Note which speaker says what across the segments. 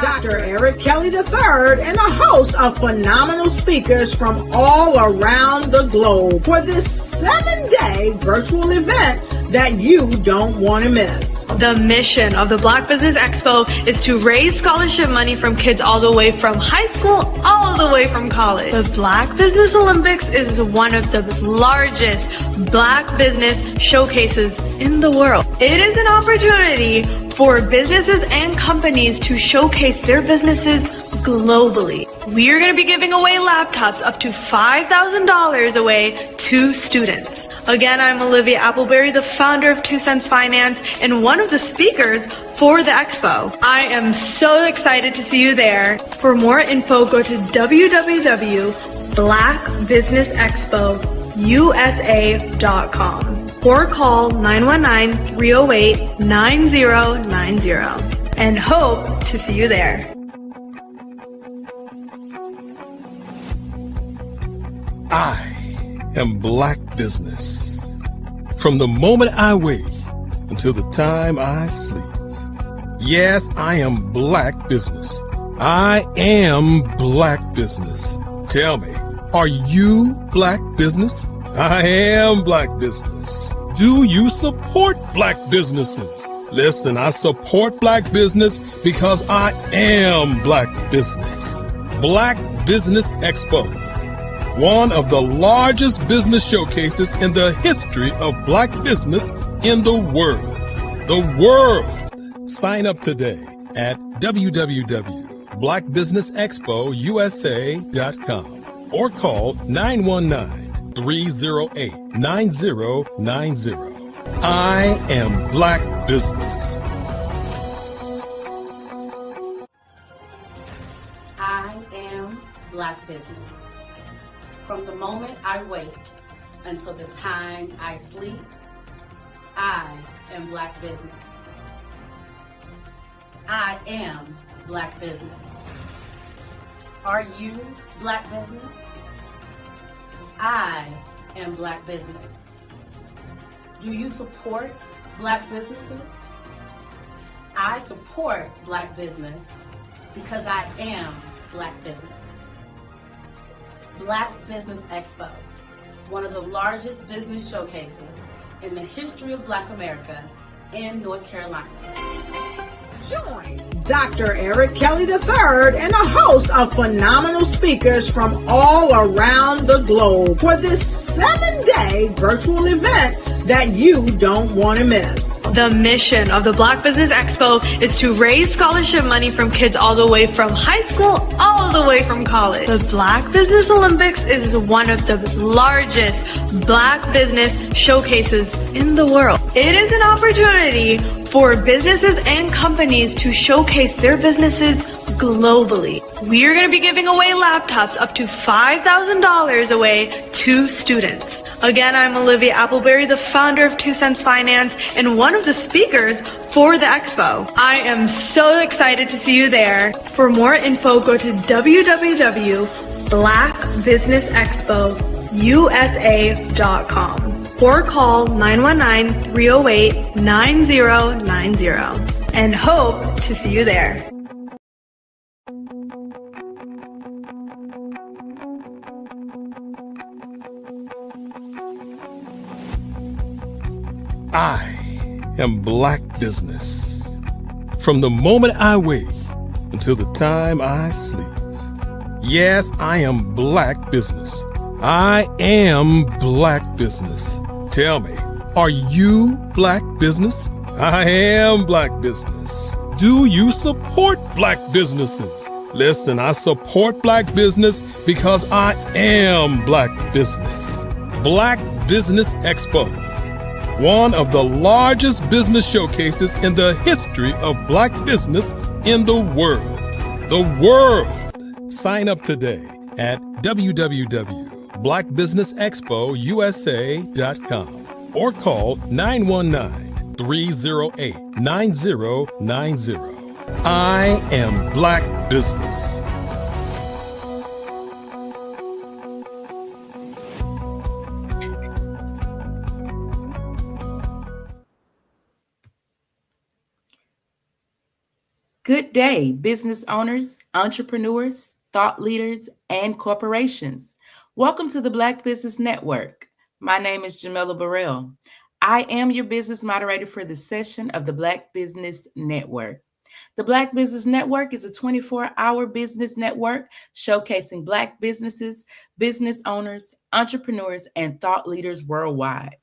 Speaker 1: Dr. Eric Kelly III and a host of phenomenal speakers from all around the globe for this 7-day virtual event that you don't want to miss.
Speaker 2: The mission of the Black Business Expo is to raise scholarship money from kids all the way from high school all the way from college. The Black Business Olympics is one of the largest Black business showcases in the world. It is an opportunity for businesses and companies to showcase their businesses globally. We are going to be giving away laptops up to $5,000 away to students. Again, I'm Olivia Appleberry, the founder of 2 Cents Finance and one of the speakers for the expo. I am so excited to see you there. For more info, go to www.blackbusinessexpousa.com or call 919-308-9090 and hope to see you there.
Speaker 3: I am Black business. From the moment I wake until the time I sleep. Yes, I am Black business. I am Black business. Tell me, are you Black business? I am Black business. Do you support Black businesses? Listen, I support Black business because I am Black business. Black Business Expo, one of the largest business showcases in the history of Black business in the world. The world! Sign up today at www.blackbusinessexpousa.com or call 919-308-9090. I am Black business.
Speaker 4: I am Black business. From the moment I wake until the time I sleep, I am Black business. I am Black business. Are you Black business? I am Black business. Do you support Black businesses? I support Black business because I am Black business. Black Business Expo, one of the largest business showcases in the history of Black America in North Carolina.
Speaker 1: Join Dr. Eric Kelly III and a host of phenomenal speakers from all around the globe for this 7-day virtual event that you don't want to miss.
Speaker 2: The mission of the Black Business Expo is to raise scholarship money from kids all the way from high school all the way from college. The Black Business Olympics is one of the largest Black business showcases in the world. It is an opportunity for businesses and companies to showcase their businesses globally. We are going to be giving away laptops up to $5,000 away to students. Again, I'm Olivia Appleberry, the founder of 2 Cents Finance and one of the speakers for the expo. I am so excited to see you there. For more info, go to www.blackbusinessexpousa.com or call 919-308-9090 and hope to see you there.
Speaker 3: I am Black business. From the moment I wake until the time I sleep. Yes, I am Black business. I am Black business. Tell me, are you Black business? I am Black business. Do you support Black businesses? Listen, I support Black business because I am Black business. Black Business Expo, one of the largest business showcases in the history of Black business in the world. The world! Sign up today at www.blackbusinessexpousa.com or call 919-308-9090. I am Black business.
Speaker 5: Good day, business owners, entrepreneurs, thought leaders, and corporations. Welcome to the Black Business Network. My name is Jamila Burrell. I am your business moderator for this session of the Black Business Network. The Black Business Network is a 24-hour business network showcasing Black businesses, business owners, entrepreneurs, and thought leaders worldwide.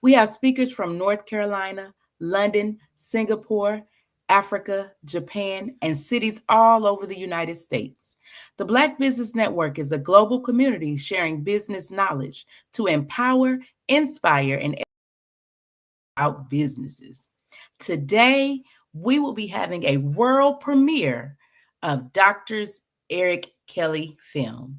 Speaker 5: We have speakers from North Carolina, London, Singapore, Africa, Japan, and cities all over the United States. The Black Business Network is a global community sharing business knowledge to empower, inspire, and out businesses. Today, we will be having a world premiere of Dr. Eric Kelly film.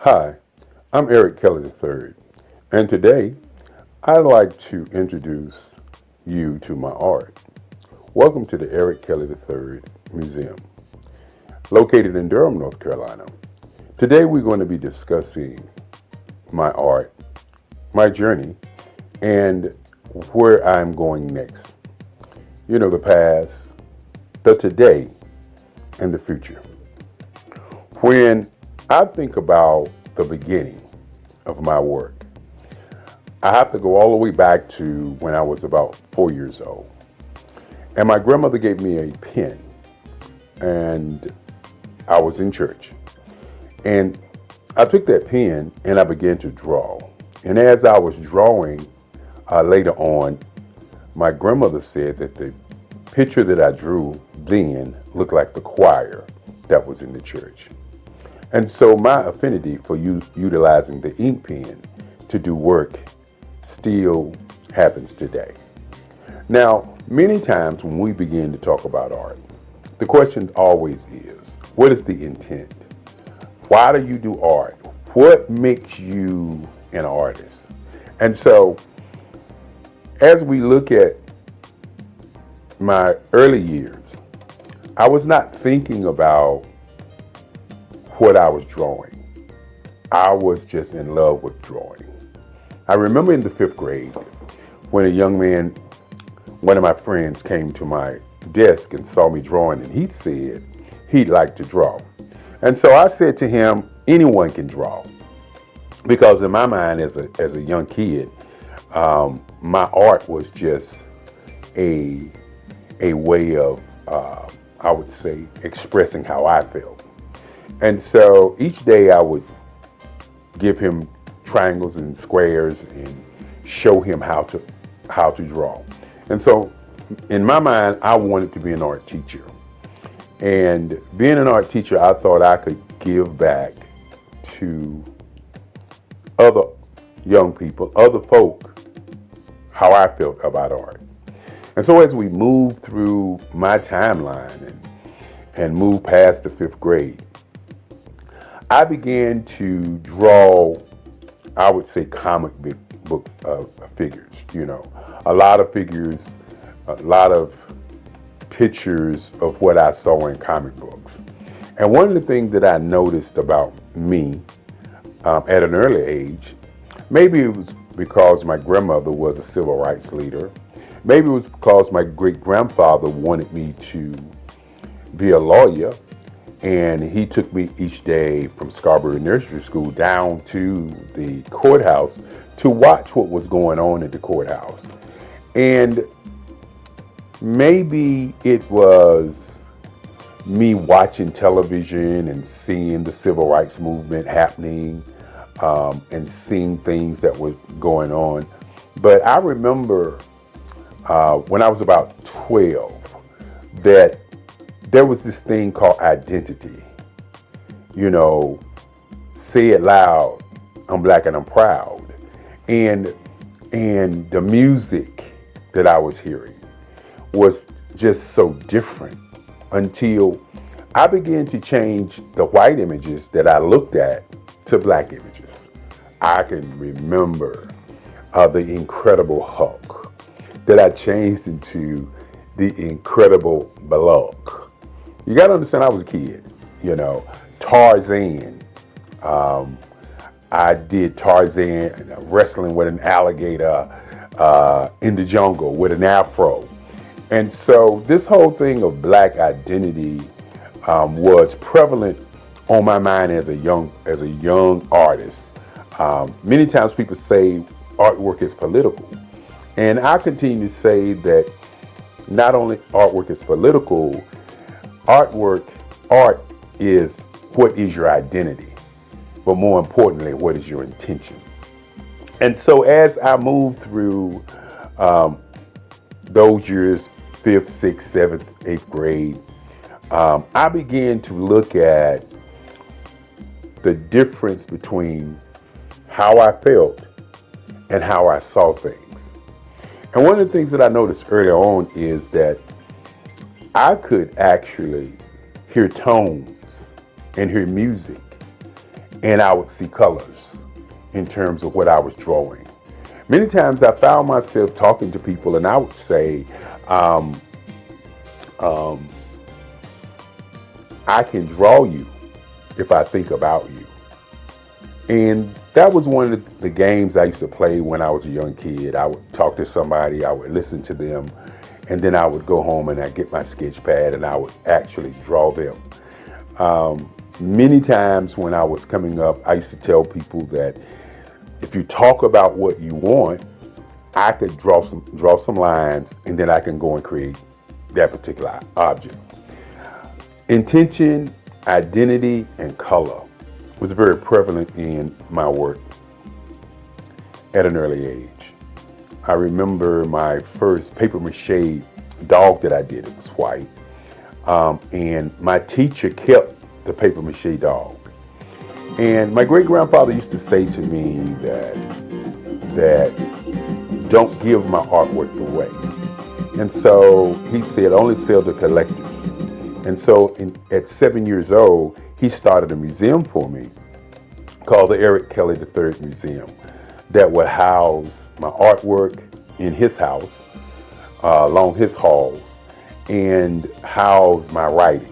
Speaker 6: Hi, I'm Eric Kelly III, and today I'd like to introduce you to my art. Welcome to the Eric Kelly III Museum, located in Durham, North Carolina. Today we're going to be discussing my art, my journey, and where I'm going next. You know, the past, the today, and the future. When I think about the beginning of my work, I have to go all the way back to when I was about 4 years old. And my grandmother gave me a pen, and I was in church. And I took that pen and I began to draw. And as I was drawing, later on, my grandmother said that the picture that I drew then looked like the choir that was in the church. And so my affinity for utilizing the ink pen to do work still happens today. Now, many times when we begin to talk about art, the question always is, what is the intent? Why do you do art? What makes you an artist? And so, as we look at my early years, I was not thinking about what I was drawing. I was just in love with drawing. I remember in the 5th grade when a young man, one of my friends, came to my desk and saw me drawing, and he said he'd like to draw. And so I said to him, anyone can draw. Because in my mind as a young kid, my art was just a way of, I would say, expressing how I felt. And so each day I would give him triangles and squares and show him how to draw. And so in my mind, I wanted to be an art teacher. And being an art teacher, I thought I could give back to other young people, other folk, how I felt about art. And so as we moved through my timeline and moved past the 5th grade, I began to draw, I would say, comic book figures, a lot of figures, a lot of pictures of what I saw in comic books. And one of the things that I noticed about me at an early age, maybe it was because my grandmother was a civil rights leader, maybe it was because my great-grandfather wanted me to be a lawyer, and he took me each day from Scarborough Nursery School down to the courthouse to watch what was going on at the courthouse. And maybe it was me watching television and seeing the civil rights movement happening, and seeing things that were going on. But I remember when I was about 12 that there was this thing called identity. Say it loud, I'm black and I'm proud. And the music that I was hearing was just so different until I began to change the white images that I looked at to black images. I can remember the Incredible Hulk that I changed into the Incredible Bullock. You got to understand, I was a kid, Tarzan. I did Tarzan wrestling with an alligator in the jungle with an afro. And so this whole thing of black identity was prevalent on my mind as a young artist. Many times people say artwork is political. And I continue to say that not only artwork is political, art is what is your identity, but more importantly, what is your intention. And so as I moved through those years, 5th, 6th, 7th, 8th grade, I began to look at the difference between how I felt and how I saw things. And one of the things that I noticed early on is that I could actually hear tones and hear music, and I would see colors in terms of what I was drawing. Many times I found myself talking to people and I would say, I can draw you if I think about you. And that was one of the games I used to play when I was a young kid. I would talk to somebody, I would listen to them, and then I would go home and I'd get my sketch pad and I would actually draw them. Many times when I was coming up, I used to tell people that if you talk about what you want, I could draw some lines, and then I can go and create that particular object. Intention, identity, and color was very prevalent in my work at an early age. I remember my first paper mache dog that I did. It was white, and my teacher kept the paper mache dog. And my great-grandfather used to say to me that don't give my artwork away. And so he said, only sell to collectors. And so at 7 years old, he started a museum for me called the Eric Kelly III Museum that would house my artwork in his house, along his halls, and house my writings.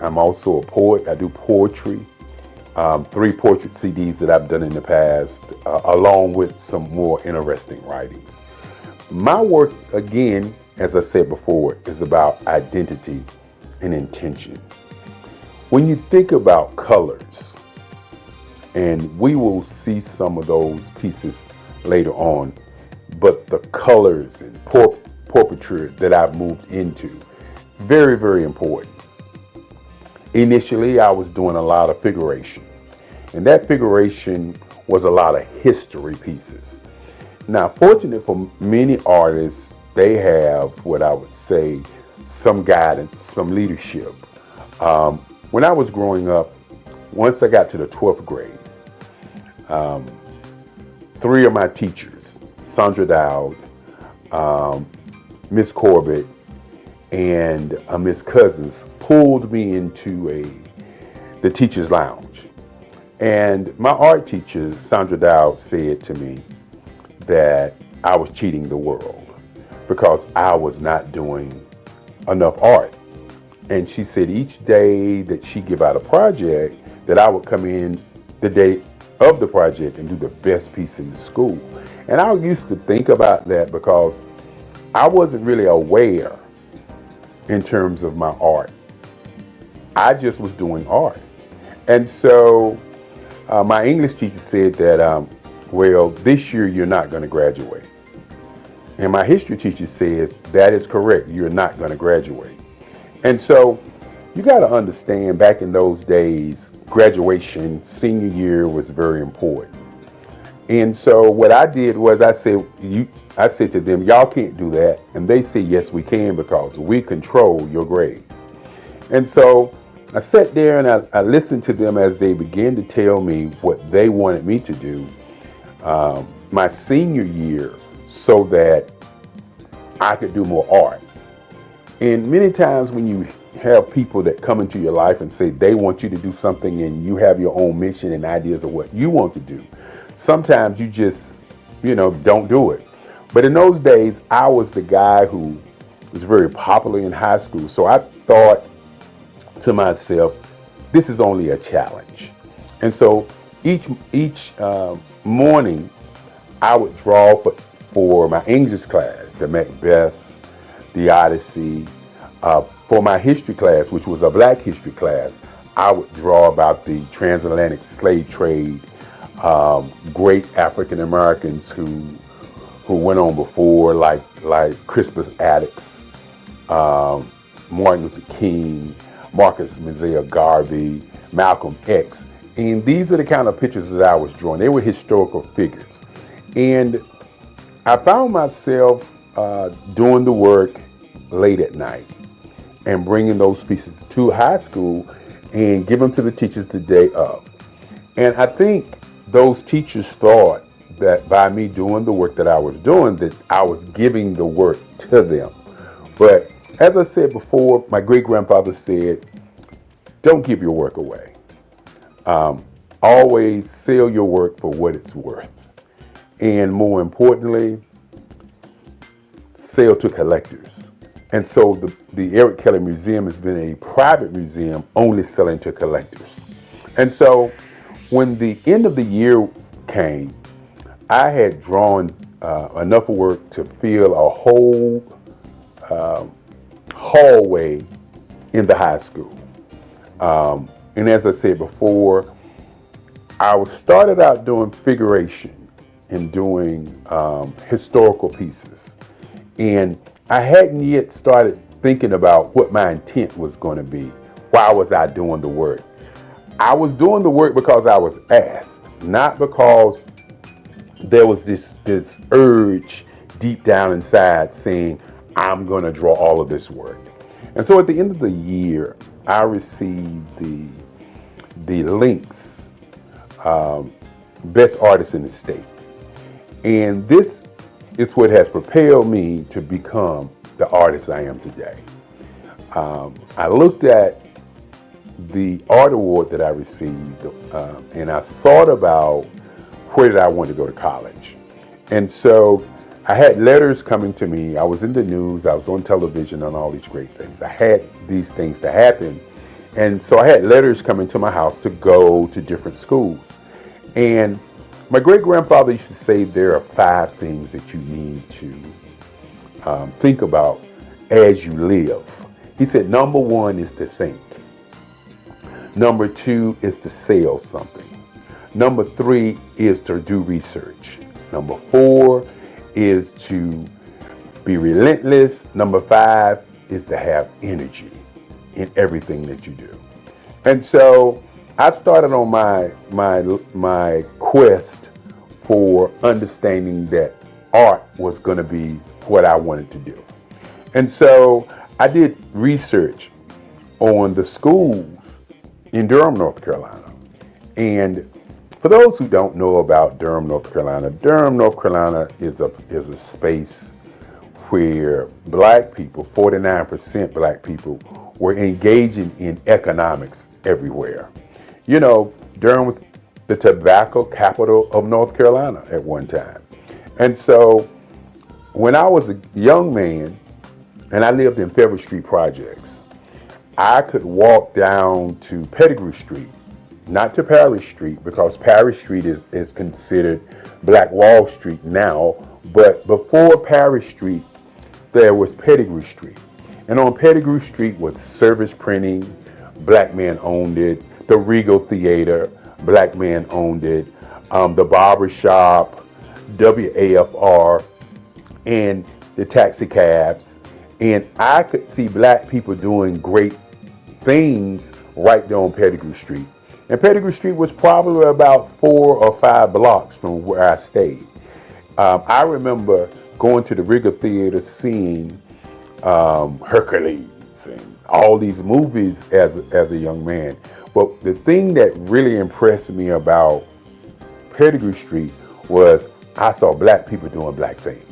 Speaker 6: I'm also a poet. I do poetry, 3 portrait CDs that I've done in the past, along with some more interesting writings. My work, again, as I said before, is about identity and intention. When you think about colors, and we will see some of those pieces later on, but the colors and portraiture that I've moved into, very, very important. Initially, I was doing a lot of figuration, and that figuration was a lot of history pieces. Now, fortunate for many artists, they have what I would say some guidance, some leadership. when I was growing up, once I got to the 12th grade, three of my teachers, Sandra Dowd, Miss Corbett, and Miss Cousins, pulled me into the teacher's lounge. And my art teacher, Sandra Dowd, said to me that I was cheating the world because I was not doing enough art. And she said each day that she give out a project, that I would come in the day of the project and do the best piece in the school. And I used to think about that because I wasn't really aware in terms of my art. I just was doing art. And so my English teacher said that, well, this year you're not going to graduate. And my history teacher says, that is correct, you're not going to graduate. And so you got to understand, back in those days, graduation, senior year was very important. And so what I did was I said to them, y'all can't do that. And they said, yes, we can, because we control your grades. And so I sat there and I listened to them as they began to tell me what they wanted me to do my senior year so that I could do more art. And many times when you have people that come into your life and say they want you to do something and you have your own mission and ideas of what you want to do, sometimes you just, don't do it. But in those days, I was the guy who was very popular in high school. So I thought to myself, this is only a challenge. And so each morning, I would draw for my English class, the Macbeth, the Odyssey. For my history class, which was a black history class, I would draw about the transatlantic slave trade, great African Americans who went on before, like Crispus Attucks, Martin Luther King, Marcus Mosiah Garvey, Malcolm X. And these are the kind of pictures that I was drawing. They were historical figures. And I found myself doing the work late at night and bringing those pieces to high school and give them to the teachers the day of. And I think those teachers thought that by me doing the work that I was doing, that I was giving the work to them. But as I said before, my great-grandfather said, don't give your work away. Always sell your work for what it's worth. And more importantly, sell to collectors. And so the Eric Kelly Museum has been a private museum only selling to collectors. And so when the end of the year came, I had drawn enough work to fill a whole hallway in the high school. And as I said before, I started out doing figuration and doing historical pieces. And I hadn't yet started thinking about what my intent was going to be. Why was I doing the work? I was doing the work because I was asked, not because there was this urge deep down inside saying, I'm going to draw all of this work. And so at the end of the year, I received the Links Best Artist in the State. And this is what has propelled me to become the artist I am today. I looked at the art award that I received and I thought about where did I want to go to college. And so I had letters coming to me. I was in the news, I was on television and all these great things. I had these things to happen. And so I had letters coming to my house to go to different schools. And my great-grandfather used to say there are 5 things that you need to think about as you live. He said, number 1 is to think. Number 2 is to sell something. Number 3 is to do research. Number 4 is to be relentless. Number 5 is to have energy in everything that you do. And so I started on my quest for understanding that art was going to be what I wanted to do. And so I did research on the schools in Durham, North Carolina. And for those who don't know about Durham, North Carolina is a space where black people, 49% black people, were engaging in economics everywhere. You know, Durham was the tobacco capital of North Carolina at one time. And so when I was a young man and I lived in Federal Street Projects, I could walk down to Pettigrew Street, not to Parish Street, because Parish Street is considered Black Wall Street now, but before Parish Street, there was Pettigrew Street. And on Pettigrew Street was Service Printing, black men owned it, the Regal Theater, black men owned it, the barber shop, WAFR, and the taxi cabs. And I could see black people doing great things right there on Pettigrew Street. And Pettigrew Street was probably about 4 or 5 blocks from where I stayed. I remember going to the Regal Theater, seeing Hercules and all these movies as a young man. But the thing that really impressed me about Pettigrew Street was I saw black people doing black things.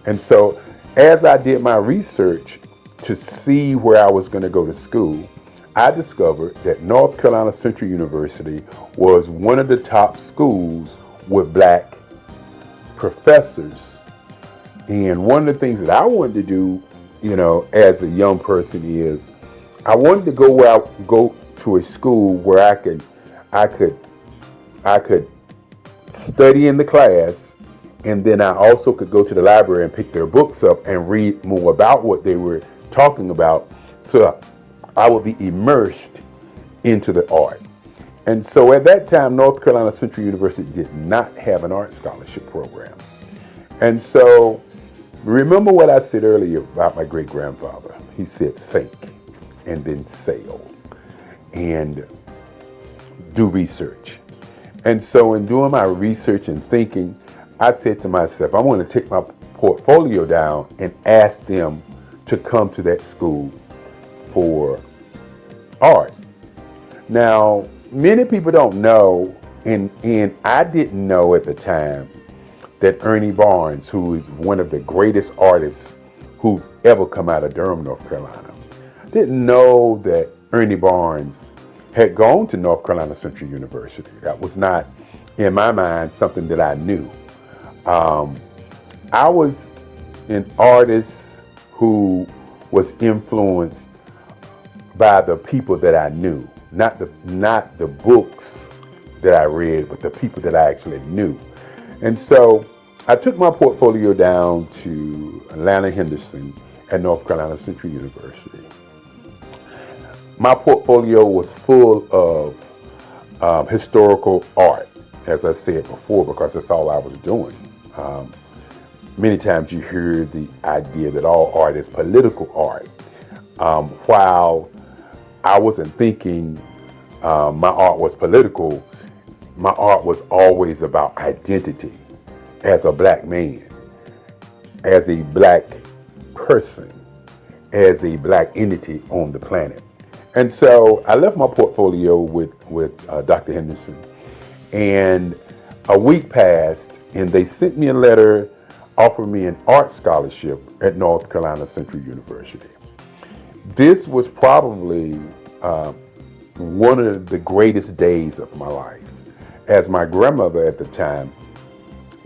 Speaker 6: And so as I did my research to see where I was going to go to school, I discovered that North Carolina Central University was one of the top schools with black professors. And one of the things that I wanted to do, you know, as a young person is I wanted to go to a school where I could study in the class, and then I also could go to the library and pick their books up and read more about what they were talking about, so I would be immersed into the art. And so at that time, North Carolina Central University did not have an art scholarship program. And so remember what I said earlier about my great-grandfather. He said, think and then sail and do research. And so in doing my research and thinking, I said to myself, I want to take my portfolio down and ask them to come to that school for art. Now, many people don't know, and I didn't know at the time, that Ernie Barnes, who is one of the greatest artists who've ever come out of Durham, North Carolina, didn't know that Ernie Barnes had gone to North Carolina Central University. That was not, in my mind, something that I knew. I was an artist who was influenced by the people that I knew, not the books that I read, but the people that I actually knew. And so I took my portfolio down to Atlanta Henderson at North Carolina Central University. My portfolio was full of historical art, as I said before, because that's all I was doing. Many times you hear the idea that all art is political art. While I wasn't thinking my art was political, my art was always about identity as a black man, as a black person, as a black entity on the planet. And so I left my portfolio with Dr. Henderson, and a week passed, and they sent me a letter offering me an art scholarship at North Carolina Central University. This was probably one of the greatest days of my life. As my grandmother at the time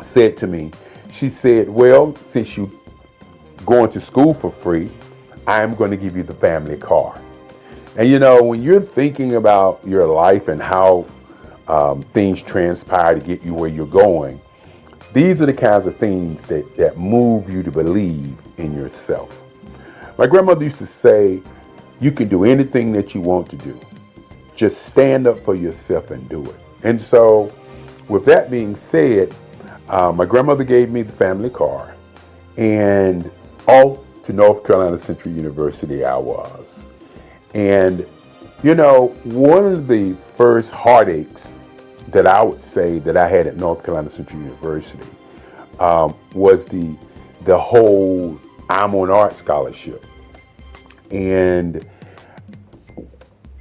Speaker 6: said to me, she said, well, since you're going to school for free, I'm going to give you the family car. And you know, when you're thinking about your life and how things transpire to get you where you're going, these are the kinds of things that move you to believe in yourself. My grandmother used to say, you can do anything that you want to do. Just stand up for yourself and do it. And so, with that being said, my grandmother gave me the family car, and off to North Carolina Central University I was. And, you know, one of the first heartaches that I would say that I had at North Carolina Central University was the whole I'm on art scholarship. And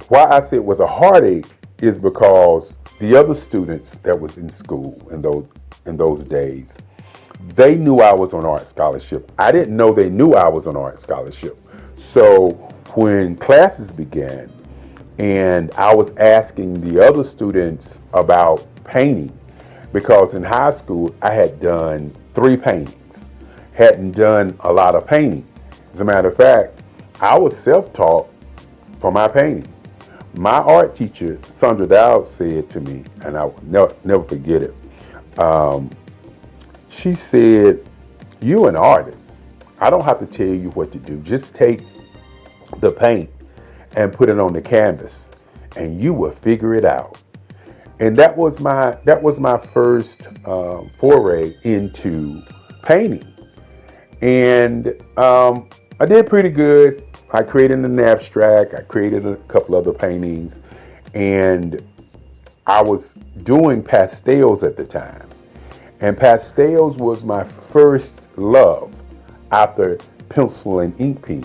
Speaker 6: Why I say it was a heartache is because the other students that was in school in those days, they knew I was on art scholarship. I didn't know they knew I was on art scholarship. So when classes began and I was asking the other students about painting, because in high school I had done 3 paintings, hadn't done a lot of painting. As a matter of fact, I was self-taught for my painting. My art teacher, Sandra Dowd, said to me, and I will never forget it, she said, "You an artist. I don't have to tell you what to do. Just take the paint and put it on the canvas and you will figure it out." And that was my first foray into painting. And I did pretty good. I created an abstract. I created a couple other paintings, and I was doing pastels at the time. And pastels was my first love after pencil and ink pen.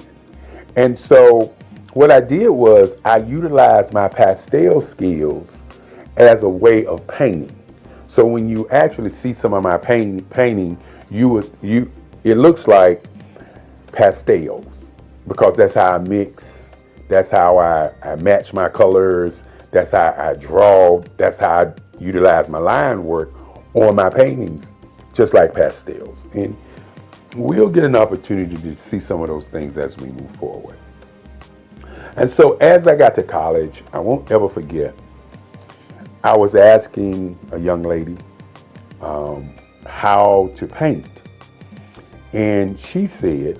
Speaker 6: And so what I did was I utilized my pastel skills as a way of painting. So when you actually see some of my painting, it looks like pastels, because that's how I mix, that's how I match my colors, that's how I draw, that's how I utilize my line work on my paintings, just like pastels. And we'll get an opportunity to see some of those things as we move forward. And so as I got to college, I won't ever forget, I was asking a young lady how to paint. And she said,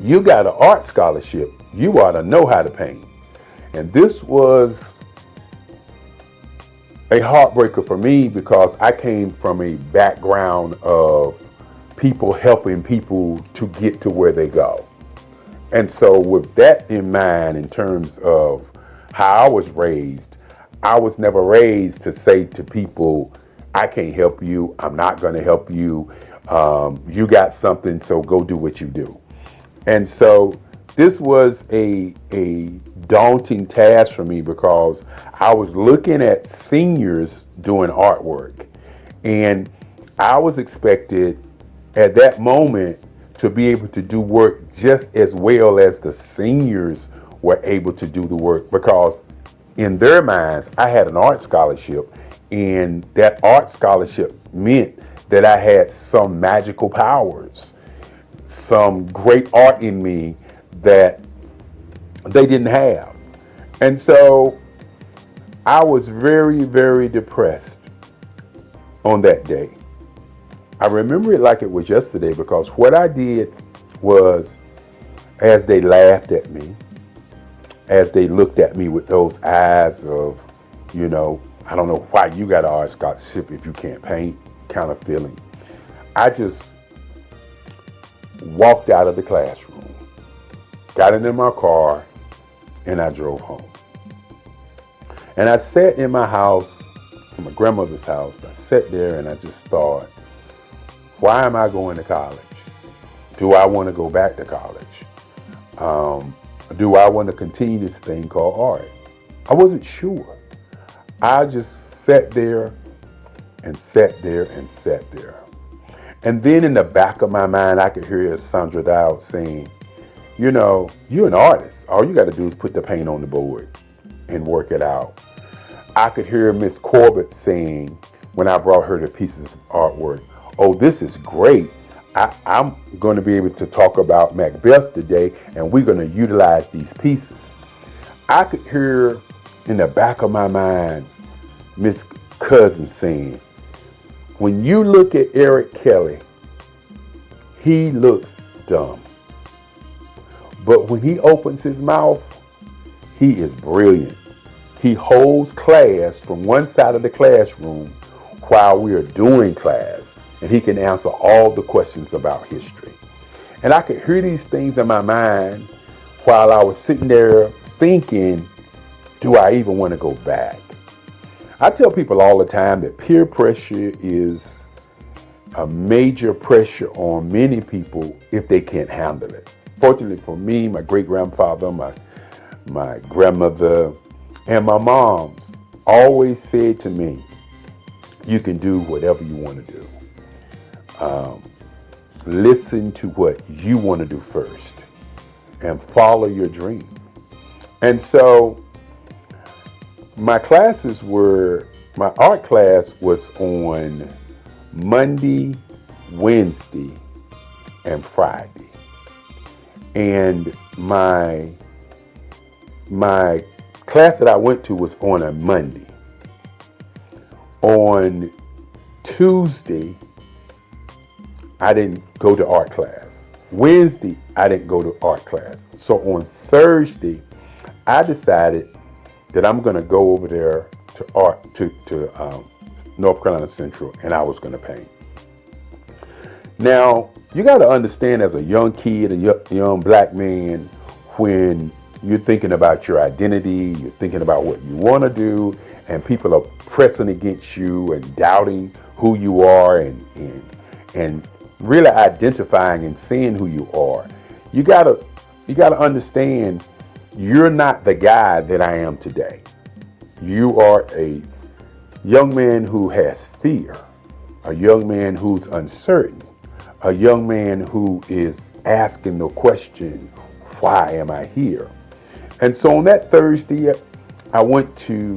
Speaker 6: "You got an art scholarship. You ought to know how to paint." And this was a heartbreaker for me, because I came from a background of people helping people to get to where they go. And so with that in mind, in terms of how I was raised, I was never raised to say to people, "I can't help you. I'm not going to help you. You got something, so go do what you do." And so this was a daunting task for me, because I was looking at seniors doing artwork, and I was expected at that moment to be able to do work just as well as the seniors were able to do the work, because in their minds, I had an art scholarship, and that art scholarship meant that I had some magical powers, some great art in me that they didn't have. And so I was very, very depressed on that day. I remember it like it was yesterday, because what I did was, as they laughed at me, as they looked at me with those eyes of, I don't know why you got an art scholarship if you can't paint kind of feeling, I just walked out of the classroom, got into my car, and I drove home. And I sat in my house, in my grandmother's house. I sat there and I just thought, why am I going to college? Do I want to go back to college? Do I want to continue this thing called art? I wasn't sure. I just sat there and sat there and sat there. And then in the back of my mind, I could hear Sandra Dowd saying, you're an artist. All you got to do is put the paint on the board and work it out. I could hear Miss Corbett saying, when I brought her the pieces of artwork, "Oh, this is great. I'm going to be able to talk about Macbeth today, and we're going to utilize these pieces." I could hear in the back of my mind Miss Cousins saying, "When you look at Eric Kelly, he looks dumb. But when he opens his mouth, he is brilliant. He holds class from one side of the classroom while we are doing class, and he can answer all the questions about history." And I could hear these things in my mind while I was sitting there thinking, do I even want to go back? I tell people all the time that peer pressure is a major pressure on many people if they can't handle it. Fortunately for me, my great-grandfather, my grandmother, and my mom's always said to me, you can do whatever you want to do. Listen to what you want to do first and follow your dream. And so my art class was on Monday, Wednesday, and Friday. And my class that I went to was on a Monday. On Tuesday, I didn't go to art class. Wednesday, I didn't go to art class. So on Thursday, I decided that I'm going to go over there to North Carolina Central, and I was going to paint. Now, you got to understand, as a young kid, a young black man, when you're thinking about your identity, you're thinking about what you want to do, and people are pressing against you and doubting who you are and really identifying and seeing who you are. You gotta understand, you're not the guy that I am today. You are a young man who has fear, a young man who's uncertain, a young man who is asking the question, why am I here? And so on that Thursday, I went to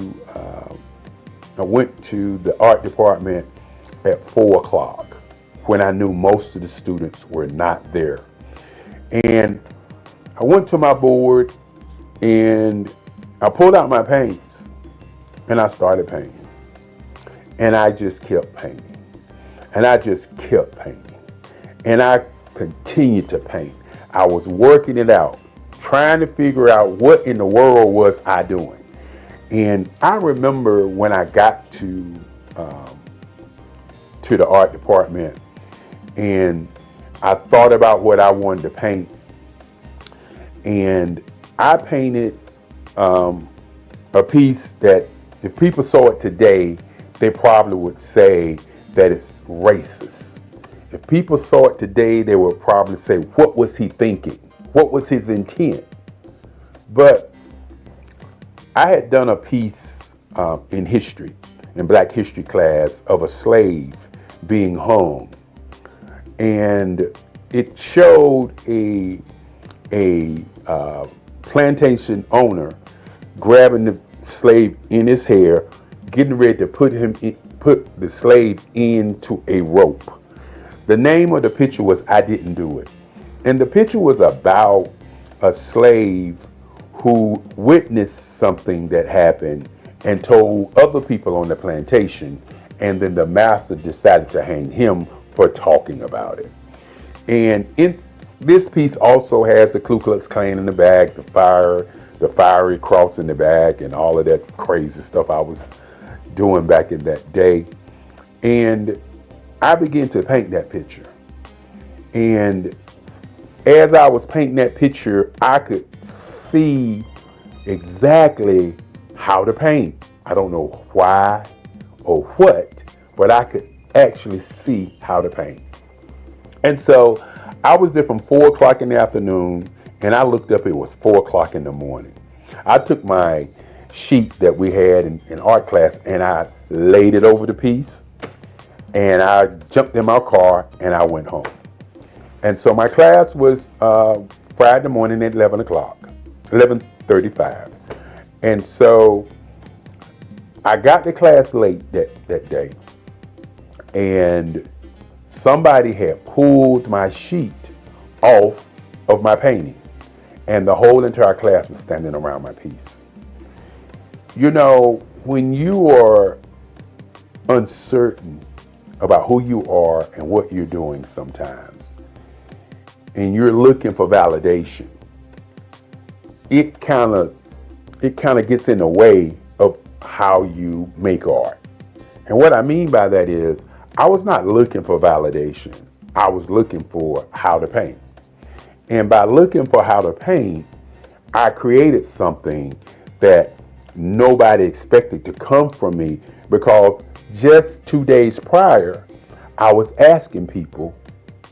Speaker 6: the art department at 4:00 when I knew most of the students were not there. And I went to my board and I pulled out my paints and I started painting. And I just kept painting. And I just kept painting. And I continued to paint. I was working it out, trying to figure out what in the world was I doing. And I remember when I got to the art department and I thought about what I wanted to paint. And I painted a piece that if people saw it today, they probably would say that it's racist. If people saw it today, they would probably say, what was he thinking? What was his intent? But I had done a piece in history, in Black history class, of a slave being hung. And it showed a plantation owner grabbing the slave in his hair, getting ready to put the slave into a rope. The name of the picture was I Didn't Do It. And the picture was about a slave who witnessed something that happened and told other people on the plantation, and then the master decided to hang him for talking about it. And in this piece also has the Ku Klux Klan in the back, the fiery cross in the back, and all of that crazy stuff I was doing back in that day. And I began to paint that picture. And as I was painting that picture, I could see exactly how to paint. I don't know why or what, but I could actually see how to paint. And so I was there from 4:00 in the afternoon, and I looked up, it was 4:00 in the morning. I took my sheet that we had in art class and I laid it over the piece, and I jumped in my car and I went home. And so my class was Friday morning at 11:35. And so I got to class late that day, and somebody had pulled my sheet off of my painting, and the whole entire class was standing around my piece. You know, when you are uncertain about who you are and what you're doing sometimes, and you're looking for validation, it kind of gets in the way of how you make art. And what I mean by that is, I was not looking for validation. I was looking for how to paint. And by looking for how to paint, I created something that nobody expected to come from me, because just 2 days prior, I was asking people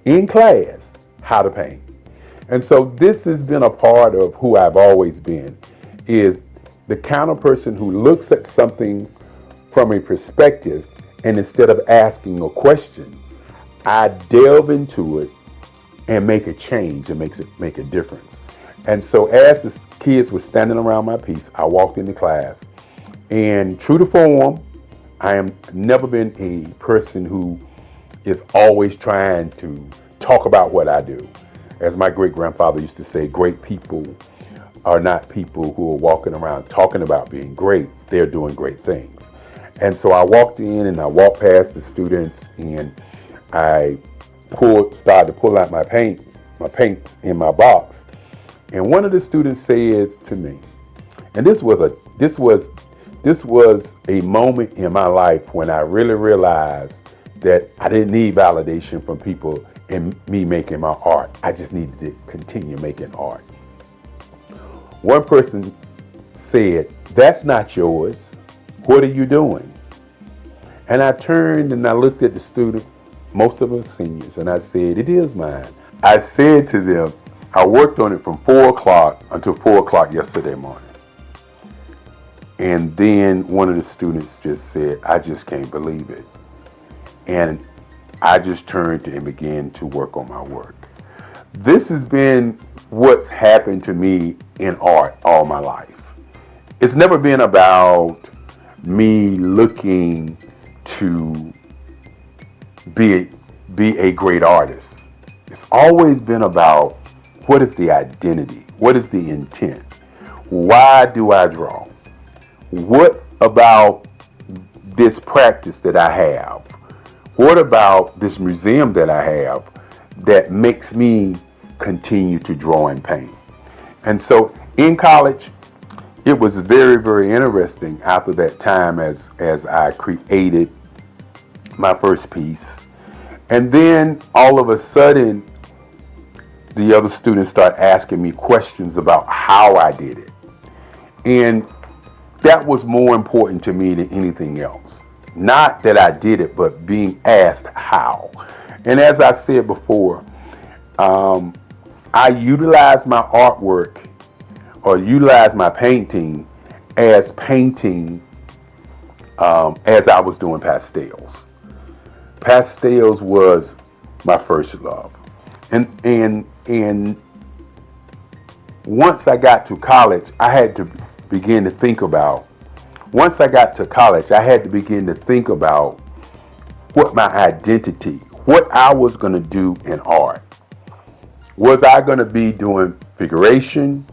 Speaker 6: in class how to paint. And so this has been a part of who I've always been. is the kind of person who looks at something from a perspective, and instead of asking a question, I delve into it and make a change and make a difference. And so as the kids were standing around my piece, I walked into class, and true to form, I am never been a person who is always trying to talk about what I do. As my great grandfather used to say, great people are not people who are walking around talking about being great. They're doing great things. And so I walked in and I walked past the students, and I started to pull out my paints in my box. And one of the students says to me, and this was a moment in my life when I really realized that I didn't need validation from people in me making my art. I just needed to continue making art. One person said, "That's not yours. What are you doing?" And I turned and I looked at the student, most of us seniors, and I said, "It is mine." I said to them, I worked on it from 4 o'clock until 4 o'clock yesterday morning. And then one of the students just said, "I just can't believe it." And I just turned and began to work on my work. This has been what's happened to me in art all my life. It's never been about me looking to be a great artist. It's always been about, what is the identity? What is the intent? Why do I draw? What about this practice that I have? What about this museum that I have that makes me continue to draw and paint? And so in college, it was very, very interesting after that time as I created my first piece. And then all of a sudden, the other students start asking me questions about how I did it. And that was more important to me than anything else. Not that I did it, but being asked how. And as I said before, I utilize my artwork or utilize my painting as I was doing pastels. Pastels was my first love. And once I got to college, I had to begin to think about what my identity, what I was going to do in art. Was I going to be doing figuration?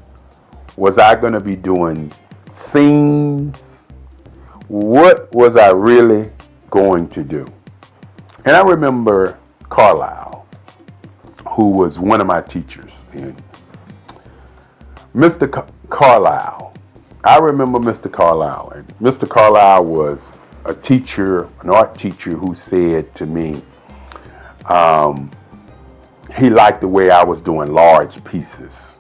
Speaker 6: Was I going to be doing scenes? What was I really going to do? And I remember Carlisle, who was one of my teachers. And Mr. Carlisle, I remember Mr. Carlisle. And Mr. Carlisle was a teacher, an art teacher, who said to me, he liked the way I was doing large pieces.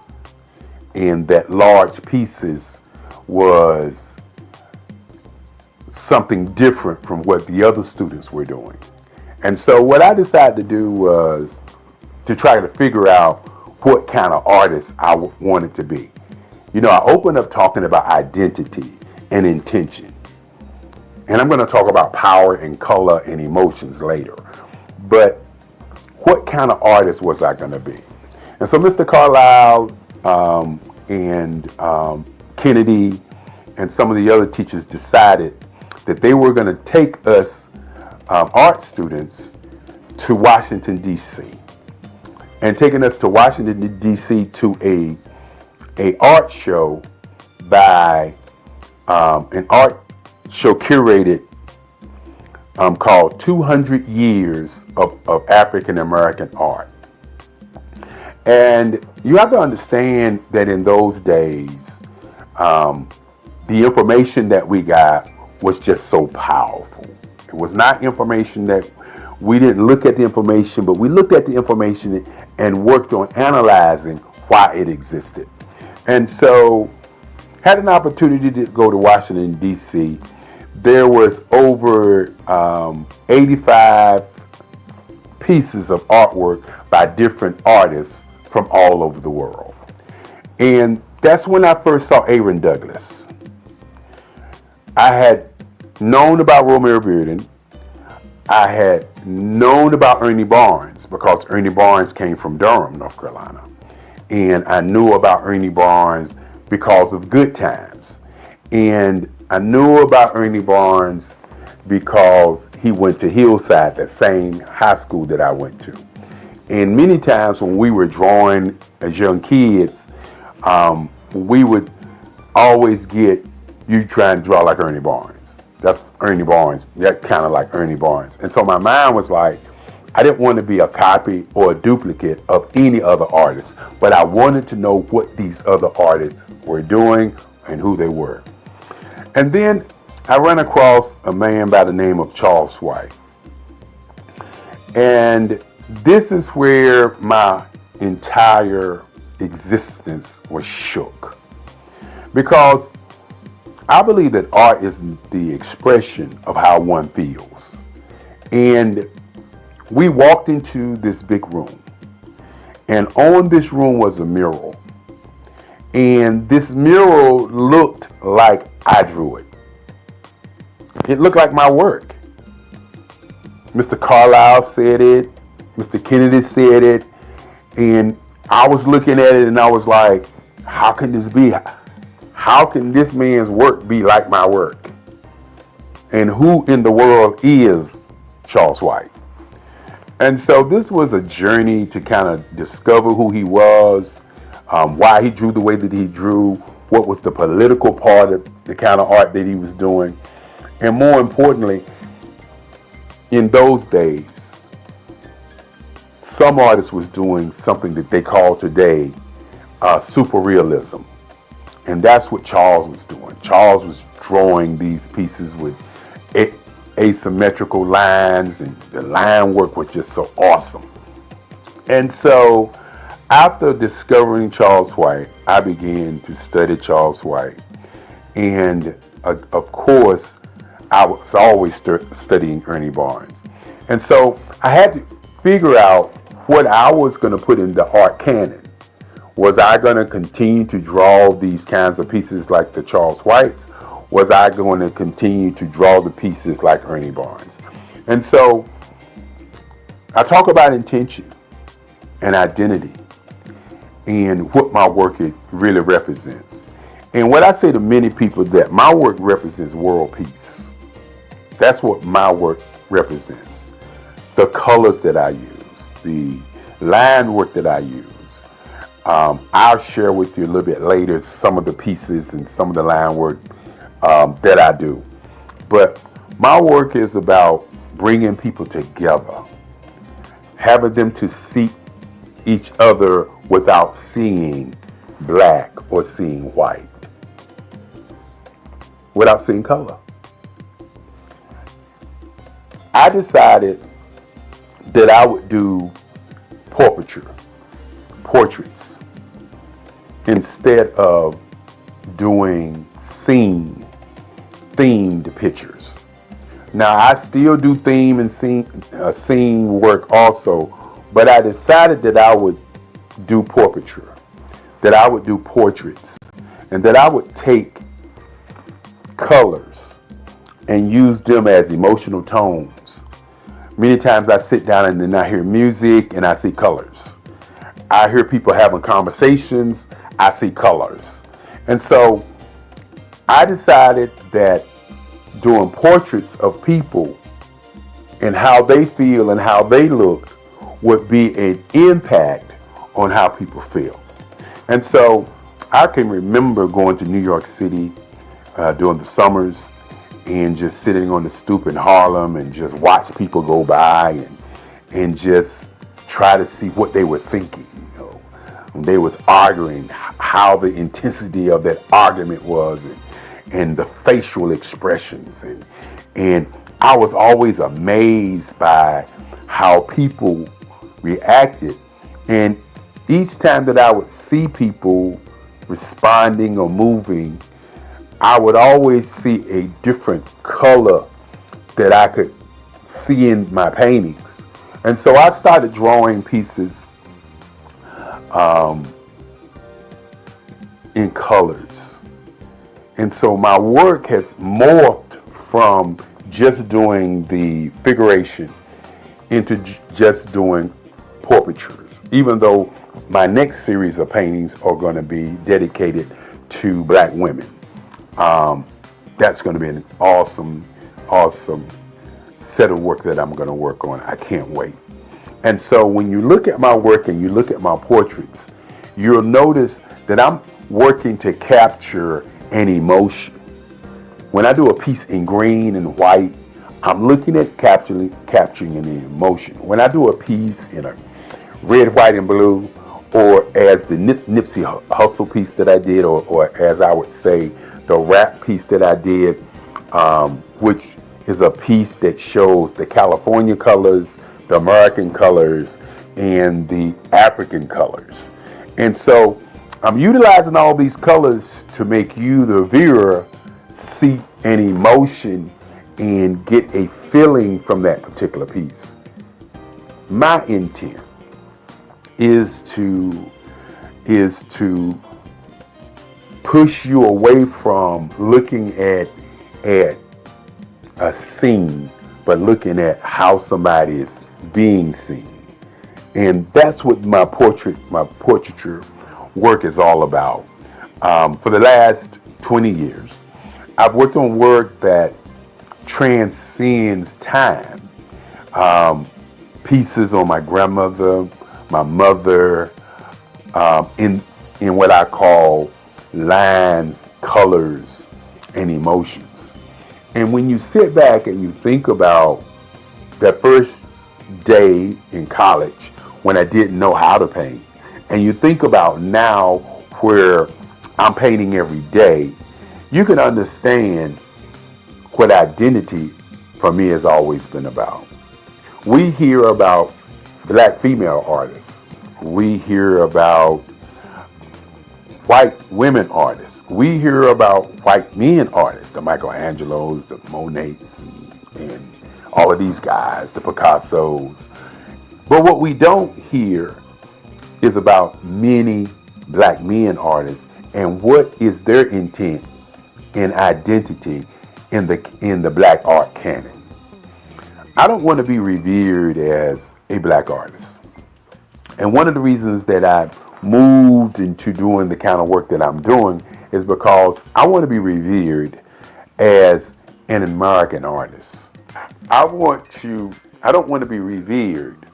Speaker 6: And that large pieces was something different from what the other students were doing. And so what I decided to do was to try to figure out what kind of artist I wanted to be. You know, I opened up talking about identity and intention. And I'm going to talk about power and color and emotions later. But what kind of artist was I going to be? And so Mr. Carlisle and Kennedy and some of the other teachers decided that they were going to take us art students to Washington, D.C. And taking us to Washington, D.C. to a art show by an art show curated called 200 Years of African American Art. And you have to understand that in those days, the information that we got was just so powerful. It was not information that we didn't look at the information, but we looked at the information and worked on analyzing why it existed. And so had an opportunity to go to Washington, D.C. There was over 85 pieces of artwork by different artists from all over the world. And that's when I first saw Aaron Douglas. I had known about Romeo Bearden. I had known about Ernie Barnes because Ernie Barnes came from Durham, North Carolina. And I knew about Ernie Barnes because of Good Times. And I knew about Ernie Barnes because he went to Hillside, that same high school that I went to. And many times when we were drawing as young kids, we would always get, you trying to draw like Ernie Barnes. That's Ernie Barnes. That kind of like Ernie Barnes. And so my mind was like, I didn't want to be a copy or a duplicate of any other artist, but I wanted to know what these other artists were doing and who they were. And then I ran across a man by the name of Charles White. And this is where my entire existence was shook. Because I believe that art is the expression of how one feels. And we walked into this big room. And on this room was a mural. And this mural looked like I drew it. It looked like my work. Mr. Carlisle said it. Mr. Kennedy said it. And I was looking at it and I was like, how can this be? How can this man's work be like my work? And who in the world is Charles White? And so this was a journey to kind of discover who he was, why he drew the way that he drew, what was the political part of the kind of art that he was doing. And more importantly, in those days, some artists was doing something that they call today super realism. And that's what Charles was doing. Charles was drawing these pieces with asymmetrical lines, and the line work was just so awesome. And so after discovering Charles White, I began to study Charles White. And of course, I was always studying Ernie Barnes. And so I had to figure out what I was going to put in the art canon. Was I going to continue to draw these kinds of pieces like the Charles Whites? Was I going to continue to draw the pieces like Ernie Barnes? And so I talk about intention and identity and what my work really represents. And what I say to many people, that my work represents world peace. That's what my work represents. The colors that I use, the line work that I use. I'll share with you a little bit later some of the pieces and some of the line work that I do. But my work is about bringing people together, having them to see each other without seeing black or seeing white, without seeing color. I decided that I would do portraits, instead of doing themed pictures. Now I still do theme and scene work also, but I decided that I would do portraiture, that I would do portraits, and that I would take colors and use them as emotional tones. Many times I sit down and then I hear music and I see colors. I hear people having conversations, I see colors. And so I decided that doing portraits of people and how they feel and how they look would be an impact on how people feel. And so I can remember going to New York City during the summers and just sitting on the stoop in Harlem and just watch people go by and just try to see what they were thinking. You know, when they was arguing, how the intensity of that argument was, and the facial expressions, and I was always amazed by how people reacted. And each time that I would see people responding or moving, I would always see a different color that I could see in my paintings. And so I started drawing pieces in colors. And so my work has morphed from just doing the figuration into just doing portraitures, even though my next series of paintings are going to be dedicated to Black women. That's going to be an awesome set of work that I'm going to work on. I can't wait. And so when you look at my work and you look at my portraits, you'll notice that I'm working to capture an emotion. When I do a piece in green and white, I'm looking at capturing an emotion. When I do a piece in a red, white, and blue, or as the Nipsey Hussle piece that I did, or as I would say, the rap piece that I did, which is a piece that shows the California colors, the American colors, and the African colors. And so I'm utilizing all these colors to make you, the viewer, see an emotion and get a feeling from that particular piece. My intent is to push you away from looking at a scene, but looking at how somebody is being seen. And that's what my portraiture work is all about. For the last 20 years, I've worked on work that transcends time. Pieces on my grandmother, my mother, in what I call lines, colors, and emotions. And when you sit back and you think about that first day in college when I didn't know how to paint, and you think about now where I'm painting every day, you can understand what identity for me has always been about. We hear about Black female artists. We hear about white women artists. We hear about white men artists, the Michelangelos, the Monets, and all of these guys, the Picassos. But what we don't hear is about many Black men artists and what is their intent and identity in the Black art canon. I don't want to be revered as a Black artist. And one of the reasons that I moved into doing the kind of work that I'm doing is because I want to be revered as an American artist. I don't want to be revered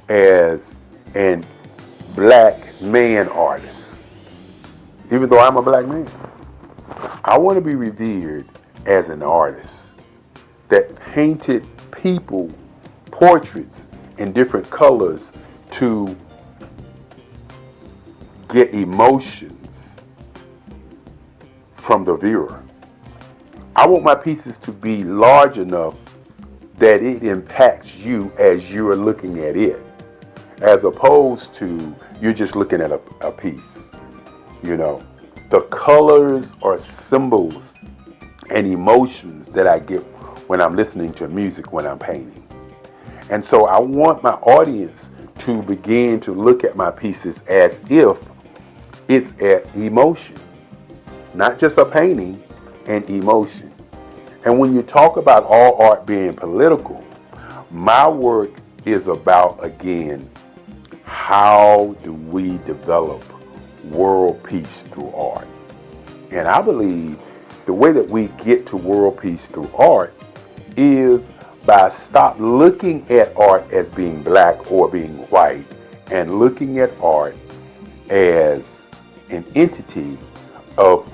Speaker 6: as a Black man artist, even though I'm a Black man. I want to be revered as an artist that painted people, portraits in different colors to get emotions from the viewer. I want my pieces to be large enough that it impacts you as you're looking at it, as opposed to you're just looking at a piece. You know, the colors are symbols and emotions that I get when I'm listening to music, when I'm painting. And so I want my audience to begin to look at my pieces as if it's an emotion, not just a painting, an emotion. And when you talk about all art being political, my work is about, again, how do we develop world peace through art? And I believe the way that we get to world peace through art is by stop looking at art as being Black or being white and looking at art as an entity of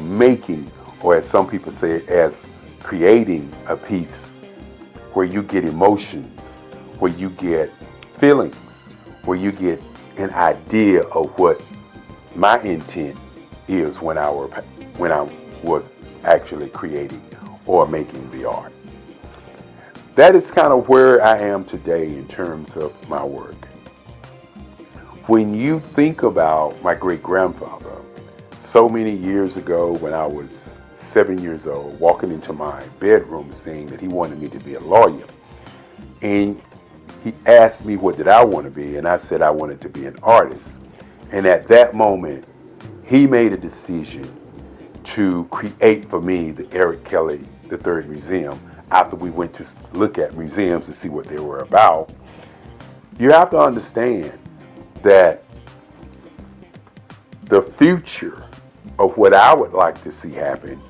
Speaker 6: making, or as some people say, as creating a piece where you get emotions, where you get feelings, where you get an idea of what my intent is when I was actually creating or making the art. That is kind of where I am today in terms of my work. When you think about my great-grandfather, so many years ago when I was 7 years old, walking into my bedroom saying that he wanted me to be a lawyer. And he asked me what did I want to be, and I said I wanted to be an artist. And at that moment, he made a decision to create for me the Eric Kelly III Museum after we went to look at museums to see what they were about. You have to understand that the future of what I would like to see happen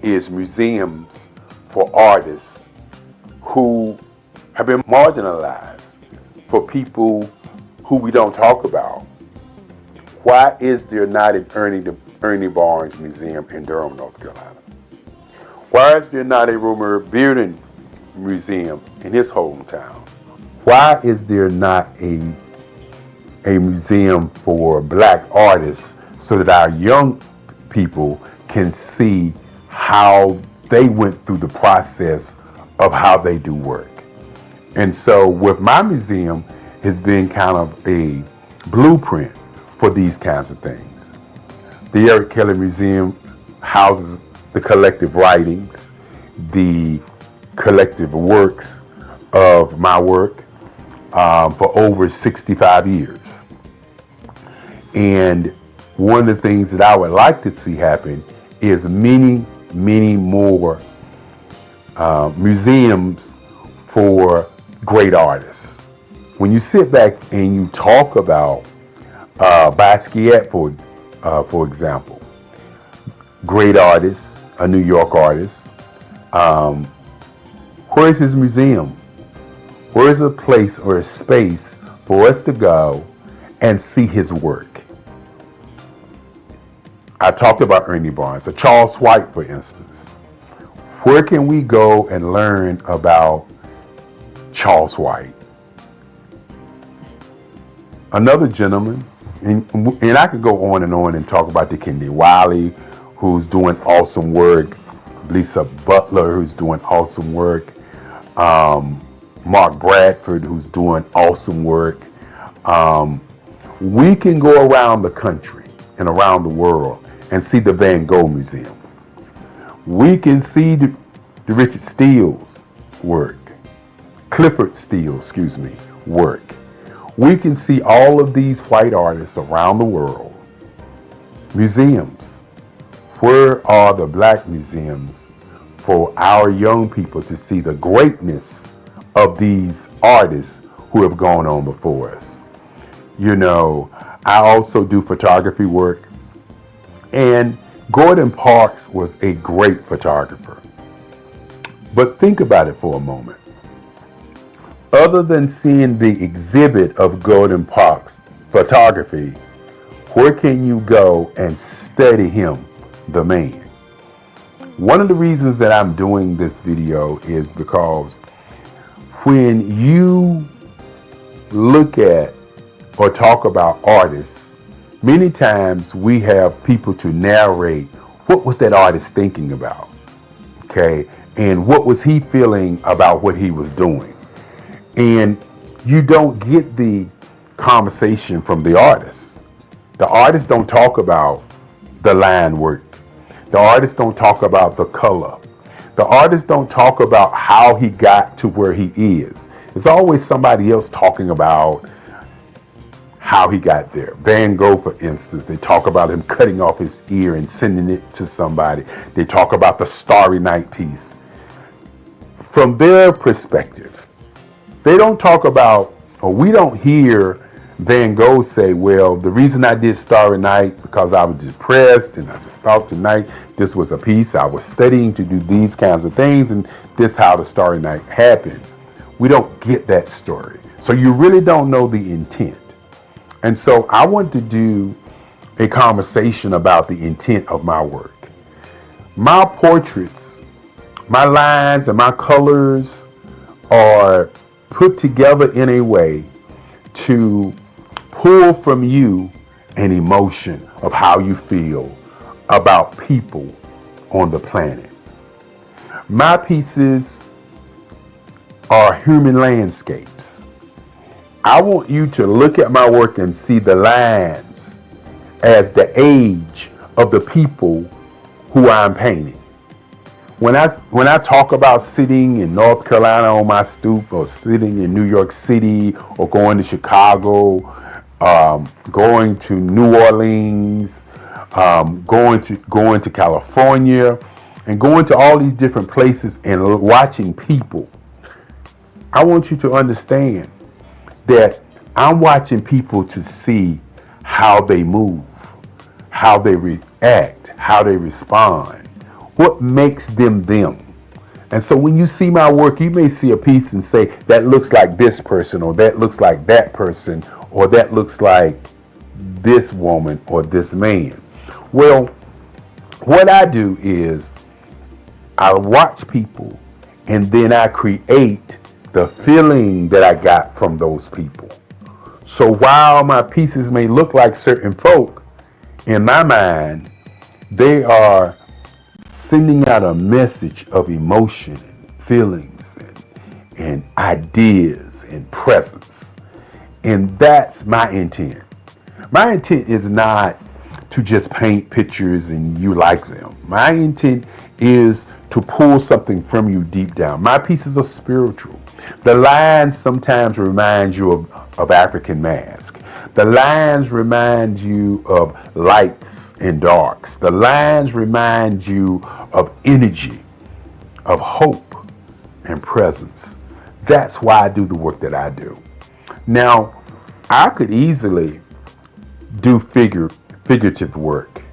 Speaker 6: is museums for artists who have been marginalized, for people who we don't talk about. Why is there not an Ernie Barnes Museum in Durham, North Carolina? Why is there not a Romer Bearden Museum in his hometown? Why is there not a museum for black artists so that our young people can see how they went through the process of how they do work? And so with my museum, it's been kind of a blueprint for these kinds of things. The Eric Kelly Museum houses the collective writings, the collective works of my work for over 65 years. And one of the things that I would like to see happen is many, many more museums for great artists. When you sit back and you talk about Basquiat, for example, great artist, a New York artist, where's his museum? Where's a place or a space for us to go and see his work? I talked about Ernie Barnes, or Charles White, for instance. Where can we go and learn about Charles White? Another gentleman, and I could go on and talk about the Kennedy Wiley, who's doing awesome work, Lisa Butler, who's doing awesome work, Mark Bradford, who's doing awesome work. We can go around the country and around the world and see the Van Gogh Museum. We can see the Richard Steele's work, Clifford Steele, work. We can see all of these white artists around the world. Museums. Where are the black museums for our young people to see the greatness of these artists who have gone on before us? You know, I also do photography work, and Gordon Parks was a great photographer. But think about it for a moment. Other than seeing the exhibit of Gordon Parks photography, where can you go and study him, the man? One of the reasons that I'm doing this video is because when you look at or talk about artists, many times we have people to narrate what was that artist thinking about, okay? And what was he feeling about what he was doing? And you don't get the conversation from the artists. The artists don't talk about the line work. The artists don't talk about the color. The artists don't talk about how he got to where he is. It's always somebody else talking about how he got there. Van Gogh, for instance, they talk about him cutting off his ear and sending it to somebody. They talk about the Starry Night piece. From their perspective, they don't talk about, or we don't hear Van Gogh say, well, the reason I did Starry Night because I was depressed and I just thought tonight this was a piece I was studying to do these kinds of things, and this how the Starry Night happened. We don't get that story. So you really don't know the intent. And so I want to do a conversation about the intent of my work. My portraits, my lines and my colors are put together in a way to pull from you an emotion of how you feel about people on the planet. My pieces are human landscapes. I want you to look at my work and see the lines as the age of the people who I'm painting. When I talk about sitting in North Carolina on my stoop, or sitting in New York City, or going to Chicago, going to New Orleans, going to California and going to all these different places and watching people. I want you to understand that I'm watching people to see how they move, how they react, how they respond, what makes them them. And so when you see my work, you may see a piece and say, that looks like this person, or that looks like that person, or that looks like this woman or this man. Well, what I do is I watch people and then I create the feeling that I got from those people. So while my pieces may look like certain folk, in my mind, they are sending out a message of emotion, and feelings, and ideas, and presence. And that's my intent. My intent is not to just paint pictures and you like them. My intent is to pull something from you deep down. My pieces are spiritual. The lines sometimes remind you of African mask. The lines remind you of lights and darks. The lines remind you of energy, of hope and presence. That's why I do the work that I do. Now, I could easily do figurative work.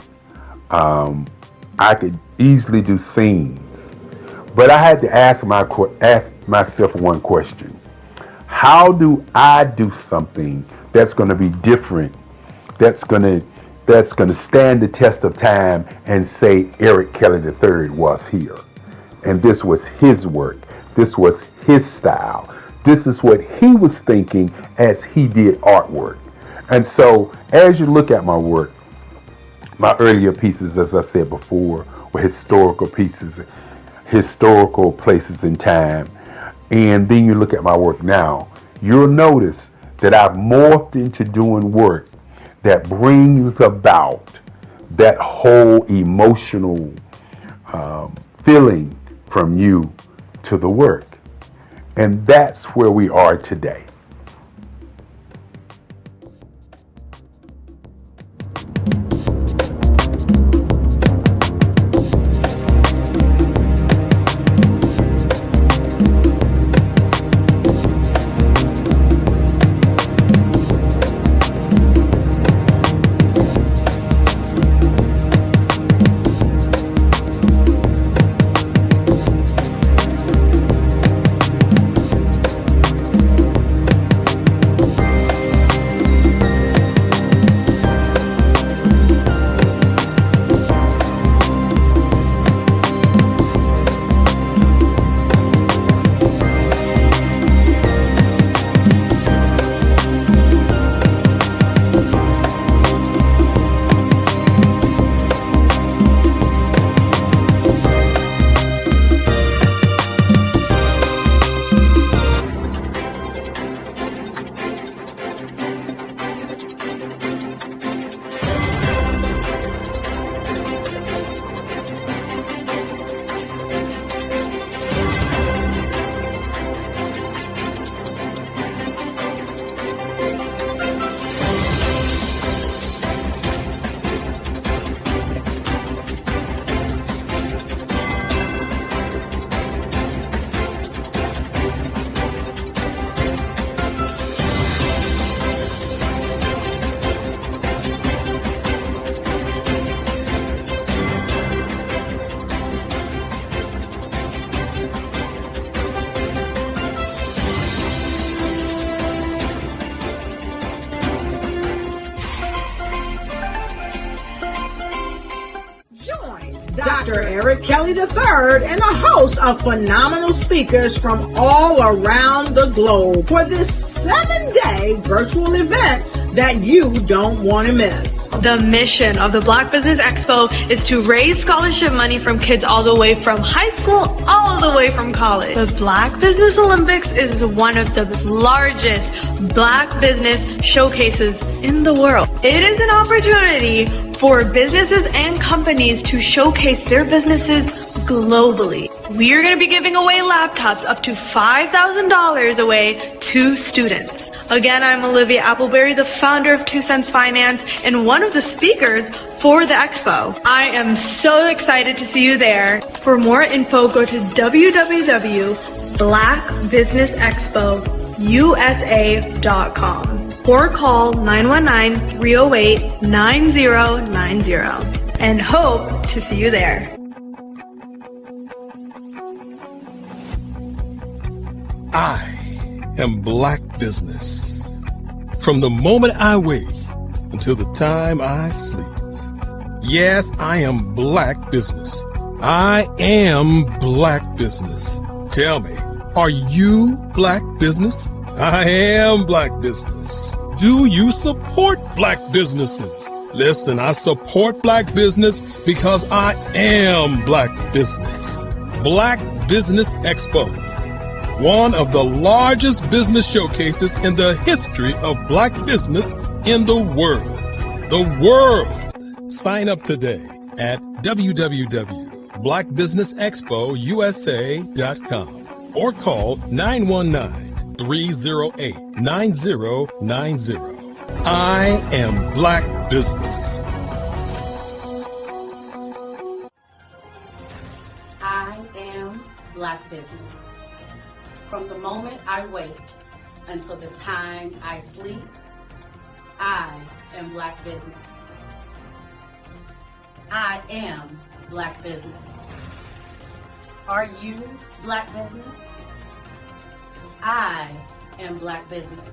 Speaker 6: I could easily do scenes, but I had to ask myself one question: how do I do something that's going to be different, that's going to stand the test of time and say Eric Kelly III was here, and this was his work, this was his style, this is what he was thinking as he did artwork. And so as you look at my work, my earlier pieces, as I said before, were historical pieces, historical places in time. And then you look at my work now, you'll notice that I've morphed into doing work that brings about that whole emotional feeling from you to the work. And that's where we are today.
Speaker 1: Dr. Eric Kelly III and a host of phenomenal speakers from all around the globe for this 7-day virtual event that you don't want to miss.
Speaker 2: The mission of the Black Business Expo is to raise scholarship money from kids all the way from high school, all the way from college. The Black Business Olympics is one of the largest Black business showcases in the world. It is an opportunity for businesses and companies to showcase their businesses globally. We are going to be giving away laptops up to $5,000 away to students. Again, I'm Olivia Appleberry, the founder of 2 Cents Finance and one of the speakers for the expo. I am so excited to see you there. For more info, go to www.blackbusinessexpousa.com or call 919-308-9090 and hope to see you there.
Speaker 3: I am black business. From the moment I wake until the time I sleep. Yes, I am black business. I am black business. Tell me, are you black business? I am black business. Do you support black businesses? Listen, I support black business because I am black business. Black Business Expo, one of the largest business showcases in the history of black business in the world. The world! Sign up today at www.blackbusinessexpousa.com or call 919-308-9090. I am black business.
Speaker 4: I am black business. From the moment I wake until the time I sleep, I am black business. I am black business. Are you black business? I am black business.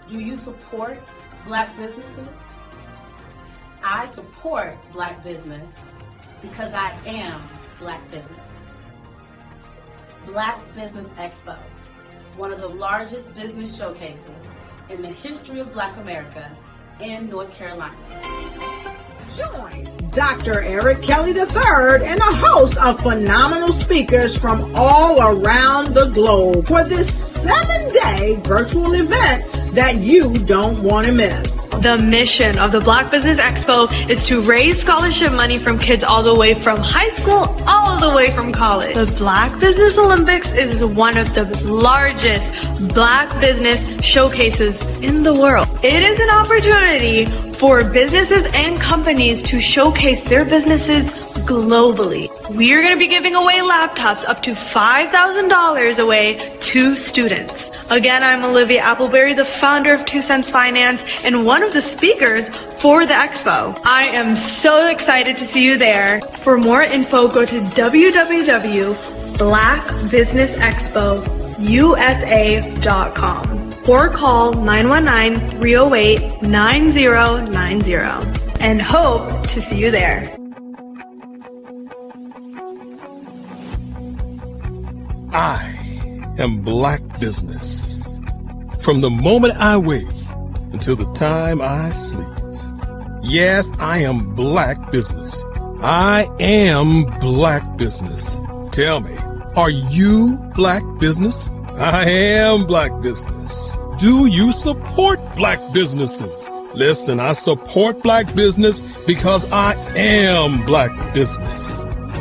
Speaker 4: Do you support black businesses? I support black business because I am black business. Black Business Expo, one of the largest business showcases in the history of Black America in North Carolina.
Speaker 1: Join Dr. Eric Kelly III and a host of phenomenal speakers from all around the globe for this 7-day virtual event that you don't want to miss.
Speaker 2: The mission of the Black Business Expo is to raise scholarship money from kids all the way from high school, all the way from college. The Black Business Olympics is one of the largest black business showcases in the world. It is an opportunity for businesses and companies to showcase their businesses globally. We are going to be giving away laptops up to $5,000 away to students. Again, I'm Olivia Appleberry, the founder of 2 Cents Finance and one of the speakers for the expo. I am so excited to see you there. For more info, go to www.blackbusinessexpousa.com or call 919-308-9090 and hope to see you there.
Speaker 3: I am black business. From the moment I wake until the time I sleep. Yes, I am black business. I am black business. Tell me, are you black business? I am black business. Do you support black businesses? Listen, I support black business because I am black business.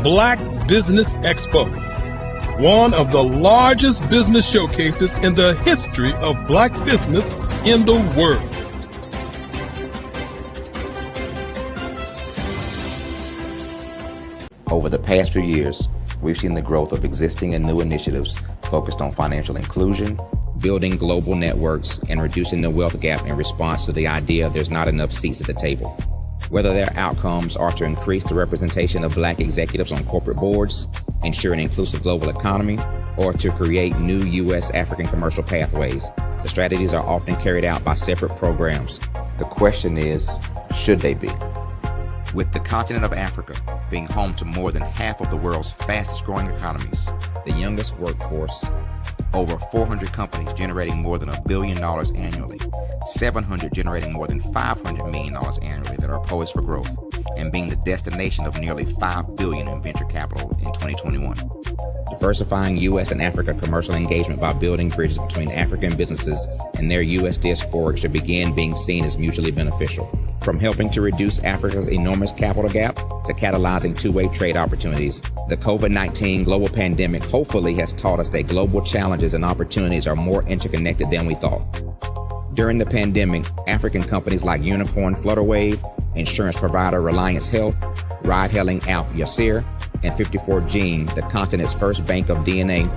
Speaker 3: Black Business Expo, one of the largest business showcases in the history of black business in the world.
Speaker 7: Over the past few years, we've seen the growth of existing and new initiatives focused on financial inclusion, building global networks, and reducing the wealth gap in response to the idea there's not enough seats at the table. Whether their outcomes are to increase the representation of black executives on corporate boards, ensure an inclusive global economy, or to create new U.S. African commercial pathways, the strategies are often carried out by separate programs. The question is, should they be? With the continent of Africa being home to more than half of the world's fastest growing economies, the youngest workforce, over 400 companies generating more than $1 billion annually, 700 generating more than $500 million annually that are poised for growth, and being the destination of nearly $5 billion in venture capital in 2021. diversifying U.S. and Africa commercial engagement by building bridges between African businesses and their U.S. diaspora should begin being seen as mutually beneficial. From helping to reduce Africa's enormous capital gap to catalyzing two-way trade opportunities, the COVID-19 global pandemic hopefully has taught us that global challenges and opportunities are more interconnected than we thought. During the pandemic, African companies like Unicorn Flutterwave, insurance provider Reliance Health, ride-hailing app Yasir, and 54Gene, the continent's first bank of DNA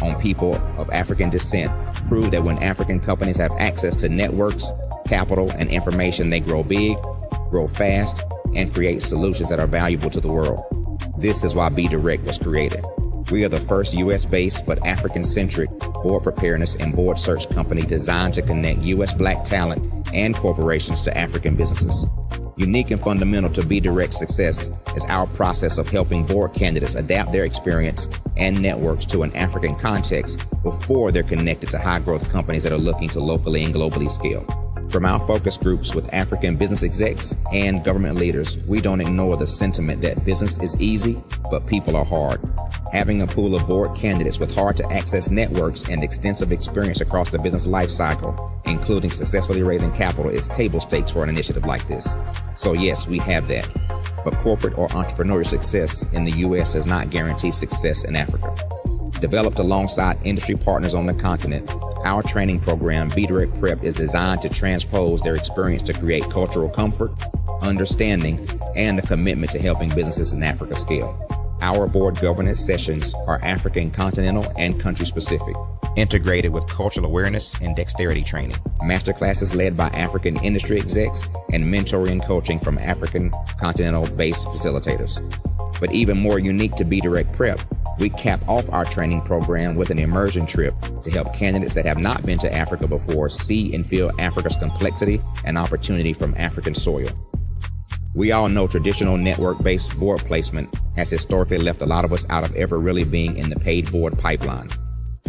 Speaker 7: on people of African descent, proved that when African companies have access to networks, capital, and information, they grow big, grow fast, and create solutions that are valuable to the world. This is why Be Direct was created. We are the first U.S.-based but African-centric board preparedness and board search company designed to connect U.S. Black talent and corporations to African businesses. Unique and fundamental to Be Direct's success is our process of helping board candidates adapt their experience and networks to an African context before they're connected to high-growth companies that are looking to locally and globally scale. From our focus groups with African business execs and government leaders, we don't ignore the sentiment that business is easy, but people are hard. Having a pool of board candidates with hard-to-access networks and extensive experience across the business life cycle, including successfully raising capital, is table stakes for an initiative like this. So yes, we have that. But corporate or entrepreneurial success in the U.S. does not guarantee success in Africa. Developed alongside industry partners on the continent, our training program, Be Direct Prep, is designed to transpose their experience to create cultural comfort, understanding, and a commitment to helping businesses in Africa scale. Our board governance sessions are African, continental, and country-specific, integrated with cultural awareness and dexterity training, masterclasses led by African industry execs, and mentoring and coaching from African continental-based facilitators. But even more unique to Be Direct Prep, we cap off our training program with an immersion trip to help candidates that have not been to Africa before see and feel Africa's complexity and opportunity from African soil. We all know traditional network-based board placement has historically left a lot of us out of ever really being in the paid board pipeline.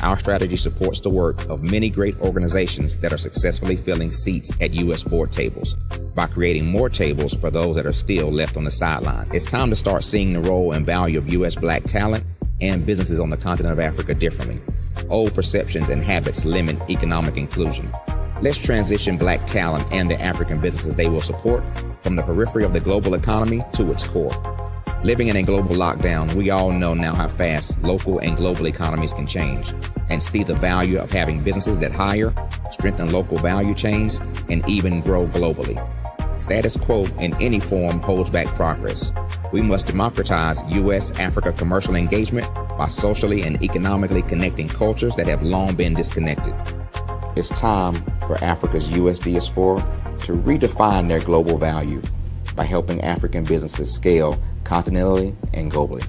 Speaker 7: Our strategy supports the work of many great organizations that are successfully filling seats at U.S. board tables by creating more tables for those that are still left on the sideline. It's time to start seeing the role and value of U.S. Black talent and businesses on the continent of Africa differently. Old perceptions and habits limit economic inclusion. Let's transition Black talent and the African businesses they will support from the periphery of the global economy to its core. Living in a global lockdown, we all know now how fast local and global economies can change, and see the value of having businesses that hire, strengthen local value chains, and even grow globally. Status quo in any form holds back progress. We must democratize U.S.-Africa commercial engagement by socially and economically connecting cultures that have long been disconnected. It's time for Africa's U.S. diaspora to redefine their global value by helping African businesses scale continentally and globally.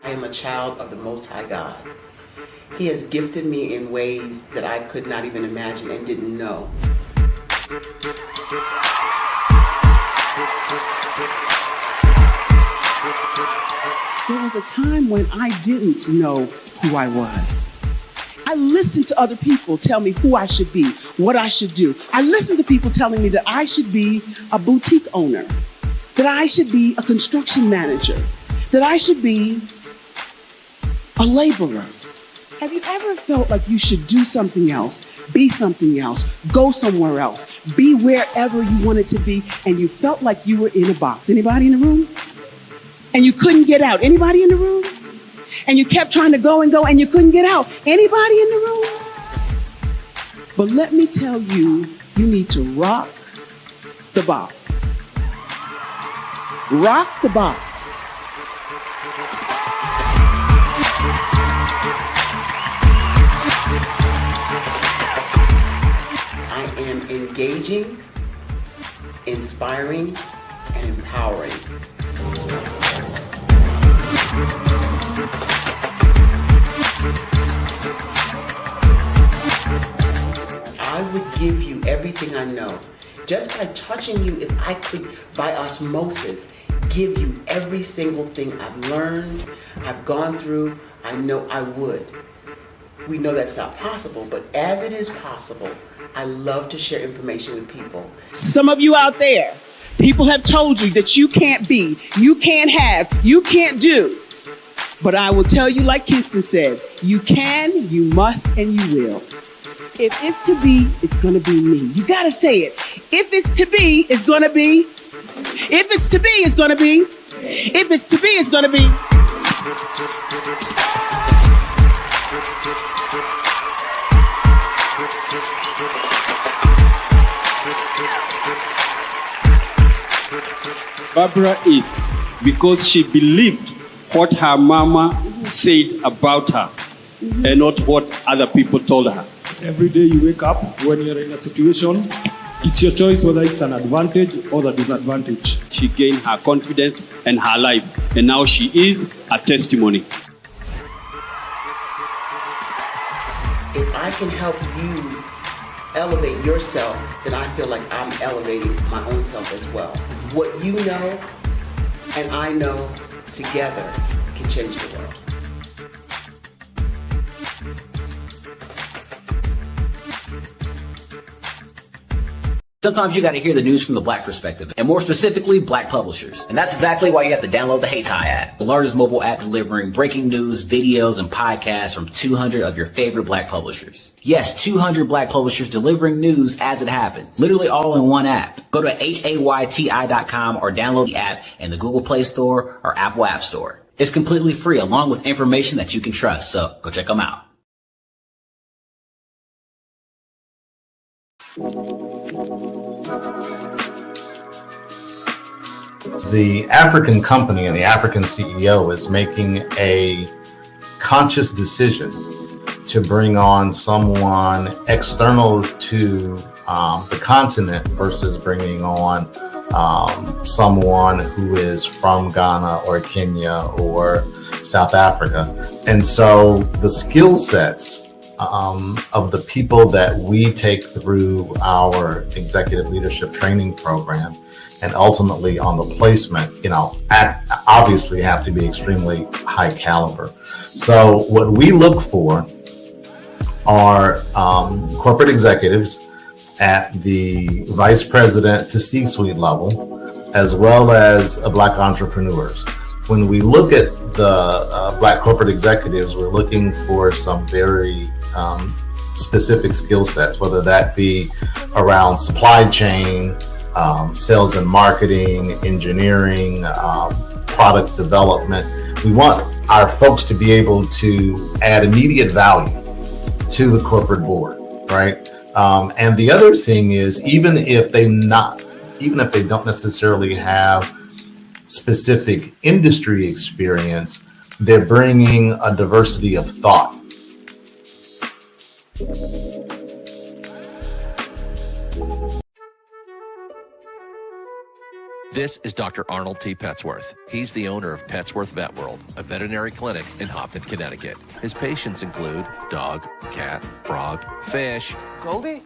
Speaker 8: I am a child of the Most High God. He has gifted me in ways that I could not even imagine and didn't know.
Speaker 9: There was a time when I didn't know who I was. I listened to other people tell me who I should be, what I should do. I listened to people telling me that I should be a boutique owner, that I should be a construction manager, that I should be a laborer. Have you ever felt like you should do something else, be something else, go somewhere else, be wherever you wanted to be, and you felt like you were in a box? Anybody in the room? And you couldn't get out? Anybody in the room? And you kept trying to go and go and you couldn't get out? Anybody in the room? But let me tell you, you need to rock the box. Rock the box.
Speaker 8: I am engaging, inspiring, and empowering. I would give you everything I know. Just by touching you, if I could, by osmosis, give you every single thing I've learned, I've gone through, I know I would. We know that's not possible, but as it is possible, I love to share information with people.
Speaker 9: Some of you out there, people have told you that you can't be, you can't have, you can't do. But I will tell you, like Kinston said, you can, you must, and you will. If it's to be, it's going to be me. You got to say it. If it's to be, it's going to be. If it's to be, it's going to be. If it's to be, it's going to be.
Speaker 10: Barbara is because she believed what her mama said about her and not what other people told her.
Speaker 11: Every day you wake up, when you're in a situation, it's your choice whether it's an advantage or the disadvantage.
Speaker 10: She gained her confidence and her life, and now she is a testimony.
Speaker 8: If I can help you elevate yourself, then I feel like I'm elevating my own self as well. What you know and I know together can change the world.
Speaker 12: Sometimes you got to hear the news from the Black perspective, and more specifically, Black publishers. And that's exactly why you have to download the Hey Tie app, the largest mobile app delivering breaking news, videos, and podcasts from 200 of your favorite Black publishers. Yes, 200 Black publishers delivering news as it happens, literally all in one app. Go to HAYTI.com or download the app in the Google Play Store or Apple App Store. It's completely free, along with information that you can trust, so go check them out.
Speaker 13: The African company and the African CEO is making a conscious decision to bring on someone external to the continent versus bringing on someone who is from Ghana or Kenya or South Africa. And so the skill sets of the people that we take through our executive leadership training program and ultimately on the placement, obviously have to be extremely high caliber. So what we look for are corporate executives at the vice president to C-suite level, as well as Black entrepreneurs. When we look at the Black corporate executives, we're looking for some very specific skill sets, whether that be around supply chain, sales and marketing, engineering, product development. We want our folks to be able to add immediate value to the corporate board, right? And the other thing is, even if they don't necessarily have specific industry experience, they're bringing a diversity of thought.
Speaker 14: This is Dr. Arnold T. Petsworth. He's the owner of Petsworth Vet World, a veterinary clinic in Hopton, Connecticut. His patients include dog, cat, frog, fish,
Speaker 15: Goldie,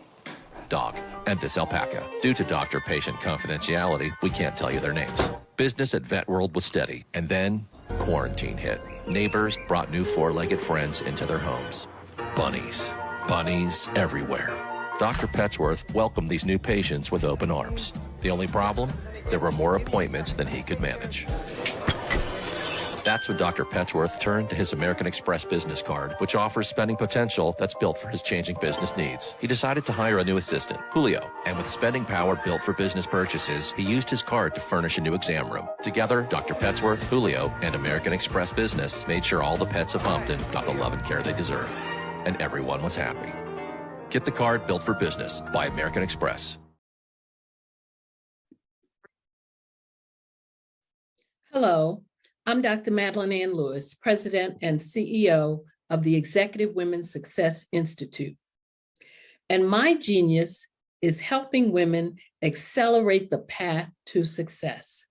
Speaker 14: dog, and this alpaca. Due to doctor-patient confidentiality, we can't tell you their names. Business at Vet World was steady, and then quarantine hit. Neighbors brought new four-legged friends into their homes. Bunnies everywhere. Dr. Petsworth welcomed these new patients with open arms. The only problem? There were more appointments than he could manage. That's when Dr. Petsworth turned to his American Express business card, which offers spending potential that's built for his changing business needs. He decided to hire a new assistant, Julio, and with spending power built for business purchases, he used his card to furnish a new exam room. Together, Dr. Petsworth, Julio, and American Express Business made sure all the pets of Hopton got the love and care they deserve. And everyone was happy. Get the card built for business by American Express.
Speaker 16: Hello, I'm Dr. Madeline Ann Lewis, President and CEO of the Executive Women's Success Institute. And my genius is helping women accelerate the path to success.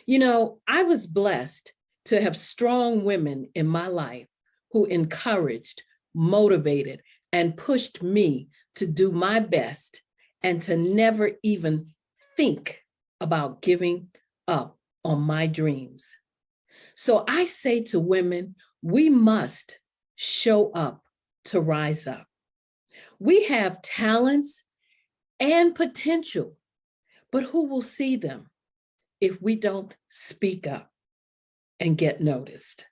Speaker 16: I was blessed to have strong women in my life who encouraged, motivated, and pushed me to do my best and to never even think about giving up on my dreams. So I say to women, we must show up to rise up. We have talents and potential, but who will see them if we don't speak up and get noticed?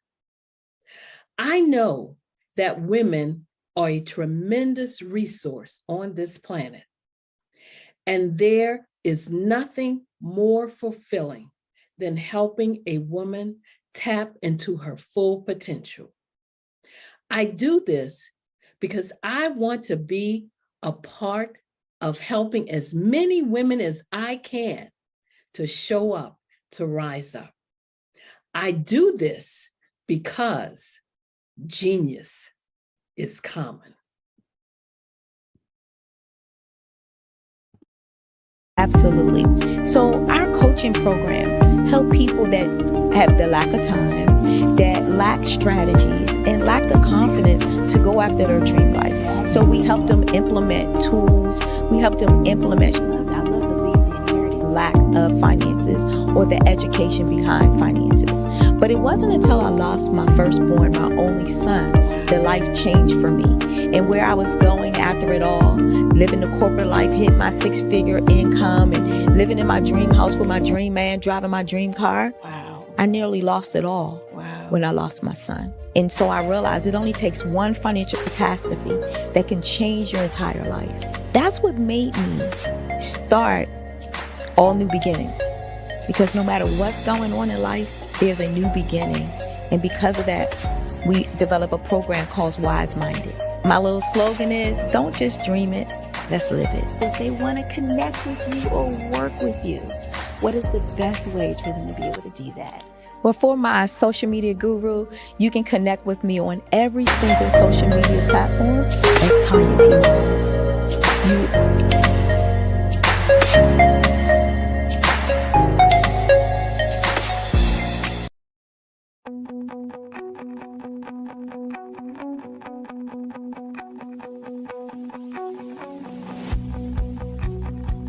Speaker 16: I know that women are a tremendous resource on this planet, and there is nothing more fulfilling than helping a woman tap into her full potential. I do this because I want to be a part of helping as many women as I can to show up, to rise up. I do this because genius is common.
Speaker 15: Absolutely. So our coaching program help people that have the lack of time, that lack strategies, and lack the confidence to go after their dream life. So we help them implement tools. We help them implement, I love to leave the inherited lack of finances or the education behind finances. But it wasn't until I lost my firstborn, my only son, that life changed for me. And where I was going after it all, living the corporate life, hitting my 6-figure income and living in my dream house with my dream man, driving my dream car. Wow. I nearly lost it all. Wow. When I lost my son. And so I realized it only takes one financial catastrophe that can change your entire life. That's what made me start All New Beginnings. Because no matter what's going on in life, there's a new beginning. And because of that, we develop a program called Wise Minded. My little slogan is, don't just dream it, let's live it. If they want to connect with you or work with you, what is the best ways for them to be able to do that? Well, for my social media guru, you can connect with me on every single social media platform as Tanya T. Wallace.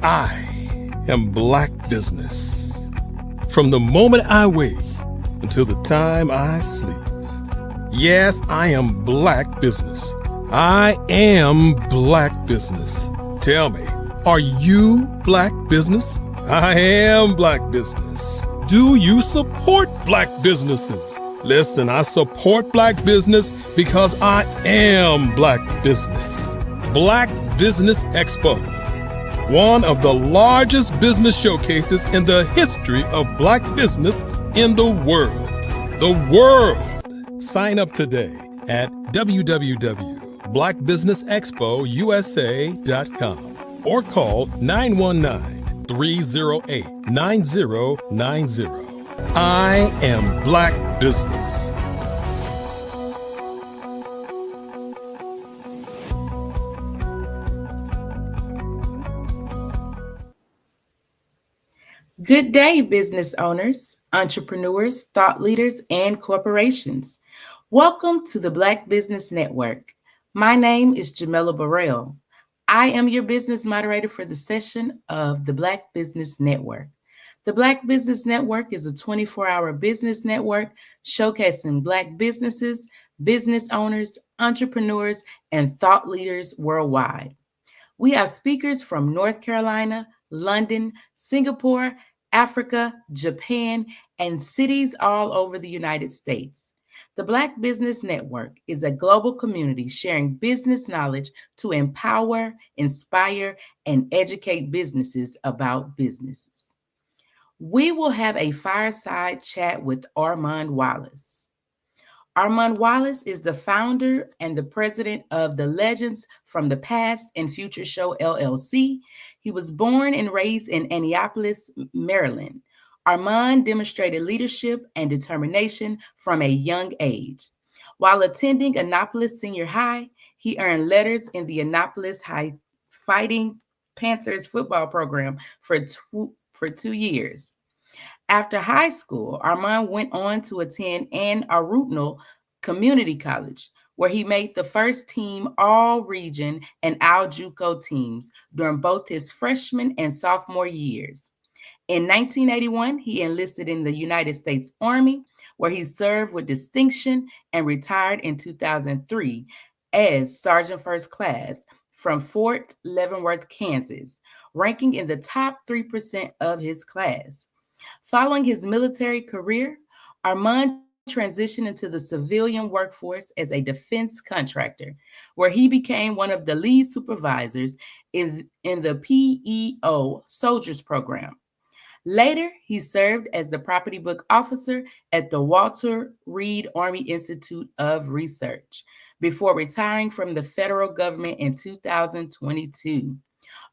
Speaker 3: I am Black business. From the moment I wake until the time I sleep. Yes, I am Black business. I am Black business. Tell me, are you Black business? I am Black business. Do you support Black businesses? Listen, I support Black business because I am Black business. Black Business Expo. One of the largest business showcases in the history of Black business in the world. The world! Sign up today at www.blackbusinessexpousa.com or call 919-308-9090. I am Black business.
Speaker 5: Good day, business owners, entrepreneurs, thought leaders, and corporations. Welcome to the Black Business Network. My name is Jamila Burrell. I am your business moderator for the session of the Black Business Network. The Black Business Network is a 24-hour business network showcasing Black businesses, business owners, entrepreneurs, and thought leaders worldwide. We have speakers from North Carolina, London, Singapore, Africa, Japan, and cities all over the United States. The Black Business Network is a global community sharing business knowledge to empower, inspire, and educate businesses about businesses. We will have a fireside chat with Armand Wallace. Armand Wallace is the founder and the president of the Legends from the Past and Future Show, LLC. He was born and raised in Annapolis, Maryland. Armand demonstrated leadership and determination from a young age. While attending Annapolis Senior High, he earned letters in the Annapolis High Fighting Panthers football program for 2 years. After high school, Armand went on to attend Anne Arundel Community College, where he made the first team All-Region and All-JUCO teams during both his freshman and sophomore years. In 1981, he enlisted in the United States Army, where he served with distinction and retired in 2003 as Sergeant First Class from Fort Leavenworth, Kansas, ranking in the top 3% of his class. Following his military career, Armand transitioned into the civilian workforce as a defense contractor, where he became one of the lead supervisors in the PEO Soldiers Program. Later, he served as the property book officer at the Walter Reed Army Institute of Research before retiring from the federal government in 2022.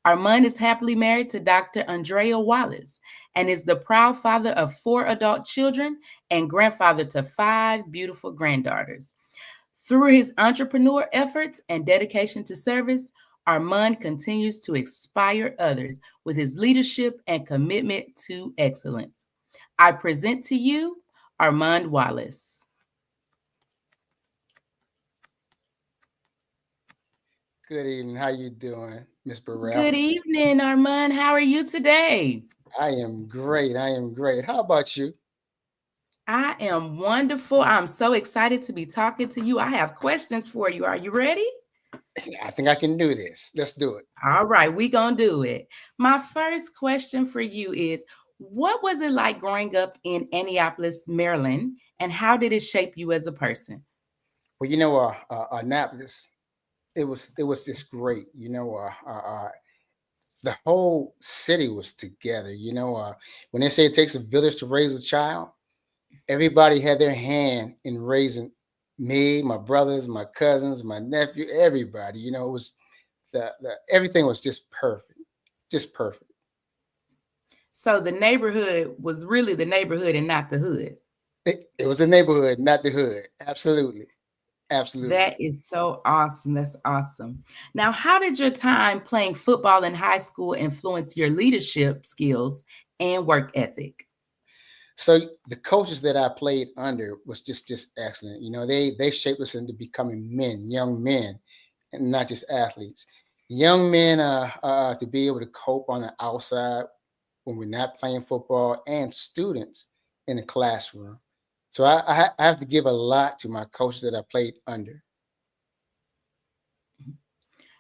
Speaker 5: Armand is happily married to Dr. Andrea Wallace and is the proud father of 4 adult children and grandfather to 5 beautiful granddaughters. Through his entrepreneur efforts and dedication to service, Armand continues to inspire others with his leadership and commitment to excellence. I present to you Armand Wallace.
Speaker 17: Good evening. How you doing, Miss Burrell?
Speaker 5: Good evening, Armand. How are you today?
Speaker 17: I am great. I am great. How about you?
Speaker 5: I am wonderful. I'm so excited to be talking to you. I have questions for you. Are you ready?
Speaker 17: I think I can do this. Let's do it.
Speaker 5: All right, we're going to do it. My first question for you is, what was it like growing up in Annapolis, Maryland, and how did it shape you as a person?
Speaker 17: Well, you know, Annapolis, it was just great. You know, the whole city was together. You know, when they say it takes a village to raise a child, everybody had their hand in raising me, my brothers, my cousins, my nephew, everybody. You know, it was the everything was just perfect, just perfect.
Speaker 5: So the neighborhood was really the neighborhood and not the hood.
Speaker 17: It was a neighborhood, not the hood. Absolutely. Absolutely.
Speaker 5: That is so awesome. That's awesome. Now, how did your time playing football in high school influence your leadership skills and work ethic?
Speaker 17: So the coaches that I played under was just excellent. You know, they shaped us into becoming men, young men, and not just athletes. Young men to be able to cope on the outside when we're not playing football, and students in the classroom. So I have to give a lot to my coaches that I played under.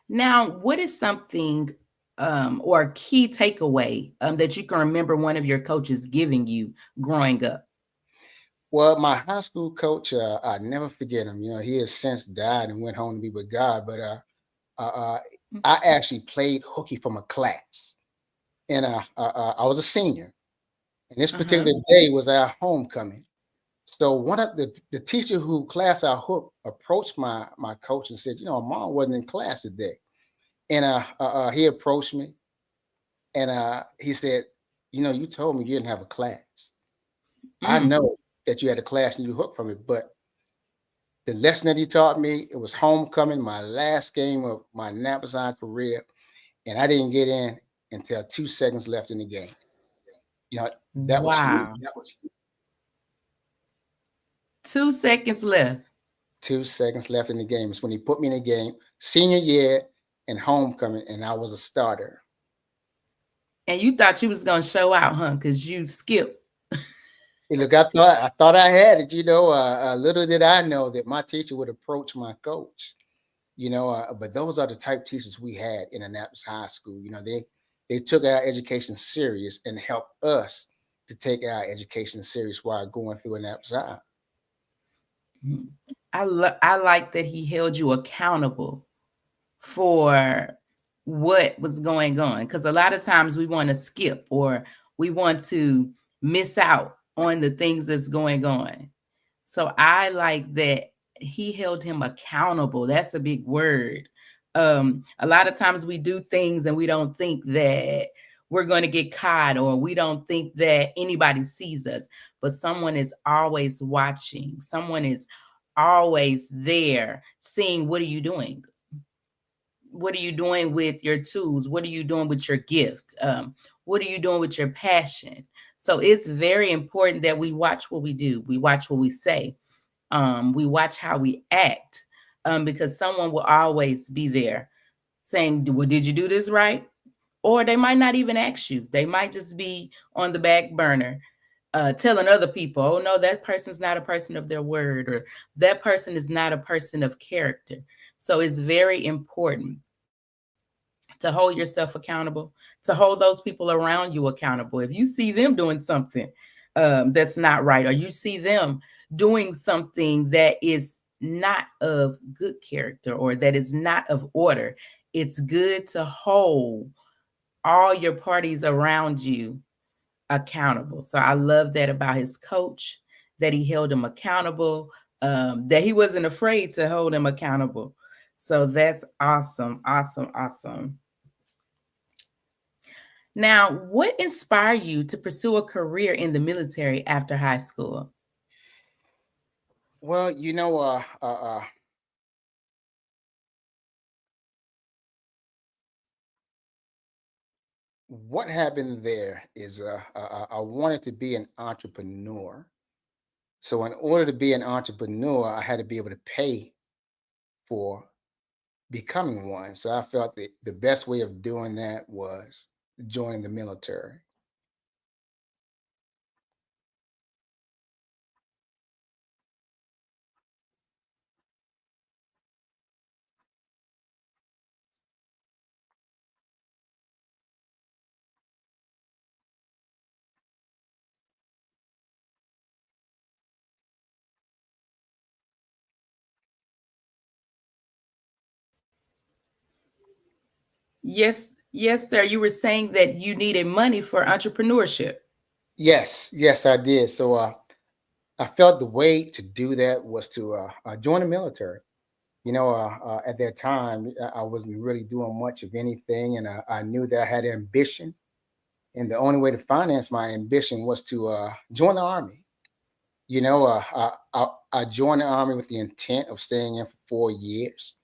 Speaker 5: Now, what is something or a key takeaway that you can remember one of your coaches giving you growing up?
Speaker 17: Well, my high school coach, I never forget him. You know, he has since died and went home to be with God. But I actually played hooky for my class, and I was a senior. And this particular day was our homecoming. So one of the teacher who class I hooked approached my coach and said, you know, mom wasn't in class today. And he approached me and he said, you know, you told me you didn't have a class. I know that you had a class and you hooked from it, but the lesson that he taught me, it was homecoming, my last game of my Annapolis High career, and I didn't get in until 2 seconds left in the game. You know, that was huge. That was huge.
Speaker 5: 2 seconds left.
Speaker 17: 2 seconds left in the game. It's when he put me in the game, senior year and homecoming, and I was a starter.
Speaker 5: And you thought you was gonna show out, huh? Because you skipped.
Speaker 17: Hey, look, I thought I had it. You know, little did I know that my teacher would approach my coach. You know, but those are the type teachers we had in Annapolis High School. You know, they took our education serious and helped us to take our education serious while going through Annapolis High.
Speaker 5: I like that he held you accountable for what was going on, because a lot of times we want to skip or we want to miss out on the things that's going on. So I like that he held him accountable. That's a big word. A lot of times we do things and we don't think that we're going to get caught, or we don't think that anybody sees us, but someone is always watching. Someone is always there seeing, what are you doing? What are you doing with your tools? What are you doing with your gift? What are you doing with your passion? So it's very important that we watch what we do. We watch what we say. We watch how we act, because someone will always be there saying, well, did you do this right? Or they might not even ask you. They might just be on the back burner, telling other people, oh, no, that person's not a person of their word, or that person is not a person of character. So it's very important to hold yourself accountable, to hold those people around you accountable. If you see them doing something that's not right, or you see them doing something that is not of good character or that is not of order, it's good to hold all your parties around you accountable. So I love that about his coach, that he held him accountable, that he wasn't afraid to hold him accountable. So that's awesome, awesome, awesome. Now, what inspired you to pursue a career in the military after high school?
Speaker 17: Well, what happened there is I wanted to be an entrepreneur. So in order to be an entrepreneur, I had to be able to pay for becoming one. So I felt that the best way of doing that was joining the military.
Speaker 5: Yes, yes, sir. You were saying that you needed money for entrepreneurship.
Speaker 17: Yes, I did. So I felt the way to do that was to join the military. At that time, I wasn't really doing much of anything, and I knew that I had ambition. And the only way to finance my ambition was to join the Army. I joined the Army with the intent of staying in for 4 years.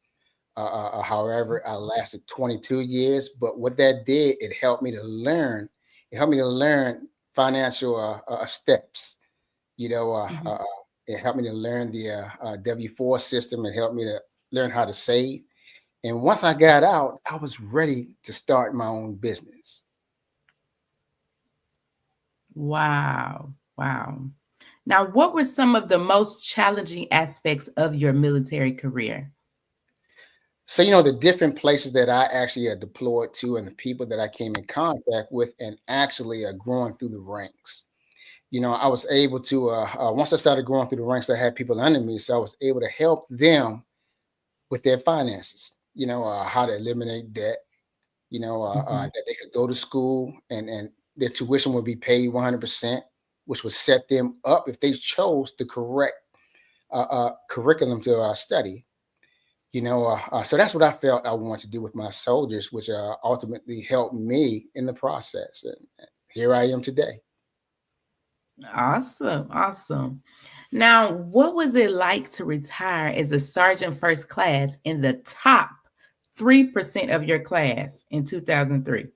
Speaker 17: However, I lasted 22 years. But what that did, it helped me to learn. It helped me to learn financial steps. It helped me to learn the W-4 system. It helped me to learn how to save. And once I got out, I was ready to start my own business.
Speaker 5: Wow. Wow. Now, what were some of the most challenging aspects of your military career?
Speaker 17: So, the different places that I actually deployed to and the people that I came in contact with and actually growing through the ranks. I was able to, once I started growing through the ranks, I had people under me. So I was able to help them with their finances, how to eliminate debt, that they could go to school and their tuition would be paid 100%, which would set them up if they chose the correct curriculum to study. So that's what I felt I wanted to do with my soldiers, which ultimately helped me in the process. And here I am today.
Speaker 5: Awesome. Awesome. Now, what was it like to retire as a sergeant first class in the top 3% of your class in 2003?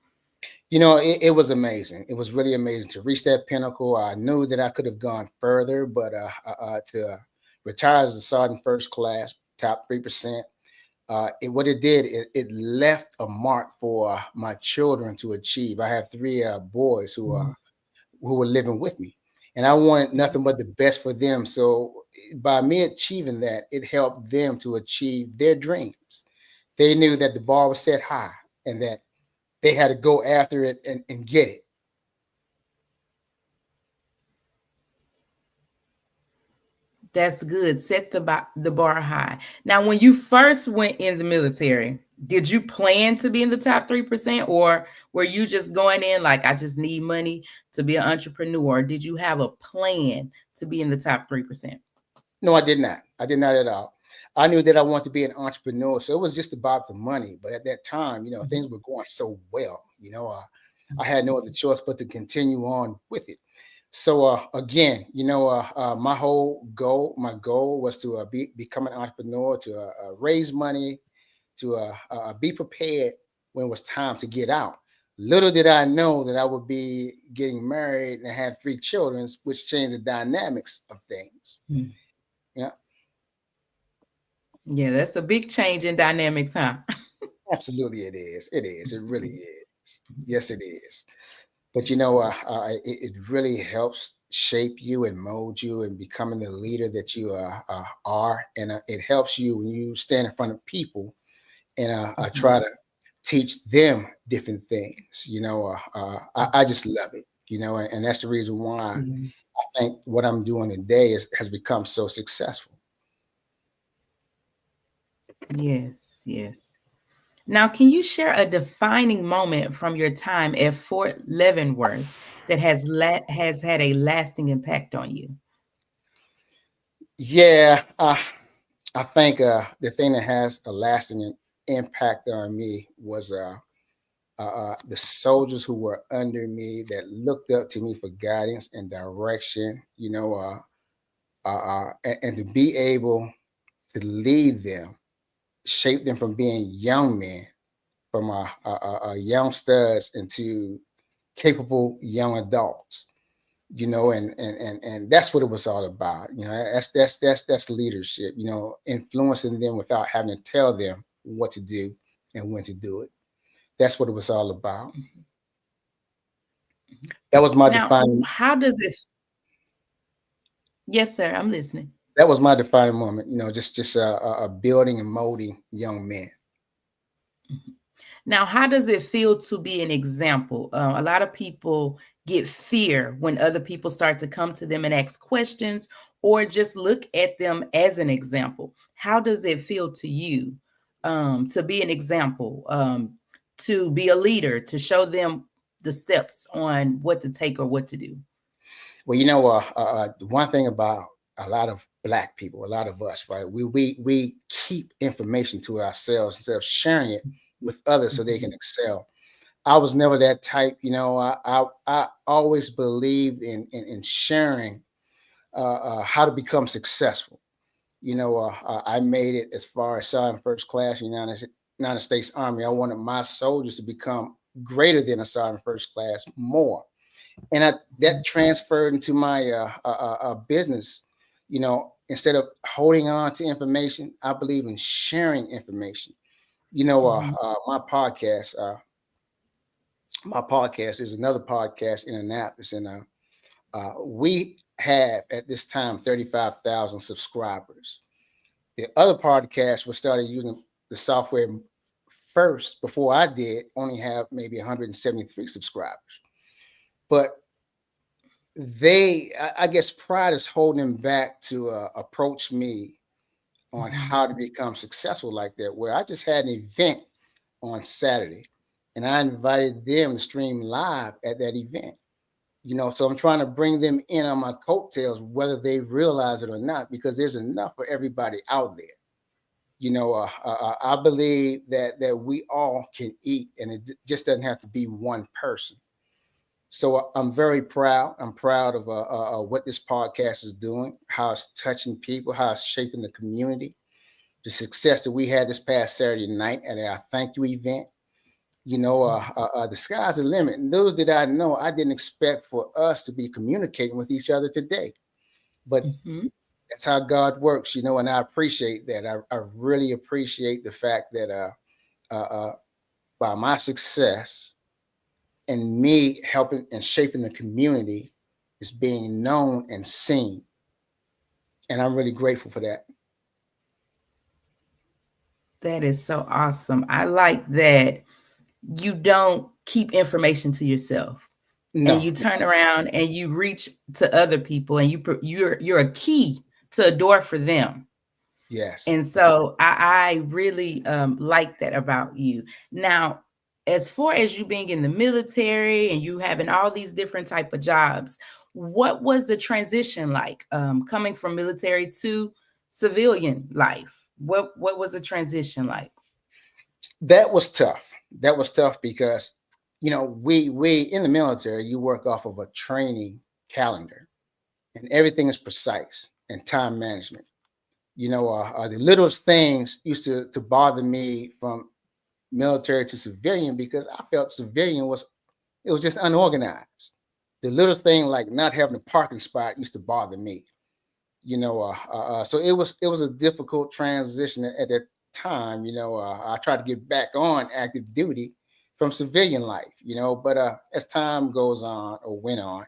Speaker 17: It was amazing. It was really amazing to reach that pinnacle. I knew that I could have gone further, but to retire as a sergeant first class, top 3%, what it did, it left a mark for my children to achieve. I have three boys who were living with me, and I wanted nothing but the best for them. So by me achieving that, it helped them to achieve their dreams. They knew that the bar was set high and that they had to go after it and get it.
Speaker 5: That's good. Set the bar high. Now, when you first went in the military, did you plan to be in the top 3%, or were you just going in like, I just need money to be an entrepreneur? Did you have a plan to be in the top 3%?
Speaker 17: No, I did not. I did not at all. I knew that I wanted to be an entrepreneur, so it was just about the money. But at that time, things were going so well. I had no other choice but to continue on with it. So again, my my goal was to become an entrepreneur, to raise money, to be prepared when it was time to get out. Little did I know that I would be getting married and have three children, which changed the dynamics of things. Yeah.
Speaker 5: Yeah, that's a big change in dynamics, huh?
Speaker 17: Absolutely, it is. It is. It really is. Yes, it is. But it really helps shape you and mold you and becoming the leader that you are. And it helps you when you stand in front of people and try to teach them different things. I just love it, and that's the reason why I think what I'm doing today has become so successful.
Speaker 5: Yes, yes. Now, can you share a defining moment from your time at Fort Leavenworth that has had a lasting impact on you?
Speaker 17: Yeah, I think the thing that has a lasting impact on me was the soldiers who were under me that looked up to me for guidance and direction, and to be able to lead them, shape them from being young men, from young studs into capable young adults. And that's what it was all about. That's leadership. Influencing them without having to tell them what to do and when to do it. That's what it was all about. That was my
Speaker 5: Now,
Speaker 17: defining.
Speaker 5: how does it? Yes, sir. I'm listening.
Speaker 17: That was my defining moment. Just building and molding young men.
Speaker 5: Now, how does it feel to be an example? A lot of people get fear when other people start to come to them and ask questions or just look at them as an example. How does it feel to you to be an example, to be a leader, to show them the steps on what to take or what to do?
Speaker 17: Well, one thing about a lot of Black people, a lot of us, right? We keep information to ourselves instead of sharing it with others so they can excel. I was never that type. I always believed in sharing how to become successful. I made it as far as Sergeant First Class United States Army. I wanted my soldiers to become greater than a Sergeant First Class, more. And that transferred into my business. Instead of holding on to information, I believe in sharing information. My podcast. My podcast is another podcast in Annapolis, and we have at this time 35,000 subscribers. The other podcast was started using the software first before I did, only have maybe 173 subscribers. But I guess pride is holding them back to approach me on how to become successful like that, where I just had an event on Saturday and I invited them to stream live at that event. So I'm trying to bring them in on my coattails, whether they realize it or not, because there's enough for everybody out there. I believe that we all can eat, and it just doesn't have to be one person. So I'm very proud. I'm proud of what this podcast is doing, how it's touching people, how it's shaping the community, the success that we had this past Saturday night at our thank you event. The sky's the limit. And little did I know, I didn't expect for us to be communicating with each other today. But that's how God works, and I appreciate that. I really appreciate the fact that by my success and me helping and shaping the community is being known and seen. And I'm really grateful for that.
Speaker 5: That is so awesome. I like that you don't keep information to yourself. No. And you turn around and you reach to other people, and you're a key to a door for them.
Speaker 17: Yes.
Speaker 5: And so I really like that about you. Now, as far as you being in the military and you having all these different type of jobs, what was the transition like coming from military to civilian life? What was the transition like?
Speaker 17: That was tough. That was tough because, we in the military, you work off of a training calendar and everything is precise and time management. The littlest things used to bother me from military to civilian because I felt civilian was just unorganized. The little thing like not having a parking spot used to bother me. So it was a difficult transition at that time. I tried to get back on active duty from civilian life, but as time goes on or went on,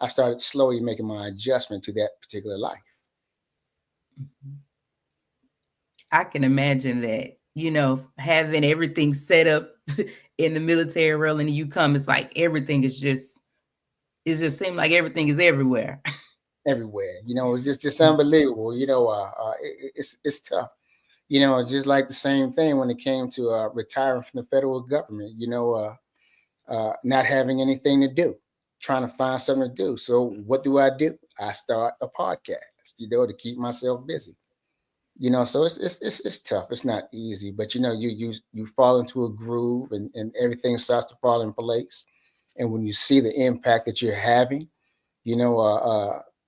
Speaker 17: I started slowly making my adjustment to that particular life.
Speaker 5: I can imagine that, having everything set up in the military world and you come, it's like everything is it just seems like everything is everywhere.
Speaker 17: Everywhere, it's just unbelievable. It's tough. Just like the same thing when it came to retiring from the federal government. Not having anything to do, trying to find something to do. So what do? I start a podcast, to keep myself busy. So it's tough. It's not easy, but you fall into a groove and everything starts to fall in place. And when you see the impact that you're having,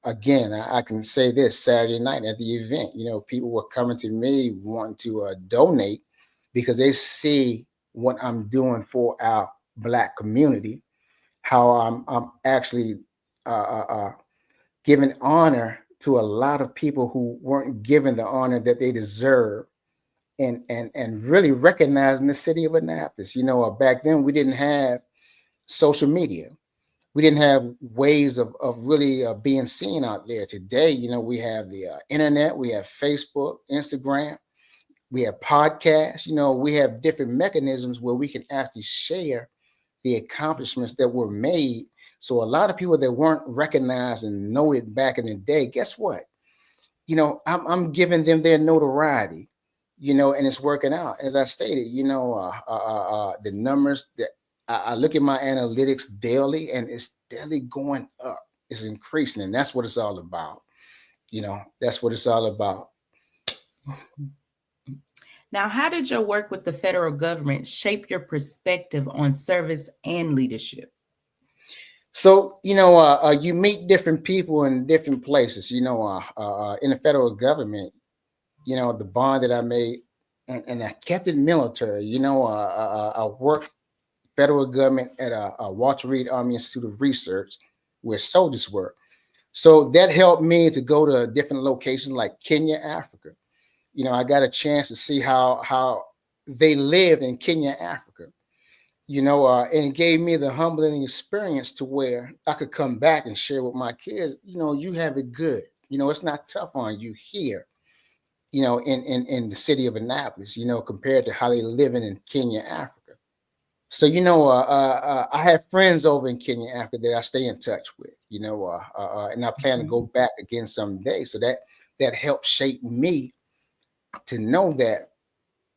Speaker 17: again, I can say this: Saturday night at the event, people were coming to me wanting to donate because they see what I'm doing for our Black community, how I'm actually giving honor to a lot of people who weren't given the honor that they deserve, and really recognizing the city of Annapolis. Back then we didn't have social media. We didn't have ways of really being seen out there. Today, we have the internet, we have Facebook, Instagram, we have podcasts, we have different mechanisms where we can actually share the accomplishments that were made. So a lot of people that weren't recognized and noted back in the day, guess what? I'm giving them their notoriety, and it's working out. As I stated, the numbers that I look at my analytics daily, and it's daily going up. It's increasing, and that's what it's all about. That's what it's all about.
Speaker 5: Now, how did your work with the federal government shape your perspective on service and leadership?
Speaker 17: So, you meet different people in different places. In the federal government, the bond that I made, and I kept it military. I worked federal government at a Walter Reed Army Institute of Research where soldiers were. So that helped me to go to different locations like Kenya, Africa. I got a chance to see how they lived in Kenya, Africa. And it gave me the humbling experience to where I could come back and share with my kids, you have it good. It's not tough on you here, in the city of Annapolis, compared to how they living in Kenya, Africa. So, I have friends over in Kenya, Africa that I stay in touch with, and I plan to go back again someday. So that helped shape me to know that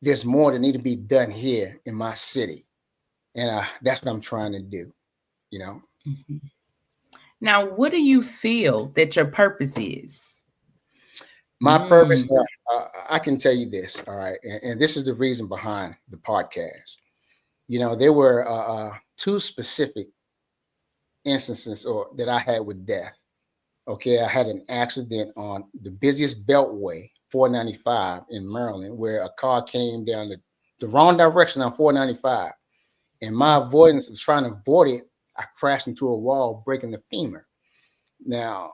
Speaker 17: there's more that need to be done here in my city. And that's what I'm trying to do,
Speaker 5: Now, what do you feel that your purpose is?
Speaker 17: My purpose, I can tell you this, all right, and this is the reason behind the podcast. There were two specific instances that I had with death. Okay, I had an accident on the busiest beltway, 495 in Maryland, where a car came down the wrong direction on 495. And my avoidance of trying to avoid it, I crashed into a wall, breaking the femur. Now,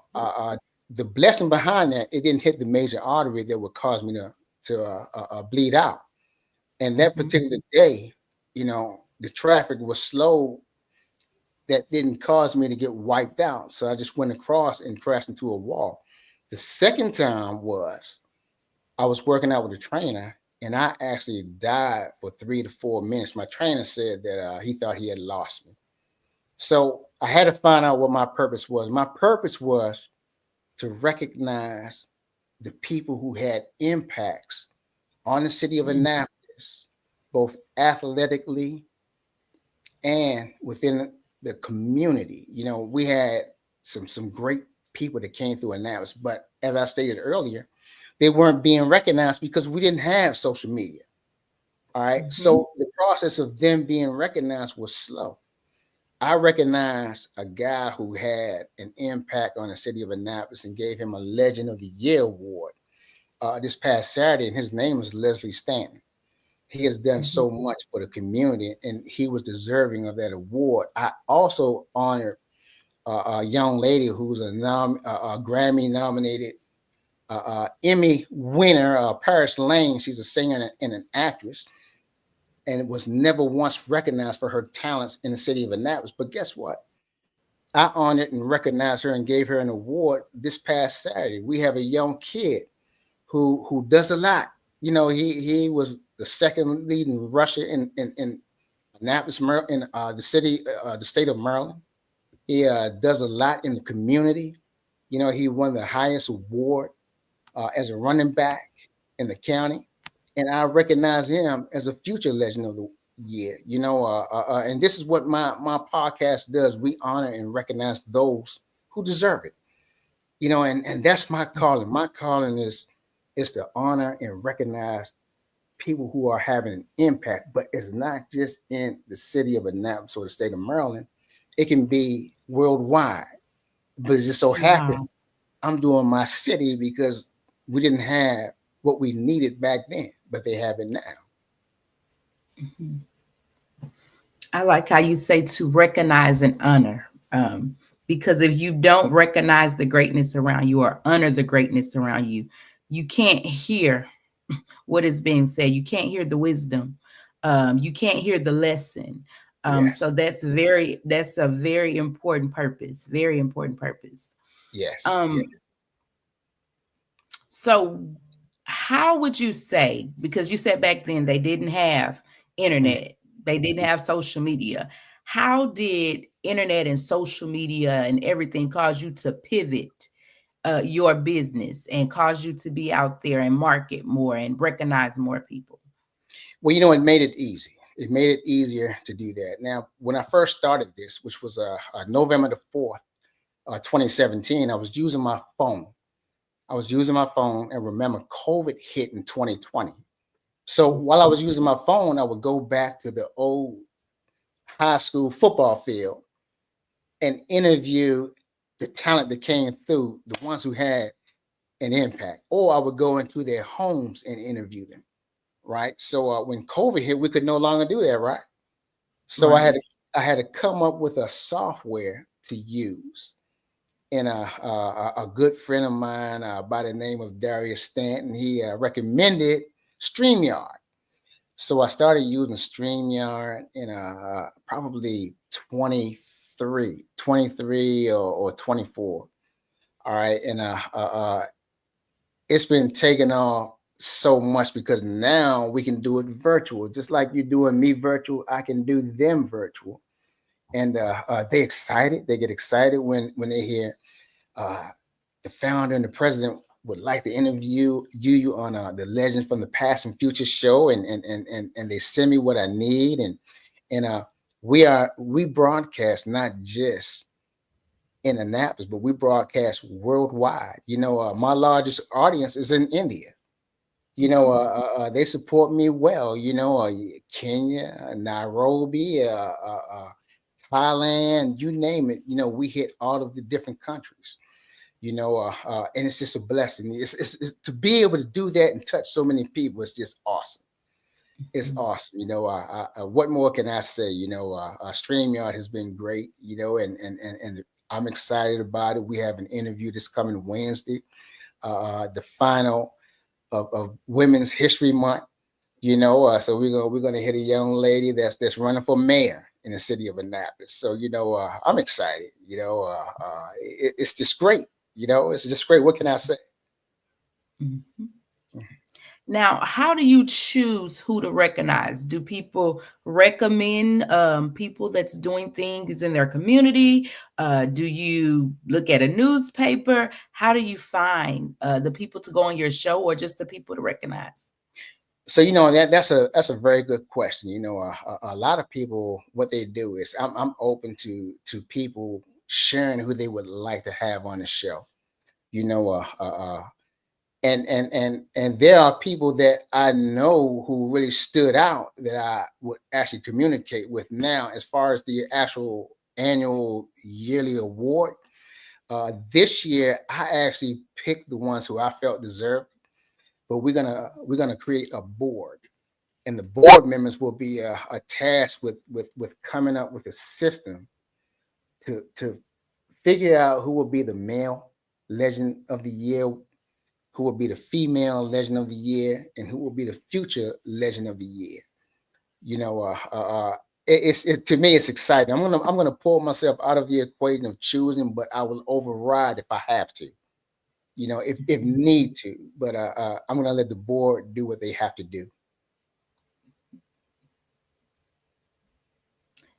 Speaker 17: the blessing behind that, it didn't hit the major artery that would cause me to bleed out. And that particular day, the traffic was slow. That didn't cause me to get wiped out. So I just went across and crashed into a wall. The second time was I was working out with a trainer, and I actually died for 3 to 4 minutes. My trainer said that he thought he had lost me. So I had to find out what my purpose was. My purpose was to recognize the people who had impacts on the city of Annapolis, both athletically and within the community. We had some great people that came through Annapolis, but as I stated earlier, they weren't being recognized because we didn't have social media. All right. So the process of them being recognized was slow. I recognized a guy who had an impact on the city of Annapolis and gave him a Legend of the Year award this past Saturday, and his name is Leslie Stanton. He has done so much for the community, and he was deserving of that award. I also honored a young lady who's a Grammy-nominated Emmy winner, Paris Lane. She's a singer and an actress, and was never once recognized for her talents in the city of Annapolis. But guess what? I honored and recognized her and gave her an award this past Saturday. We have a young kid who does a lot. You know, he was the second leading rusher in Annapolis, in the state of Maryland. He does a lot in the community. You know, he won the highest award as a running back in the county, and I recognize him as a future legend of the year. You know, and this is what my podcast does. We honor and recognize those who deserve it. You know, and that's my calling. My calling is to honor and recognize people who are having an impact, but it's not just in the city of Annapolis or the state of Maryland. It can be worldwide. But it just so happened I'm doing my city because we didn't have what we needed back then, but they have it now.
Speaker 5: Mm-hmm. I like how you say to recognize and honor, because if you don't recognize the greatness around you or honor the greatness around you, you can't hear what is being said. You can't hear the wisdom. You can't hear the lesson.
Speaker 17: Yes.
Speaker 5: So that's a very important purpose. Very important purpose.
Speaker 17: Yes.
Speaker 5: Yes. So how would you say, because you said back then they didn't have internet, they didn't have social media. How did internet and social media and everything cause you to pivot your business and cause you to be out there and market more and recognize more people?
Speaker 17: Well, you know, it made it easy. It made it easier to do that. Now, when I first started this, which was November the 4th, 2017, I was using my phone. And remember, COVID hit in 2020. So while I was using my phone, I would go back to the old high school football field and interview the talent that came through, the ones who had an impact. Or I would go into their homes and interview them, right? So when COVID hit, we could no longer do that, right? So
Speaker 5: Right.
Speaker 17: I had to come up with a software to use. And a good friend of mine by the name of Darius Stanton, he recommended StreamYard. So I started using StreamYard in probably 23 or 24. All right. And it's been taken off so much because now we can do it virtual. Just like you're doing me virtual, I can do them virtual. And they get excited when they hear the founder and the president would like to interview you on the Legend from the Past and Future show, and they send me what I need, and we broadcast not just in Annapolis, but we broadcast worldwide. You know, my largest audience is in India. You know, they support me well. You know, Kenya, Nairobi, Thailand, you name it. You know, we hit all of the different countries. You know, and it's just a blessing. It's to be able to do that and touch so many people. It's just awesome. It's awesome. You know, what more can I say? You know, StreamYard has been great. You know, and I'm excited about it. We have an interview this coming Wednesday, the final of Women's History Month. You know, so we're gonna hit a young lady that's running for mayor in the city of Annapolis. So you know, I'm excited. You know, it's just great. You know, it's just great. What can I say?
Speaker 5: Mm-hmm. Now, how do you choose who to recognize? Do people recommend people that's doing things in their community? Do you look at a newspaper? How do you find the people to go on your show, or just the people to recognize?
Speaker 17: So you know that's a very good question. You know, a lot of people, what they do is I'm open to people sharing who they would like to have on the show. You know, and there are people that I know who really stood out that I would actually communicate with now. As far as the actual annual yearly award, this year I actually picked the ones who I felt deserved. But we're gonna create a board, and the board members will be tasked with coming up with a system to figure out who will be the male legend of the year, who will be the female legend of the year, and who will be the future legend of the year. You know, to me, it's exciting. I'm gonna pull myself out of the equation of choosing, but I will override if I have to, if need to. But I'm gonna let the board do what they have to do.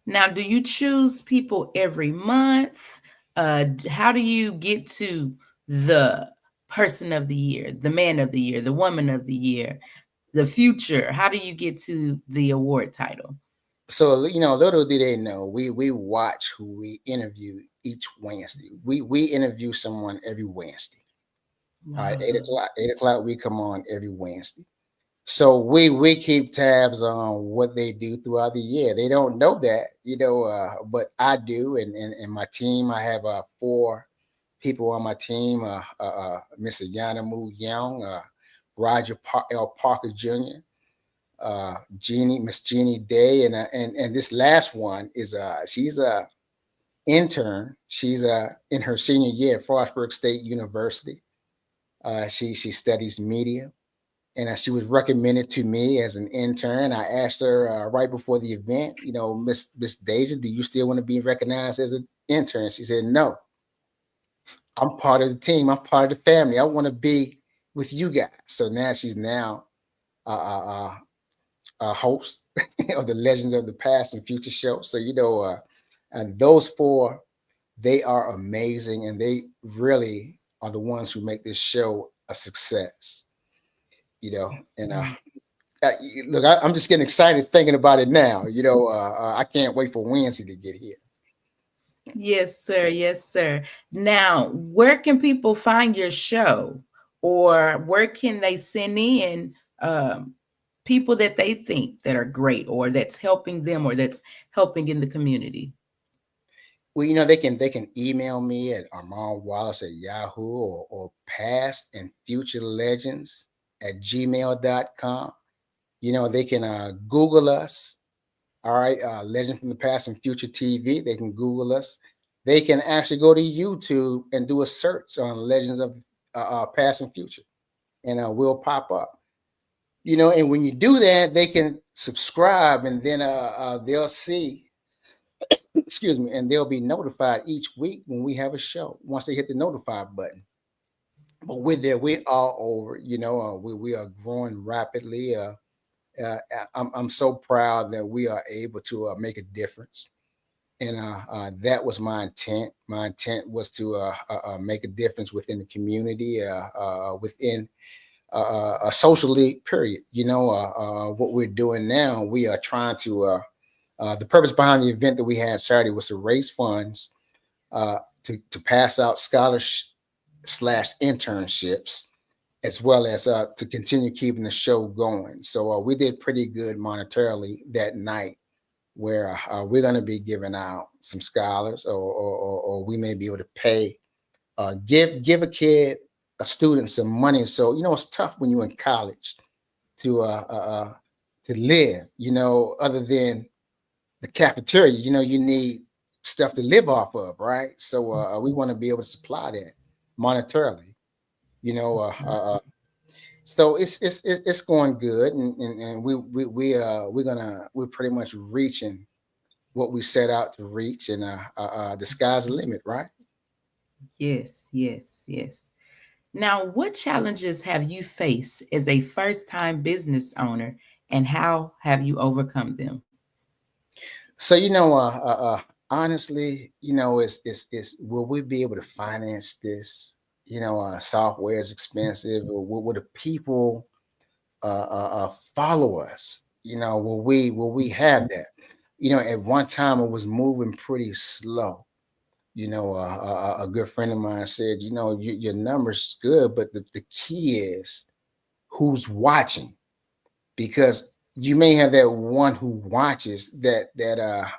Speaker 5: Now, do you choose people every month? How do you get to the person of the year, the man of the year, the woman of the year, the future? How do you get to the award title?
Speaker 17: So, little do they know, we watch who we interview each Wednesday. We interview someone every Wednesday.
Speaker 5: Wow.
Speaker 17: All right, 8 o'clock. 8 o'clock, we come on every Wednesday. So we keep tabs on what they do throughout the year. They don't know that, but I do, and my team. I have 4 people on my team: Miss Ayana Moo Young, Roger L. Parker Jr., Miss Jeannie Day, and this last one is she's a intern. She's in her senior year at Frostburg State University. She studies media. And she was recommended to me as an intern. I asked her right before the event, Miss Deja, do you still want to be recognized as an intern? She said, no. I'm part of the team. I'm part of the family. I want to be with you guys. So now she's a host of the Legends of the Past and Future show. So, and those 4, they are amazing. And they really are the ones who make this show a success. And look, I'm just getting excited thinking about it now. I can't wait for Wednesday to get here.
Speaker 5: Yes, sir. Yes, sir. Now, where can people find your show, or where can they send in people that they think that are great, or that's helping them, or that's helping in the community?
Speaker 17: Well, they can email me at ArmandWallace@Yahoo or past and future legends @gmail.com. They can Google us. All right. Legend from the Past and Future TV. They can Google us. They can actually go to YouTube and do a search on Legends of Past and Future, and we'll pop up. And when you do that, they can subscribe, and then they'll see, excuse me, and they'll be notified each week when we have a show once they hit the notify button. But we're there. We're all over. We are growing rapidly. I'm so proud that we are able to make a difference, and that was my intent. My intent was to make a difference within the community, within a socially. Period. What we're doing now. We are trying to. The purpose behind the event that we had Saturday was to raise funds to pass out scholarship/internships, as well as to continue keeping the show going. So we did pretty good monetarily that night, where we're going to be giving out some scholars, or we may be able to pay, give a student some money. So it's tough when you're in college to live. Other than the cafeteria, you need stuff to live off of, right? So we want to be able to supply that monetarily. So it's going good, and we're pretty much reaching what we set out to reach, and the sky's the limit, right?
Speaker 5: Yes, yes, yes. Now, what challenges have you faced as a first-time business owner, and how have you overcome them?
Speaker 17: So honestly, it's will we be able to finance this? Software is expensive. Or will the people follow us? Will we have that? At one time it was moving pretty slow. A good friend of mine said, your numbers good, but the key is who's watching, because you may have that one who watches that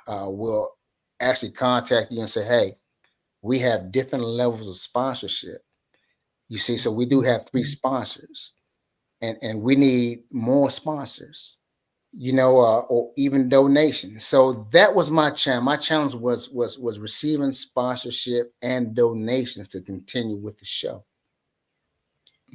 Speaker 17: will actually contact you and say, hey, we have different levels of sponsorship. You see, so we do have 3 sponsors, and we need more sponsors, or even donations. So that was my challenge. My challenge was receiving sponsorship and donations to continue with the show.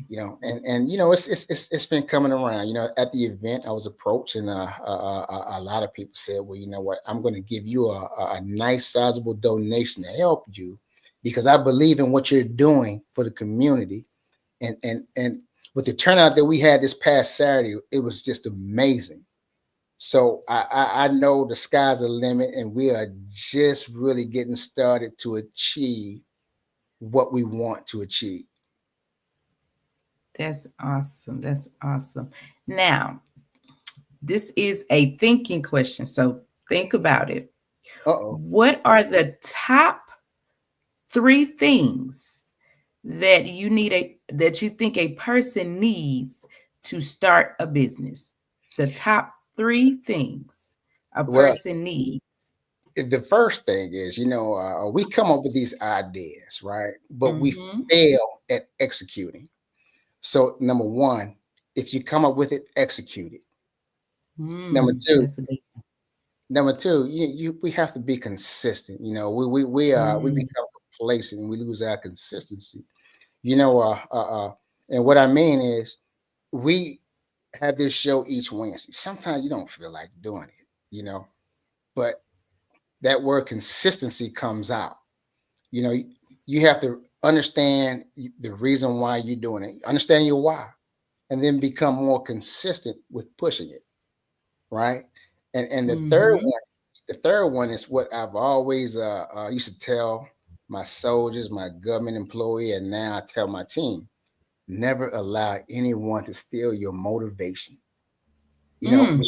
Speaker 17: You know, and you know, it's been coming around. You know, at the event, I was approached, and a lot of people said, "Well, you know what? I'm going to give you a nice, sizable donation to help you, because I believe in what you're doing for the community." And with the turnout that we had this past Saturday, it was just amazing. So I know the sky's the limit, and we are just really getting started to achieve what we want to achieve.
Speaker 5: That's awesome. That's awesome. Now, this is a thinking question, so think about it. What are the top 3 things that you think a person needs to start a business? The top 3 things a person needs.
Speaker 17: The first thing is, you know, we come up with these ideas, right? But we fail at executing. So number one, if you come up with it, execute it. Number two, we have to be consistent. You know, we become complacent and we lose our consistency. You know, and what I mean is, we have this show each Wednesday. Sometimes you don't feel like doing it, you know, but that word consistency comes out. You know, you have to understand the reason why you're doing it, understand your why, and then become more consistent with pushing it, right? And the third one is what I've always used to tell my soldiers, my government employee, and now I tell my team: never allow anyone to steal your motivation. You know,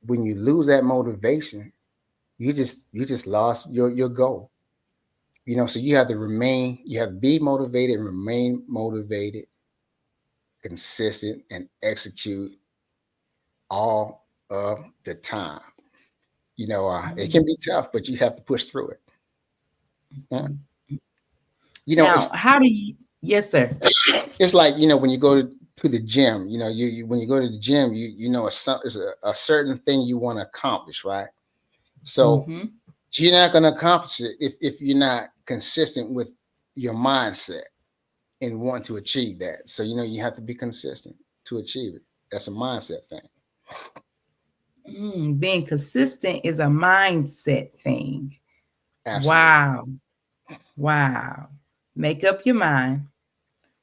Speaker 17: when you lose that motivation, you just lost your goal. You know, so you have to be motivated and remain motivated, consistent, and execute all of the time. You know, it can be tough, but you have to push through it. Yeah. You know,
Speaker 5: now, how do you? Yes, sir.
Speaker 17: It's like, you know, when you go to the gym. You know, you when you go to the gym, you know it's a certain thing you want to accomplish, right? So you're not going to accomplish it if you're not consistent with your mindset and want to achieve that. So, you know, you have to be consistent to achieve it. That's a mindset thing.
Speaker 5: Being consistent is a mindset thing.
Speaker 17: Absolutely.
Speaker 5: Wow. Make up your mind.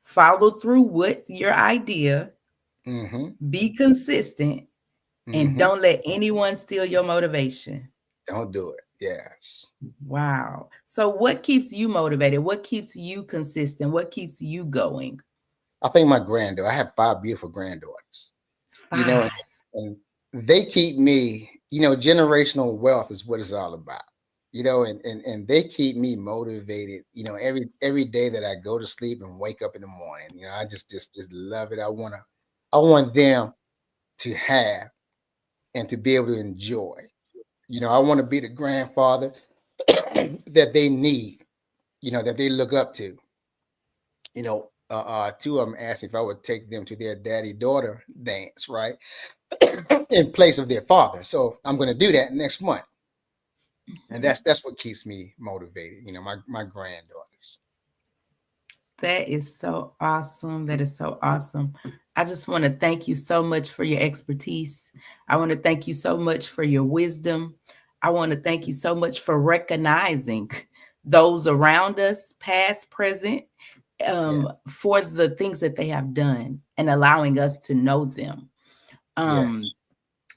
Speaker 5: Follow through with your idea. Be consistent. And don't let anyone steal your motivation.
Speaker 17: Don't do it. Yes.
Speaker 5: Wow. So what keeps you motivated? What keeps you consistent? What keeps you going?
Speaker 17: I think my granddaughter. I have 5 beautiful granddaughters.
Speaker 5: 5.
Speaker 17: You know, and they keep me, you know, generational wealth is what it's all about. You know, and they keep me motivated, you know, every day that I go to sleep and wake up in the morning. You know, I just love it. I want them to have and to be able to enjoy. You know, I want to be the grandfather that they need, you know, that they look up to. You know, 2 of them asked me if I would take them to their daddy-daughter dance, right? In place of their father. So I'm going to do that next month. And that's what keeps me motivated, you know, my granddaughters.
Speaker 5: That is so awesome. That is so awesome. I just want to thank you so much for your expertise. I want to thank you so much for your wisdom. I want to thank you so much for recognizing those around us, past, present, for the things that they have done and allowing us to know them.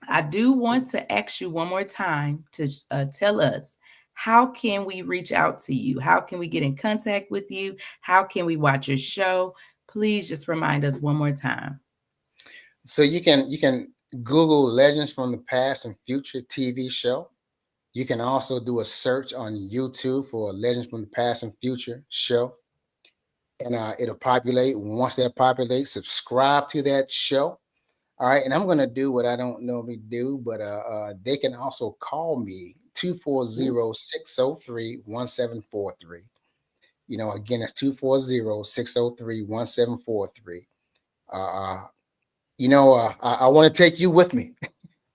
Speaker 5: I do want to ask you one more time to tell us, how can we reach out to you? How can we get in contact with you? How can we watch your show? Please just remind us one more time.
Speaker 17: So you can Google Legends from the Past and Future TV show. You can also do a search on YouTube for Legends from the Past and Future show. And it'll populate. Once that populates, subscribe to that show. All right. And I'm going to do what I don't normally do, but they can also call me 240-603-1743. You know, again, that's 240-603-1743. You know, I want to take you with me.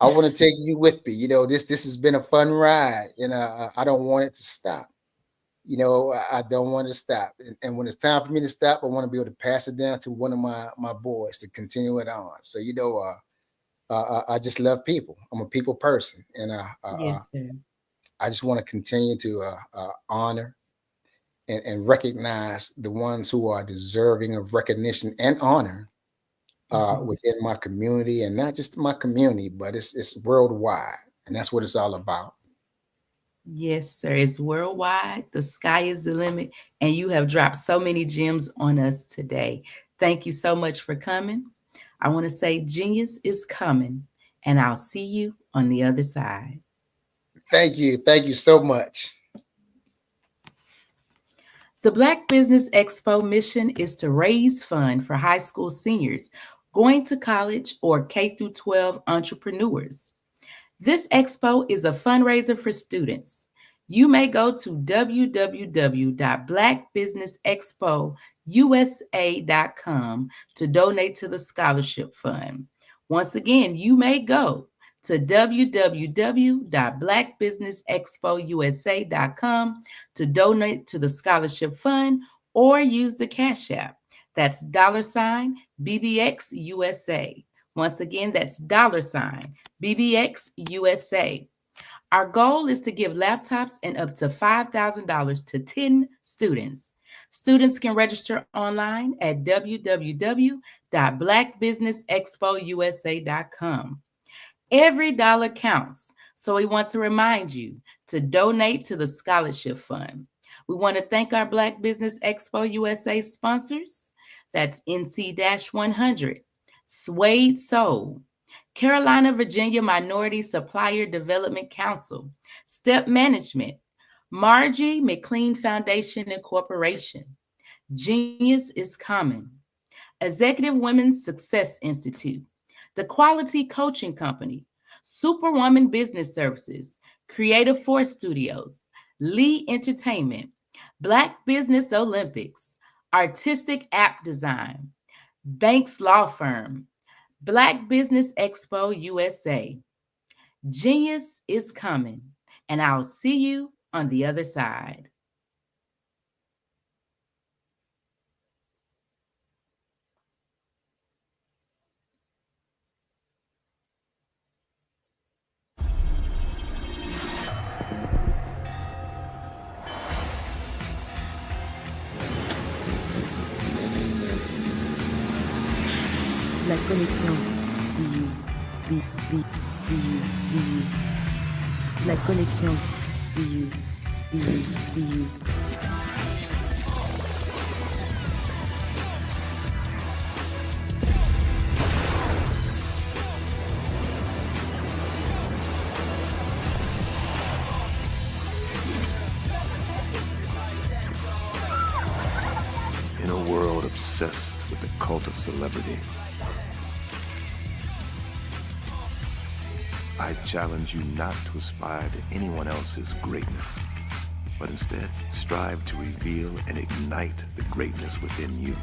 Speaker 17: I want to take you with me. You know, this has been a fun ride, and I don't want it to stop. I don't want to stop. And when it's time for me to stop, I want to be able to pass it down to one of my boys to continue it on. So, I just love people. I'm a people person. And
Speaker 5: Yes, sir.
Speaker 17: I just want to continue to honor and recognize the ones who are deserving of recognition and honor within my community, and not just my community, but it's worldwide. And that's what it's all about.
Speaker 5: Yes, sir. It's worldwide. The sky is the limit. And you have dropped so many gems on us today. Thank you so much for coming. I want to say genius is coming, and I'll see you on the other side.
Speaker 17: Thank you. Thank you so much.
Speaker 5: The Black Business Expo mission is to raise funds for high school seniors going to college or K-12 entrepreneurs. This expo is a fundraiser for students. You may go to www.blackbusinessexpousa.com to donate to the scholarship fund. Once again, you may go to www.blackbusinessexpousa.com to donate to the scholarship fund or use the Cash App. That's $BBXUSA. Once again, that's $BBXUSA. Our goal is to give laptops and up to $5,000 to 10 students. Students can register online at www.blackbusinessexpousa.com. Every dollar counts, so we want to remind you to donate to the scholarship fund. We want to thank our Black Business Expo USA sponsors. That's NC-100, Suede Soul, Carolina, Virginia Minority Supplier Development Council, Step Management, Margie McLean Foundation and Corporation, Genius is Coming, Executive Women's Success Institute, The Quality Coaching Company, Superwoman Business Services, Creative Force Studios, Lee Entertainment, Black Business Olympics, Artistic App Design, Banks Law Firm, Black Business Expo USA. Genius is coming, and I'll see you on the other side.
Speaker 18: La connexion. La connexion.
Speaker 19: In a world obsessed with the cult of celebrity, I challenge you not to aspire to anyone else's greatness, but instead strive to reveal and ignite the greatness within you.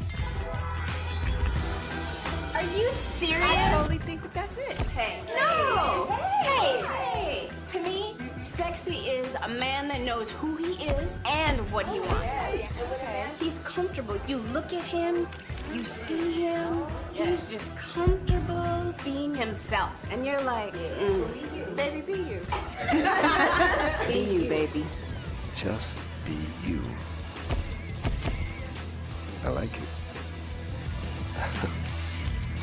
Speaker 20: Are you serious?
Speaker 21: I totally think that's it.
Speaker 20: Hey.
Speaker 21: No!
Speaker 20: Hey! To me, sexy is a man that knows who he is and what he wants.
Speaker 21: Okay.
Speaker 20: He's comfortable. You look at him, you see him, he's just comfortable being himself. And you're like,
Speaker 21: Baby, be you.
Speaker 20: Be you,
Speaker 21: baby.
Speaker 19: Just be you. I like it.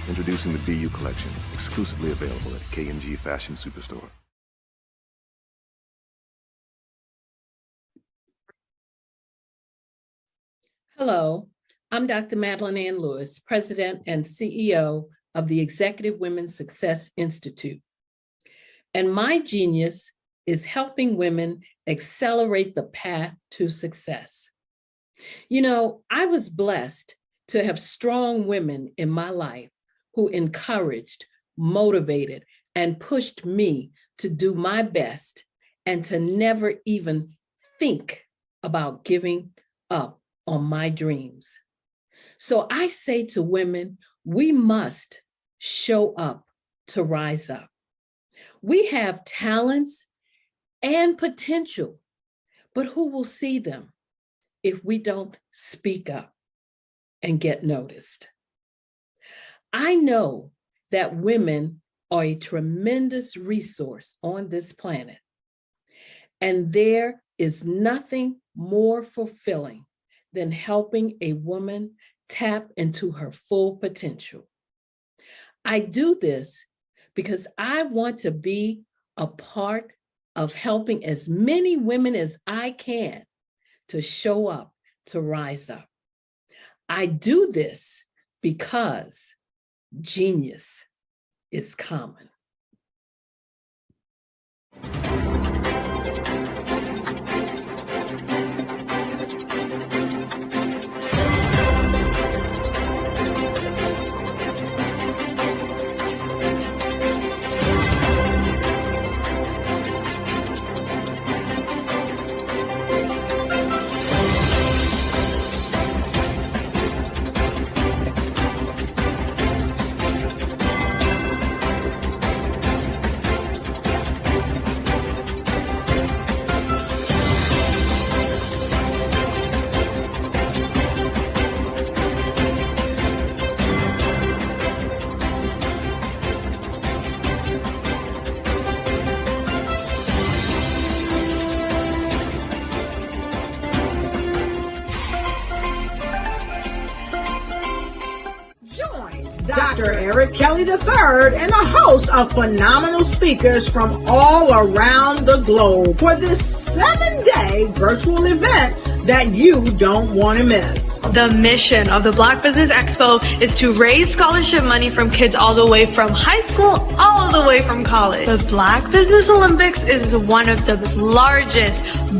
Speaker 19: Introducing the Be You collection, exclusively available at K&G Fashion Superstore.
Speaker 16: Hello, I'm Dr. Madeline Ann Lewis, President and CEO of the Executive Women's Success Institute. And my genius is helping women accelerate the path to success. You know, I was blessed to have strong women in my life who encouraged, motivated, and pushed me to do my best and to never even think about giving up on my dreams. So I say to women, we must show up to rise up. We have talents and potential, but who will see them? if we don't speak up and get noticed. I know that women are a tremendous resource on this planet, and there is nothing more fulfilling than helping a woman tap into her full potential. I do this because I want to be a part of helping as many women as I can to show up, to rise up. I do this because genius is common.
Speaker 1: Dr. Eric Kelly III and a host of phenomenal speakers from all around the globe for this 7-day virtual event that you don't want to miss.
Speaker 2: The mission of the Black Business Expo is to raise scholarship money from kids all the way from high school, all the way from college. The Black Business Olympics is one of the largest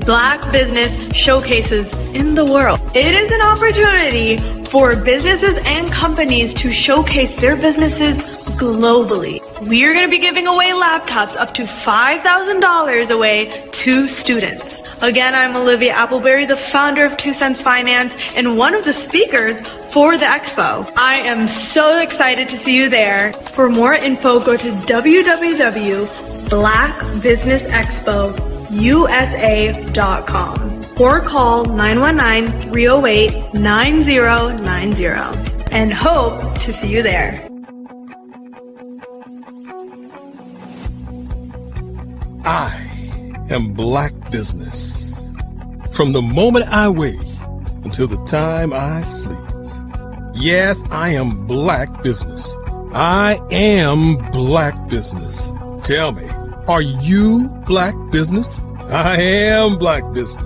Speaker 2: Black business showcases in the world. It is an opportunity for businesses and companies to showcase their businesses globally. We are going to be giving away laptops up to $5,000 away to students. Again, I'm Olivia Appleberry, the founder of 2 Cents Finance and one of the speakers for the expo. I am so excited to see you there. For more info, go to www.blackbusinessexpousa.com or call 919-308-9090 and hope to see you there.
Speaker 3: I am Black business. From the moment I wake until the time I sleep. Yes, I am Black business. I am Black business. Tell me, are you Black business? I am Black business.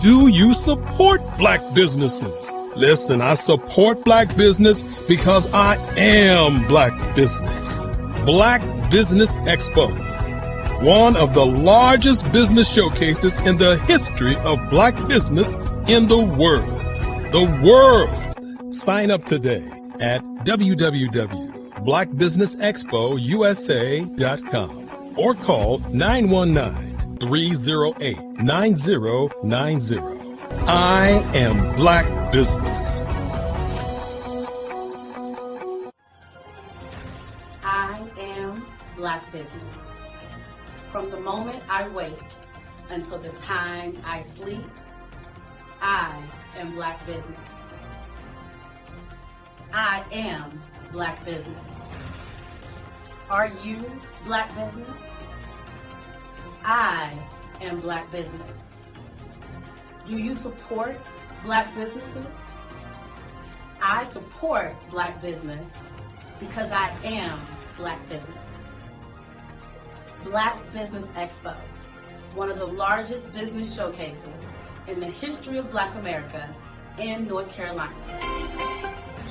Speaker 3: Do you support Black businesses? Listen, I support Black business because I am Black business. Black Business Expo, one of the largest business showcases in the history of Black business in the world. The world! Sign up today at www.blackbusinessexpousa.com or call 919-308-9090. I am Black business.
Speaker 4: I am Black business. From the moment I wake until the time I sleep, I am Black business. I am Black business. Are you Black business? I am Black business. Do you support Black businesses? I support Black business because I am Black business. Black Business Expo, one of the largest business showcases in the history of Black America in North Carolina.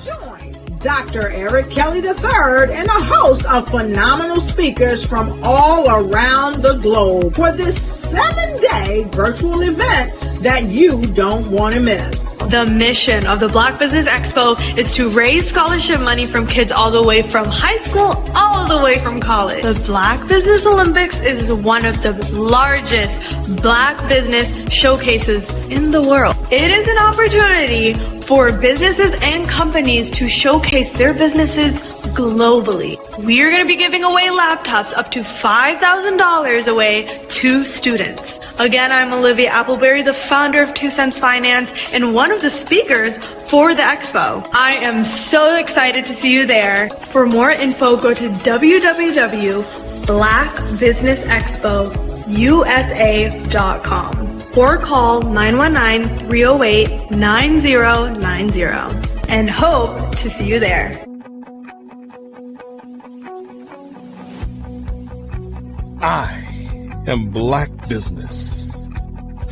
Speaker 1: Join Dr. Eric Kelly III and a host of phenomenal speakers from all around the globe for this 7-day virtual event that you don't want to miss.
Speaker 2: The mission of the Black Business Expo is to raise scholarship money from kids all the way from high school, all the way from college. The Black Business Olympics is one of the largest Black business showcases in the world. It is an opportunity for businesses and companies to showcase their businesses globally. We are going to be giving away laptops up to $5,000 away to students. Again, I'm Olivia Appleberry, the founder of 2 Cents Finance and one of the speakers for the expo. I am so excited to see you there. For more info, go to www.blackbusinessexpousa.com or call 919-308-9090 and hope to see you there.
Speaker 3: I am Black business.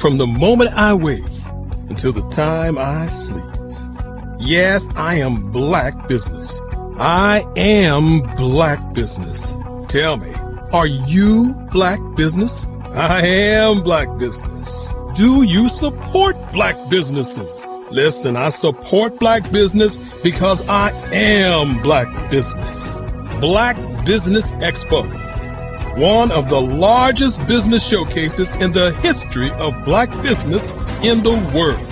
Speaker 3: From the moment I wake until the time I sleep. Yes, I am Black business. I am Black business. Tell me, are you Black business? I am Black business. Do you support Black businesses? Listen, I support Black business because I am Black business. Black Business Expo, one of the largest business showcases in the history of Black business in the world.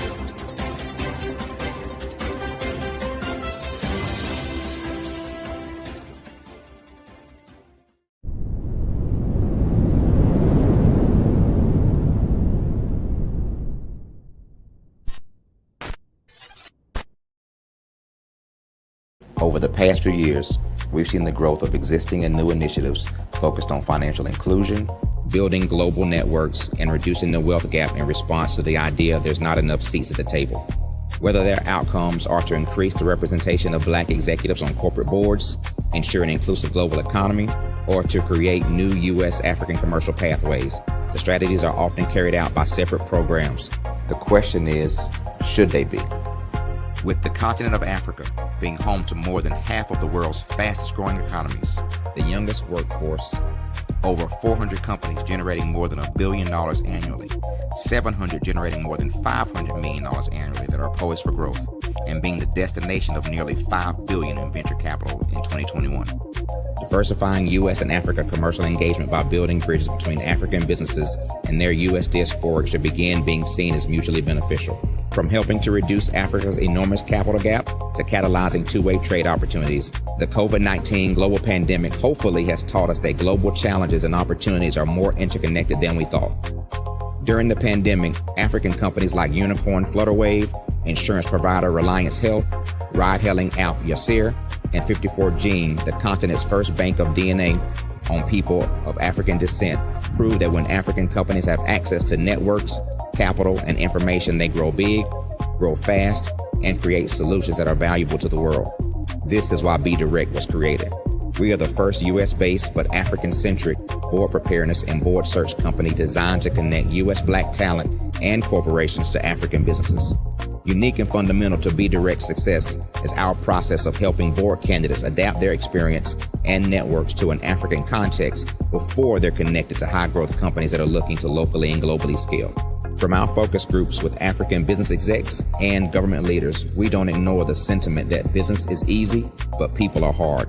Speaker 7: Over the past few years, we've seen the growth of existing and new initiatives focused on financial inclusion, building global networks, and reducing the wealth gap in response to the idea there's not enough seats at the table. Whether their outcomes are to increase the representation of Black executives on corporate boards, ensure an inclusive global economy, or to create new U.S. African commercial pathways, the strategies are often carried out by separate programs. The question is, should they be? With the continent of Africa being home to more than half of the world's fastest growing economies, the youngest workforce, over 400 companies generating more than $1 billion annually, 700 generating more than $500 million annually that are poised for growth, and being the destination of nearly $5 billion in venture capital in 2021. Diversifying U.S. and Africa commercial engagement by building bridges between African businesses and their U.S. diaspora should begin being seen as mutually beneficial. From helping to reduce Africa's enormous capital gap to catalyzing two-way trade opportunities, the COVID-19 global pandemic hopefully has taught us that global challenges and opportunities are more interconnected than we thought. During the pandemic, African companies like Unicorn Flutterwave, insurance provider Reliance Health, ride-hailing app Yasir, and 54Gene, the continent's first bank of DNA on people of African descent, proved that when African companies have access to networks, capital, and information, they grow big, grow fast, and create solutions that are valuable to the world. This is why BDirect was created. We are the first U.S.-based but African-centric board preparedness and board search company designed to connect U.S. Black talent and corporations to African businesses. Unique and fundamental to BDirect's success is our process of helping board candidates adapt their experience and networks to an African context before they're connected to high-growth companies that are looking to locally and globally scale. From our focus groups with African business execs and government leaders, we don't ignore the sentiment that business is easy, but people are hard.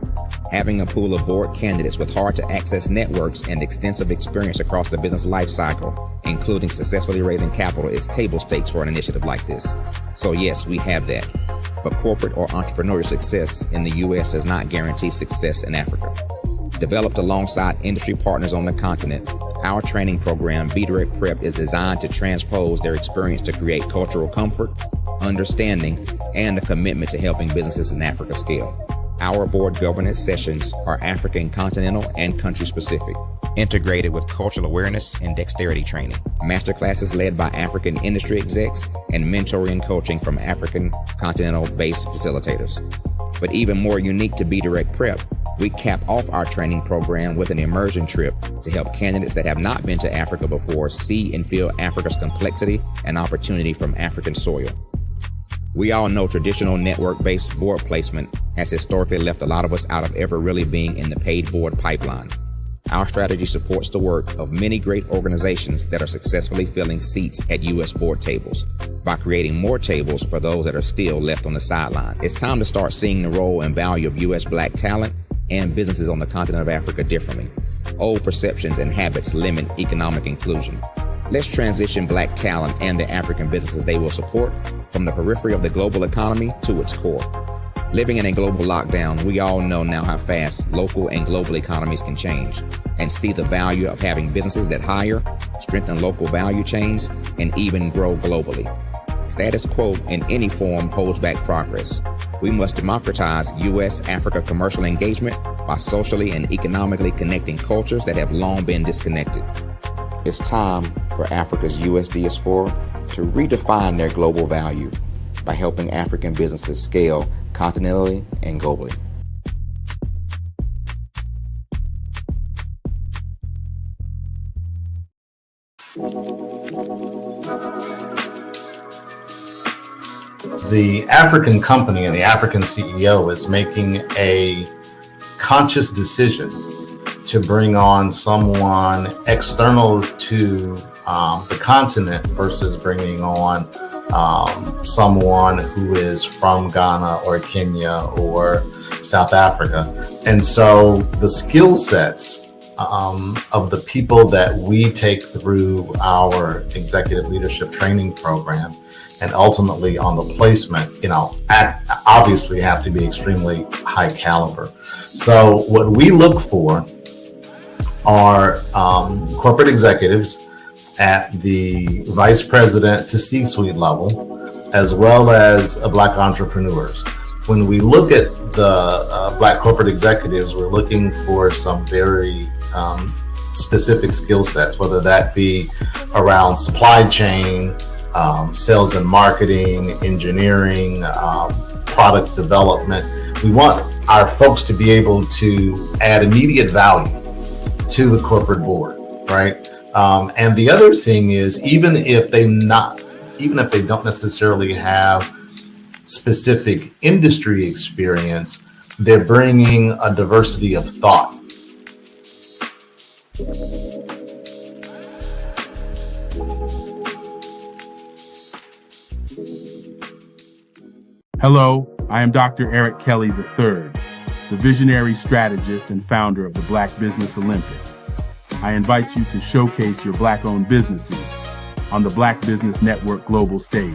Speaker 7: Having a pool of board candidates with hard-to-access networks and extensive experience across the business life cycle, including successfully raising capital, is table stakes for an initiative like this. So yes, we have that. But corporate or entrepreneurial success in the U.S. does not guarantee success in Africa. Developed alongside industry partners on the continent, our training program, BDirect Prep, is designed to transpose their experience to create cultural comfort, understanding, and a commitment to helping businesses in Africa scale. Our board governance sessions are African continental and country specific, integrated with cultural awareness and dexterity training, masterclasses led by African industry execs, and mentoring coaching from African continental-based facilitators. But even more unique to BDirect Prep, we cap off our training program with an immersion trip to help candidates that have not been to Africa before see and feel Africa's complexity and opportunity from African soil. We all know traditional network-based board placement has historically left a lot of us out of ever really being in the paid board pipeline. Our strategy supports the work of many great organizations that are successfully filling seats at U.S. board tables by creating more tables for those that are still left on the sideline. It's time to start seeing the role and value of U.S. Black talent and businesses on the continent of Africa differently. Old perceptions and habits limit economic inclusion. Let's transition Black talent and the African businesses they will support from the periphery of the global economy to its core. Living in a global lockdown, we all know now how fast local and global economies can change, and see the value of having businesses that hire, strengthen local value chains, and even grow globally. Status quo in any form holds back progress. We must democratize U.S.-Africa commercial engagement by socially and economically connecting cultures that have long been disconnected. It's time for Africa's U.S. diaspora to redefine their global value by helping African businesses scale continentally and globally.
Speaker 13: The African company and the African CEO is making a conscious decision to bring on someone external to the continent versus bringing on someone who is from Ghana or Kenya or South Africa. And so the skill sets of the people that we take through our executive leadership training program and ultimately on the placement, obviously have to be extremely high caliber. So what we look for are corporate executives at the vice president to C-suite level, as well as Black entrepreneurs. When we look at the Black corporate executives, we're looking for some very specific skill sets, whether that be around supply chain, sales and marketing, engineering, product development. We want our folks to be able to add immediate value to the corporate board, right? And the other thing is, even if they don't necessarily have specific industry experience, they're bringing a diversity of thought.
Speaker 6: Hello, I am Dr. Eric Kelly III, the visionary strategist and founder of the Black Business Olympics. I invite you to showcase your Black-owned businesses on the Black Business Network global stage.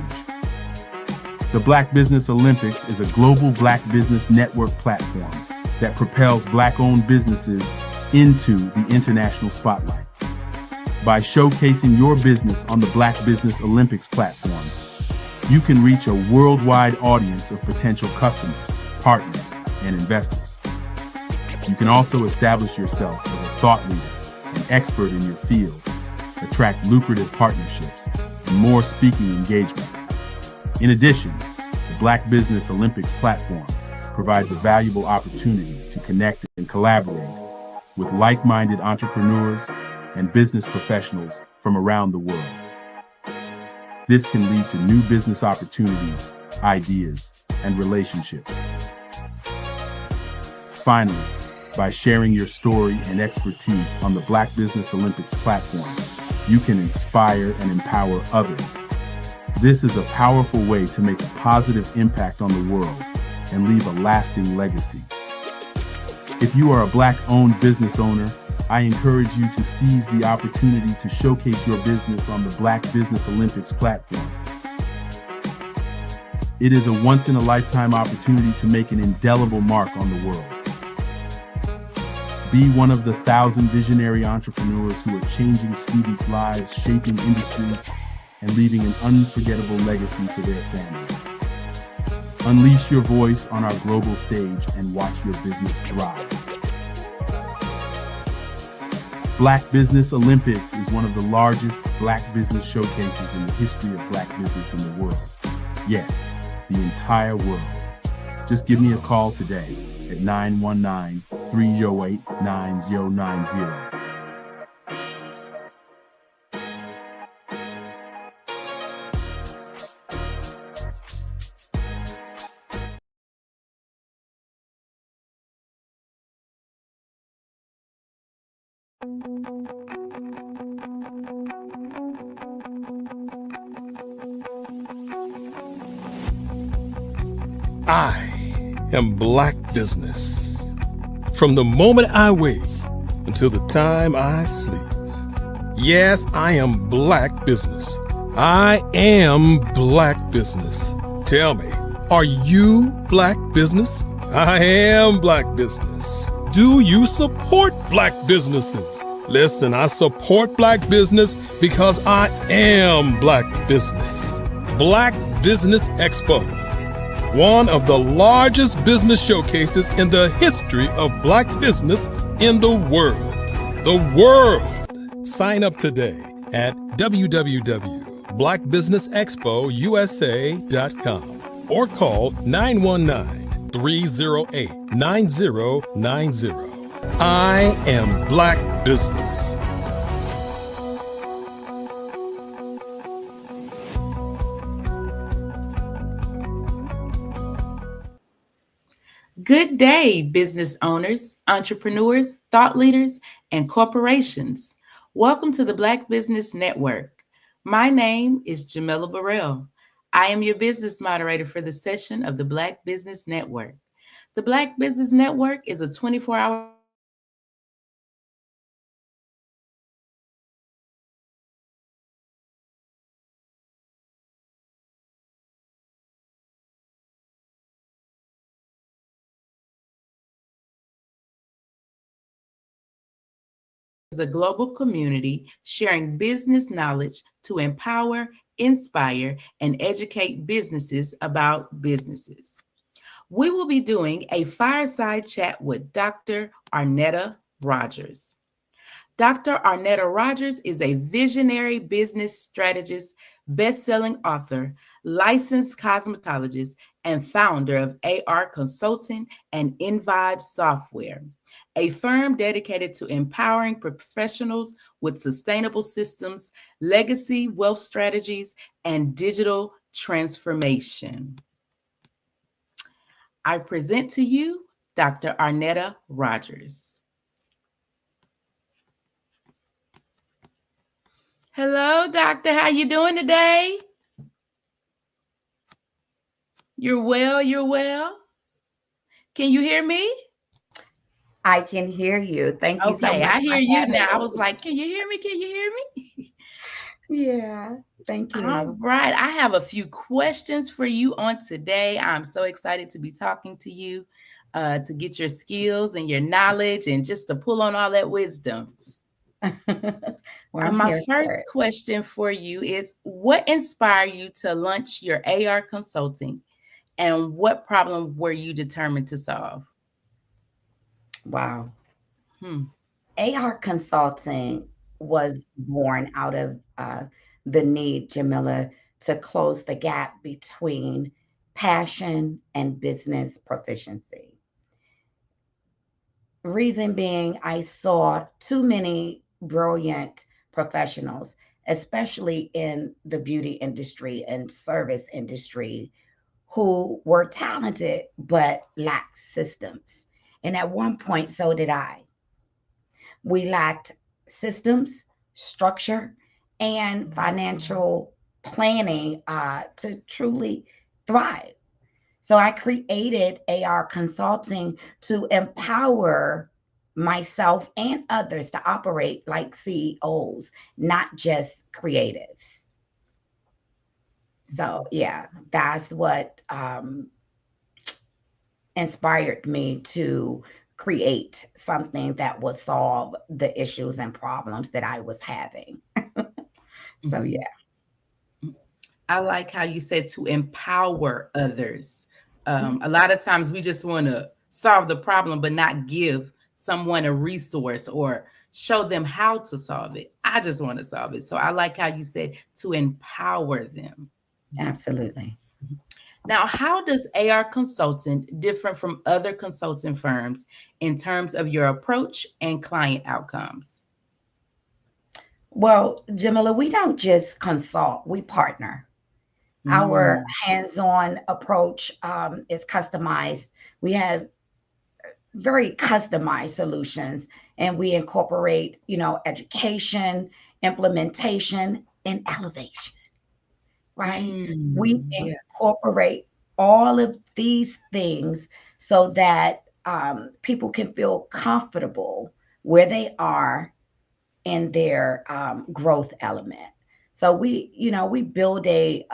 Speaker 6: The Black Business Olympics is a global Black Business Network platform that propels Black-owned businesses into the international spotlight. By showcasing your business on the Black Business Olympics platform, you can reach a worldwide audience of potential customers, partners, and investors. You can also establish yourself as a thought leader and expert in your field, attract lucrative partnerships, and more speaking engagements. In addition, the Black Business Olympics platform provides a valuable opportunity to connect and collaborate with like-minded entrepreneurs and business professionals from around the world. This can lead to new business opportunities, ideas, and relationships. Finally, by sharing your story and expertise on the Black Business Olympics platform, you can inspire and empower others. This is a powerful way to make a positive impact on the world and leave a lasting legacy. If you are a Black-owned business owner, I encourage you to seize the opportunity to showcase your business on the Black Business Olympics platform. It is a once-in-a-lifetime opportunity to make an indelible mark on the world. Be one of the 1,000 visionary entrepreneurs who are changing students' lives, shaping industries, and leaving an unforgettable legacy for their families. Unleash your voice on our global stage and watch your business thrive. Black Business Olympics is one of the largest Black business showcases in the history of Black business in the world. Yes, the entire world. Just give me a call today at 919-308-9090.
Speaker 3: I am Black business. From the moment I wake until the time I sleep. Yes, I am Black business. I am Black business. Tell me, Are you Black business? I am Black business. Do you support Black businesses? Listen, I support Black business because I am Black business. Black Business Expo, one of the largest business showcases in the history of Black business in the world. The world! Sign up today at www.blackbusinessexpousa.com or call 919-308-9090. I am Black business.
Speaker 5: Good day, business owners, entrepreneurs, thought leaders, and corporations. Welcome to the Black Business Network. My name is Jamila Burrell. I am your business moderator for the session of the Black Business Network. The Black Business Network is a 24-hour is a global community sharing business knowledge to empower, inspire, and educate businesses about businesses. We will be doing a fireside chat with Dr. Arnetta Rogers. Dr. Arnetta Rogers is a visionary business strategist, best-selling author, licensed cosmetologist, and founder of AR Consulting and InVibe Software, a firm dedicated to empowering professionals with sustainable systems, legacy wealth strategies, and digital transformation. I present to you Dr. Arnetta Rogers. Hello, doctor. How you doing today? You're well, you're well. Can you hear me?
Speaker 9: I can hear you. Thank you so much.
Speaker 5: Okay, I hear you now. I was like, can you hear me? Can you hear me?
Speaker 9: Yeah, thank you.
Speaker 5: All right. I have a few questions for you on today. I'm so excited to be talking to you, to get your skills and your knowledge and just to pull on all that wisdom.
Speaker 9: Well,
Speaker 5: My first question for you is, what inspired you to launch your AR consulting, and what problem were you determined to solve?
Speaker 9: Wow. AR Consulting was born out of the need, Jamila, to close the gap between passion and business proficiency. Reason being, I saw too many brilliant professionals, especially in the beauty industry and service industry, who were talented but lacked systems. And at one point, so did I. We lacked systems, structure, and financial planning to truly thrive. So I created AR Consulting to empower myself and others to operate like CEOs, not just creatives. So yeah, that's what inspired me to create something that would solve the issues and problems that I was having. So yeah.
Speaker 5: I like how you said to empower others. A lot of times we just want to solve the problem, but not give someone a resource or show them how to solve it. I just want to solve it. So I like how you said to empower them.
Speaker 9: Absolutely.
Speaker 5: Now, how does AR Consulting differ from other consulting firms in terms of your approach and client outcomes?
Speaker 9: Well, Jamila, we don't just consult, we partner. Our hands-on approach is customized. We have very customized solutions, and we incorporate, education, implementation, and elevation, right? We incorporate all of these things so that people can feel comfortable where they are in their growth element. So we build a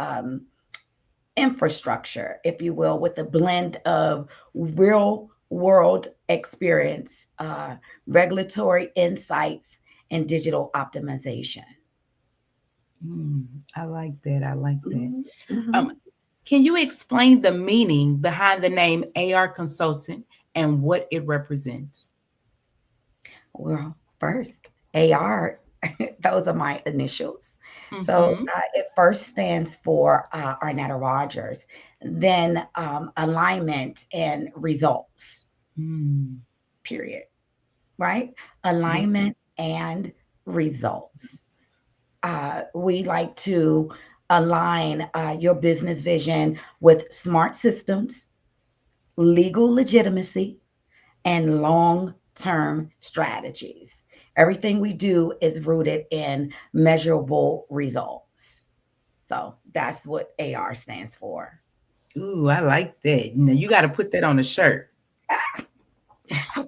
Speaker 9: infrastructure, if you will, with a blend of real world experience, regulatory insights, and digital optimization.
Speaker 5: I like that. I like that.
Speaker 9: Mhm.
Speaker 5: Can you explain the meaning behind the name AR Consultant and what it represents?
Speaker 9: Well, first, AR, those are my initials. So
Speaker 5: Mhm.
Speaker 9: it first stands for Arnetta Rogers, then alignment and results,
Speaker 5: Mm.
Speaker 9: period, right?
Speaker 5: Yeah.
Speaker 9: Alignment and results. We like to align your business vision with smart systems, legal legitimacy, and long-term strategies. Everything we do is rooted in measurable results. So that's what AR stands for.
Speaker 5: Ooh, I like that. You got to put that on a shirt.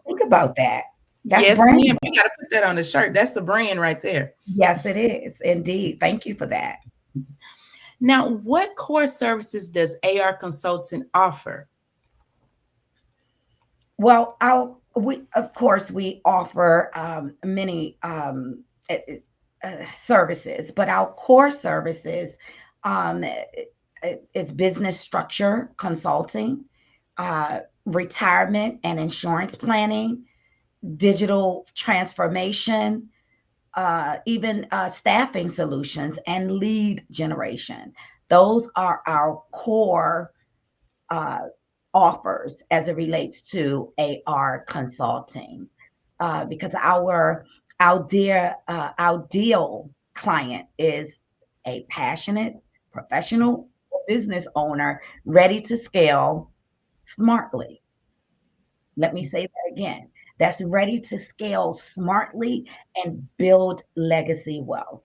Speaker 9: Think about that. That's
Speaker 5: Yes, ma'am.
Speaker 9: branding.
Speaker 5: You got to put that on a shirt. That's a brand right there.
Speaker 9: Yes, it is. Indeed. Thank you for that.
Speaker 5: Now, what core services does AR Consultant offer?
Speaker 9: Well, we of course we offer many services, but our core services um, is business structure consulting, retirement and insurance planning, digital transformation, even staffing solutions and lead generation. Those are our core uh, offers as it relates to AR consulting, because our ideal client is a passionate professional or business owner ready to scale smartly. Let me say that again. That's ready to scale smartly and build legacy wealth.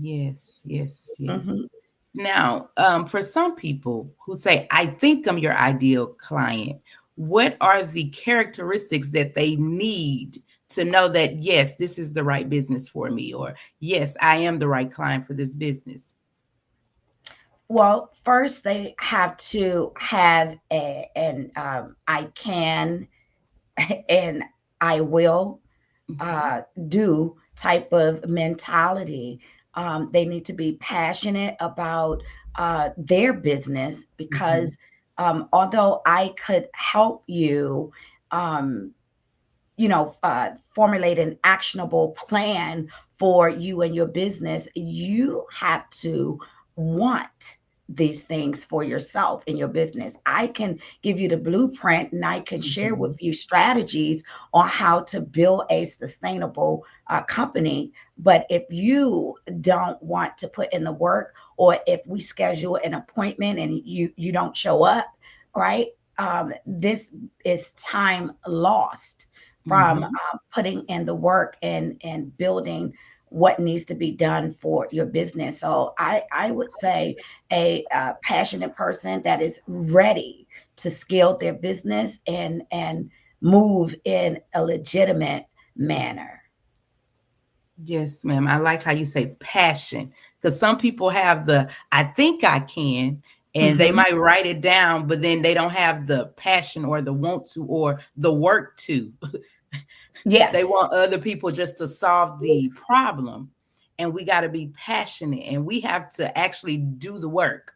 Speaker 5: Yes, yes, yes.
Speaker 9: Mhm.
Speaker 5: Now, for some people who say, I think I'm your ideal client, what are the characteristics that they need to know that, yes, this is the right business for me, or yes, I am the right client for this business?
Speaker 9: Well, first they have to have an I can and I will do type of mentality. They need to be passionate about their business
Speaker 5: Mhm.
Speaker 9: because although I could help you, um, formulate an actionable plan for you and your business, you have to want these things for yourself in your business. I can give you the blueprint and I can share with
Speaker 5: Mhm.
Speaker 9: you strategies on how to build a sustainable company. But if you don't want to put in the work, or if we schedule an appointment and you don't show up, right? This is time lost from
Speaker 5: Mhm.
Speaker 9: putting in the work and building what needs to be done for your business. So I would say a passionate person that is ready to scale their business and move in a legitimate manner.
Speaker 5: Yes, ma'am. I like how you say passion, because some people have the I think I can, and they
Speaker 9: Mhm.
Speaker 5: might write it down, but then they don't have the passion or the want to or the work to. They
Speaker 9: Yes.
Speaker 5: want other people just to solve the problem. And we got to be passionate and we have to actually do the work.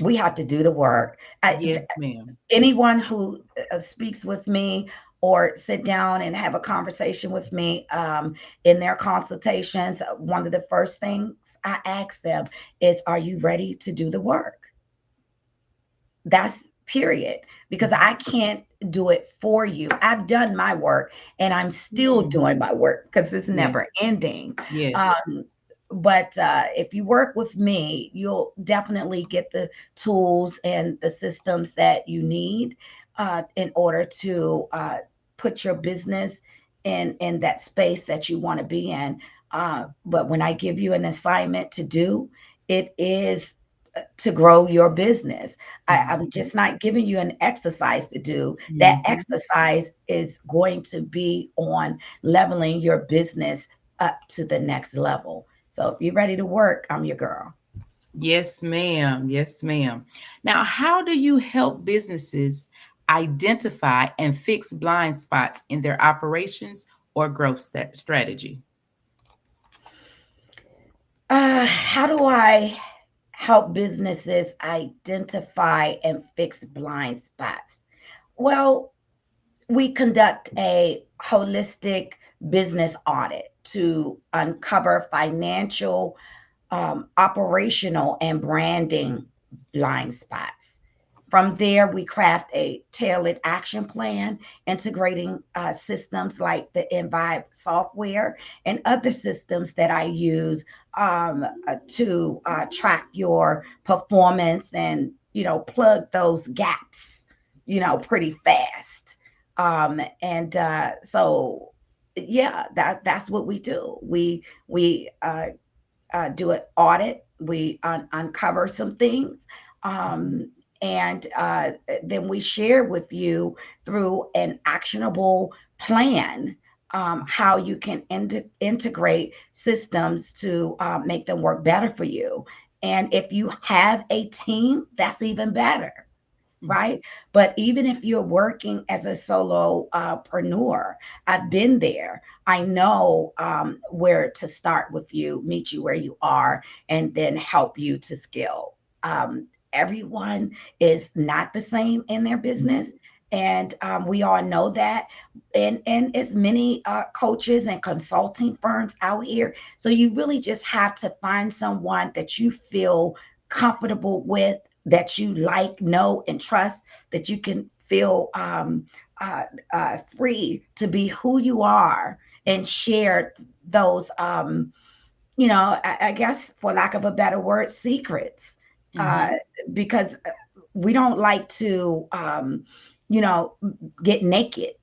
Speaker 9: We have to do the work.
Speaker 5: Yes, ma'am.
Speaker 9: Anyone who speaks with me or sit down and have a conversation with me in their consultations, one of the first things I ask them is, are you ready to do the work? That's period. Because I can't do it for you. I've done my work and I'm still
Speaker 5: Mhm.
Speaker 9: doing my work because it's never
Speaker 5: Yes.
Speaker 9: ending.
Speaker 5: Yes.
Speaker 9: But if you work with me, you'll definitely get the tools and the systems that you need in order to put your business in that space that you want to be in. But when I give you an assignment to do, it is to grow your business. I'm
Speaker 5: Mhm.
Speaker 9: just not giving you an exercise to do. That
Speaker 5: Mhm.
Speaker 9: exercise is going to be on leveling your business up to the next level. So if you're ready to work, I'm your girl.
Speaker 5: Yes, ma'am. Yes, ma'am. Now, how do you help businesses identify and fix blind spots in their operations or growth strategy?
Speaker 9: How do I help businesses identify and fix blind spots? Well, we conduct a holistic business audit to uncover financial, operational, and branding blind spots. From there, we craft a tailored action plan, integrating systems like the Envibe software and other systems that I use to track your performance and, plug those gaps, pretty fast. So, yeah, that's what we do. We do an audit. We uncover some things. And then we share with you through an actionable plan how you can integrate systems to make them work better for you. And if you have a team, that's even better, right? But even if you're working as a solopreneur, I've been there. I know where to start with you, meet you where you are, and then help you to scale. Everyone is not the same in their business. And we all know that. And as many coaches and consulting firms out here. So you really just have to find someone that you feel comfortable with, that you like, know, and trust, that you can feel free to be who you are and share those, I guess, for lack of a better word, secrets. Because we don't like to, get naked,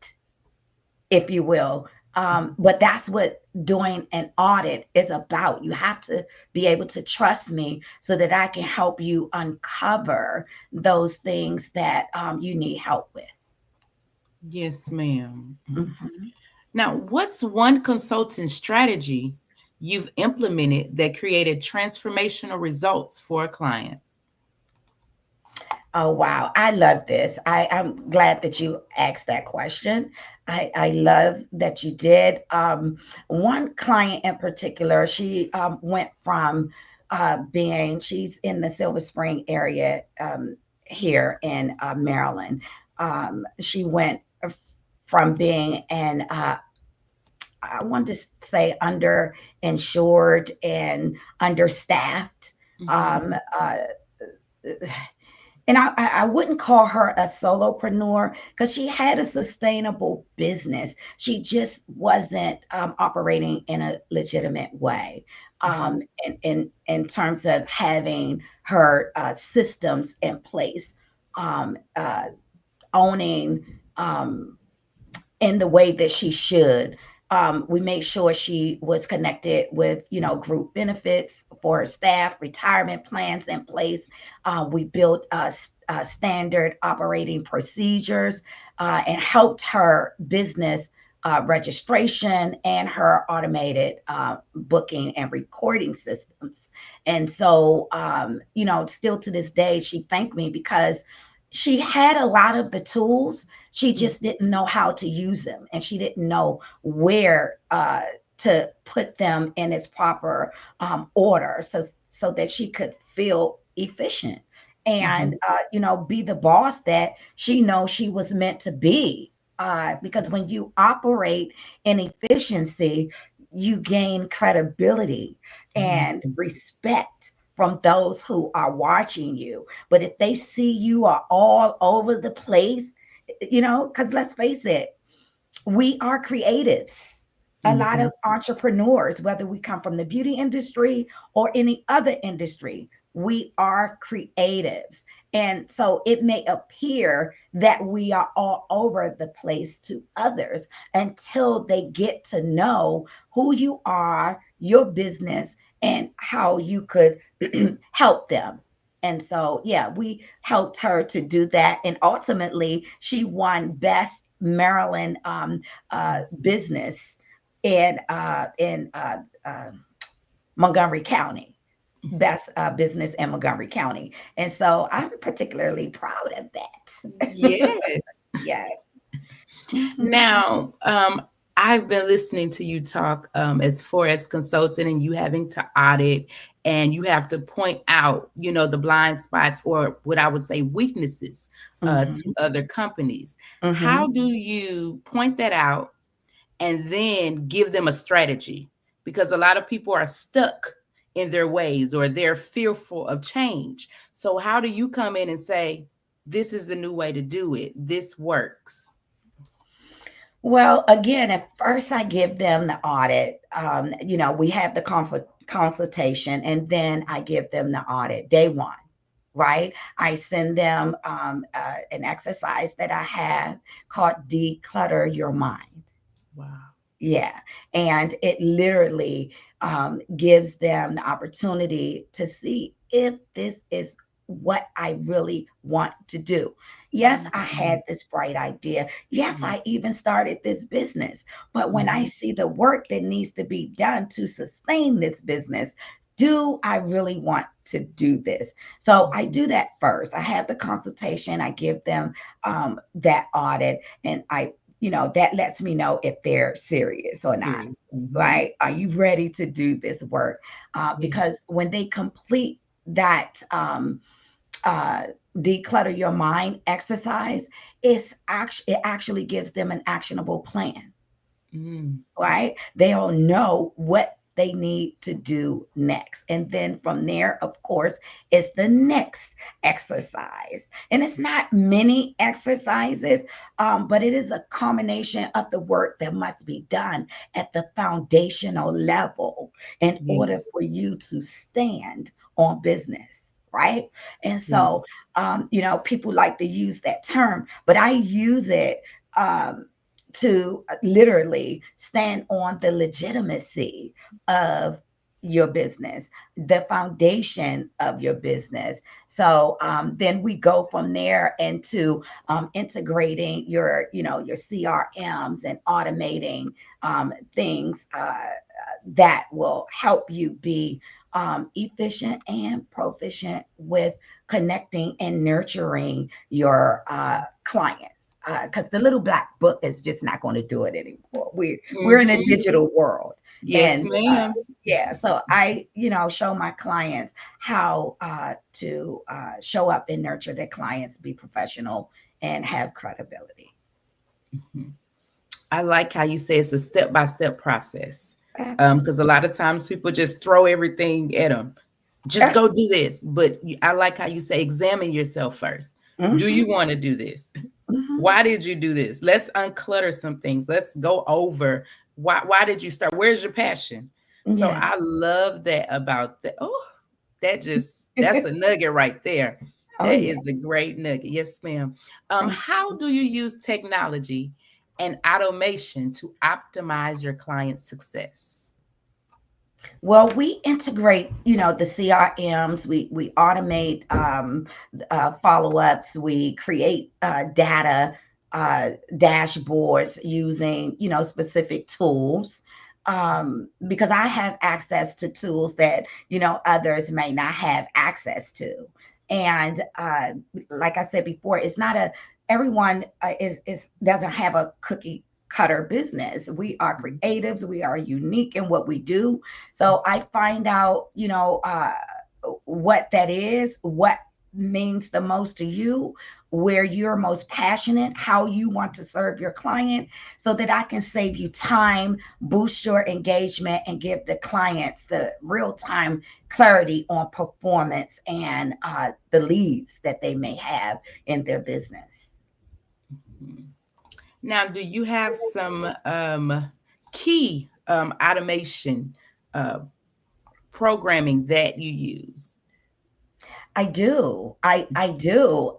Speaker 9: if you will. But that's what doing an audit is about. You have to be able to trust me so that I can help you uncover those things that you need help with.
Speaker 5: Yes, ma'am. Now, what's one consulting strategy you've implemented that created transformational results for a client?
Speaker 9: Oh, wow. I love this. I'm glad that you asked that question. I love that you did. One client in particular, she went from she's in the Silver Spring area here in Maryland. She went from being I wanted to say underinsured and understaffed. And I wouldn't call her a solopreneur because she had a sustainable business. She just wasn't operating in a legitimate way in terms of having her systems in place, owning in the way that she should. We made sure she was connected with, group benefits for her staff, retirement plans in place. We built standard operating procedures and helped her business registration and her automated booking and recording systems. And so, still to this day, she thanked me because she had a lot of the tools. She just didn't know how to use them, and she didn't know where to put them in its proper order, so that she could feel efficient and be the boss that she knows she was meant to be. Because when you operate in efficiency, you gain credibility and respect from those who are watching you. But if they see you are all over the place, because let's face it, we are creatives. A lot of entrepreneurs, whether we come from the beauty industry or any other industry, we are creatives. And so it may appear that we are all over the place to others until they get to know who you are, your business, and how you could help them. And so, yeah, we helped her to do that. And ultimately, she won Best Maryland Business in Montgomery County. best business in Montgomery County. And so I'm particularly proud of that.
Speaker 5: Yes.
Speaker 9: Yes.
Speaker 5: Now, I've been listening to you talk as far as consulting and you having to audit and you have to point out, the blind spots or what I would say weaknesses to other companies. How do you point that out and then give them a strategy? Because a lot of people are stuck in their ways or they're fearful of change. So how do you come in and say, this is the new way to do it? This works.
Speaker 9: Well, again, at first I give them the audit. We have the consultation, and then I give them the audit day one, right? I send them an exercise that I have called Declutter Your Mind.
Speaker 5: Wow.
Speaker 9: Yeah. And it literally gives them the opportunity to see if this is what I really want to do. Yes, I had this bright idea. Yes, I even started this business. But when I see the work that needs to be done to sustain this business, do I really want to do this? So I do that first. I have the consultation. I give them that audit, and that lets me know if they're serious or not, right? Are you ready to do this work? Because when they complete that declutter your mind exercise, it actually gives them an actionable plan, right? They'll know what they need to do next. And then from there, of course, it's the next exercise. And it's not many exercises, but it is a combination of the work that must be done at the foundational level in order for you to stand on business. Right. And so, people like to use that term, but I use it to literally stand on the legitimacy of your business, the foundation of your business. So then we go from there into integrating your CRMs and automating things that will help you be efficient and proficient with connecting and nurturing your clients. Because the little black book is just not going to do it anymore. We're in a digital world.
Speaker 5: Yes,
Speaker 9: And
Speaker 5: ma'am.
Speaker 9: so I, show my clients how to show up and nurture their clients, be professional, and have credibility.
Speaker 5: I like how you say it's a step-by-step process. Because a lot of times people just throw everything at them. Just go do this. But I like how you say, examine yourself first. Do you want to do this? Why did you do this? Let's unclutter some things. Let's go over why did you start? Where's your passion? So I love that about that. Oh, that's a nugget right there. That is a great nugget. Yes, ma'am. How do you use technology and automation to optimize your client success?
Speaker 9: Well, we integrate, the CRMs. We automate follow-ups. We create data dashboards using, specific tools. Because I have access to tools that, others may not have access to. And like I said before, it's not everyone doesn't have a cookie cutter business. We are creatives. We are unique in what we do. So I find out, what that is, what means the most to you, where you're most passionate, how you want to serve your client, so that I can save you time, boost your engagement, and give the clients the real-time clarity on performance and the leads that they may have in their business.
Speaker 5: Now, do you have some key automation programming that you use?
Speaker 9: I do. I do.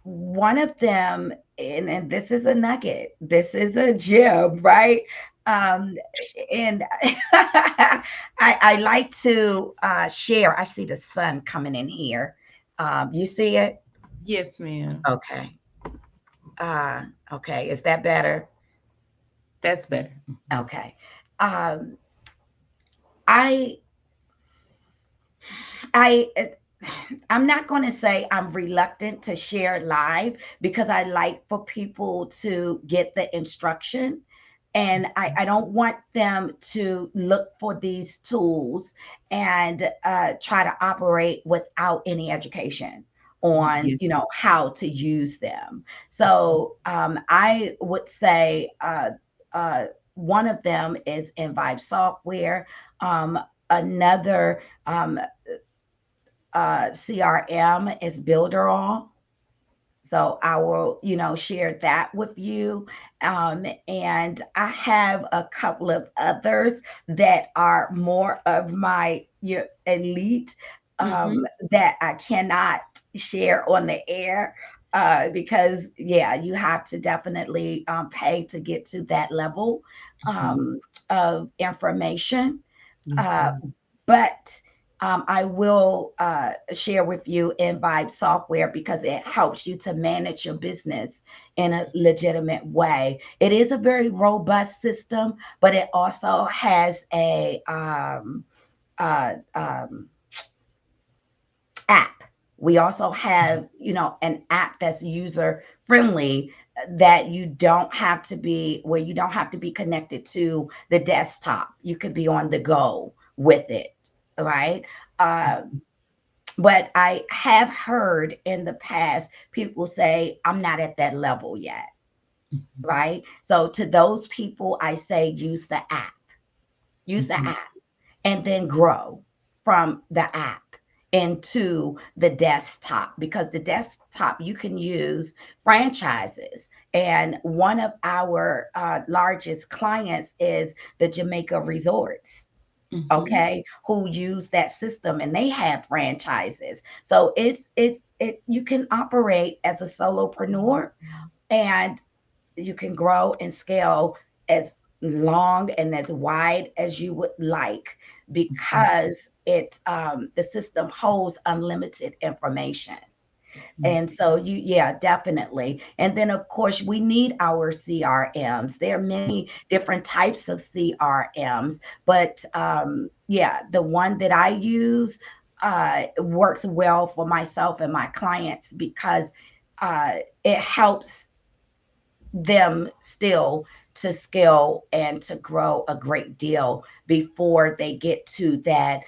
Speaker 9: One of them, and this is a nugget. This is a gem, right? And I like to share. I see the sun coming in here. You see it?
Speaker 5: Yes, ma'am.
Speaker 9: Okay. Okay. Is that better?
Speaker 5: That's better.
Speaker 9: Okay. I'm not going to say I'm reluctant to share live because I like for people to get the instruction. And I don't want them to look for these tools and try to operate without any education on,
Speaker 5: Yes.
Speaker 9: how to use them. So I would say one of them is Invibe software. Another CRM is Builderall. So I will, share that with you. And I have a couple of others that are more of my elite that I cannot share on the air because, yeah, you have to definitely pay to get to that level of information.
Speaker 5: Yes,
Speaker 9: Uh,
Speaker 5: ma'am.
Speaker 9: but I will share with you Invibe software because it helps you to manage your business in a legitimate way. It is a very robust system, but it also has a app. We also have, an app that's user friendly that you don't have to be where you don't have to be connected to the desktop. You could be on the go with it, right? But I have heard in the past people say, I'm not at that level yet, right? So to those people, I say use the app, and then grow from the app into the desktop because the desktop you can use franchises. And one of our largest clients is the Jamaica Resorts, okay, who use that system and they have franchises. So you can operate as a solopreneur and you can grow and scale as long and as wide as you would like because the system holds unlimited information. And so yeah, definitely. And then of course we need our CRMs. There are many different types of CRMs, but yeah, the one that I use works well for myself and my clients because it helps them still to scale and to grow a great deal before they get to that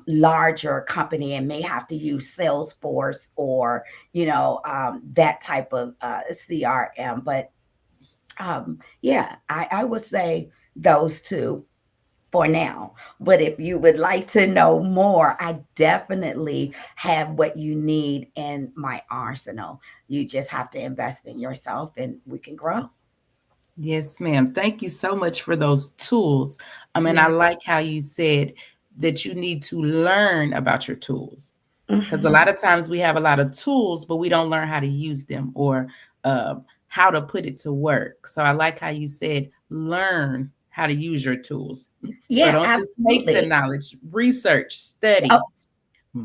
Speaker 9: larger company and may have to use Salesforce or that type of CRM. But yeah, I would say those two for now. But if you would like to know more, I definitely have what you need in my arsenal. You just have to invest in yourself and we can grow.
Speaker 5: Yes, ma'am. Thank you so much for those tools. I mean, I like how you said that you need to learn about your tools because a lot of times we have a lot of tools, but we don't learn how to use them or how to put it to work. So I like how you said learn how to use your tools. So
Speaker 9: Yeah,
Speaker 5: don't just take the
Speaker 9: absolutely.
Speaker 5: knowledge, research, study.
Speaker 9: Oh,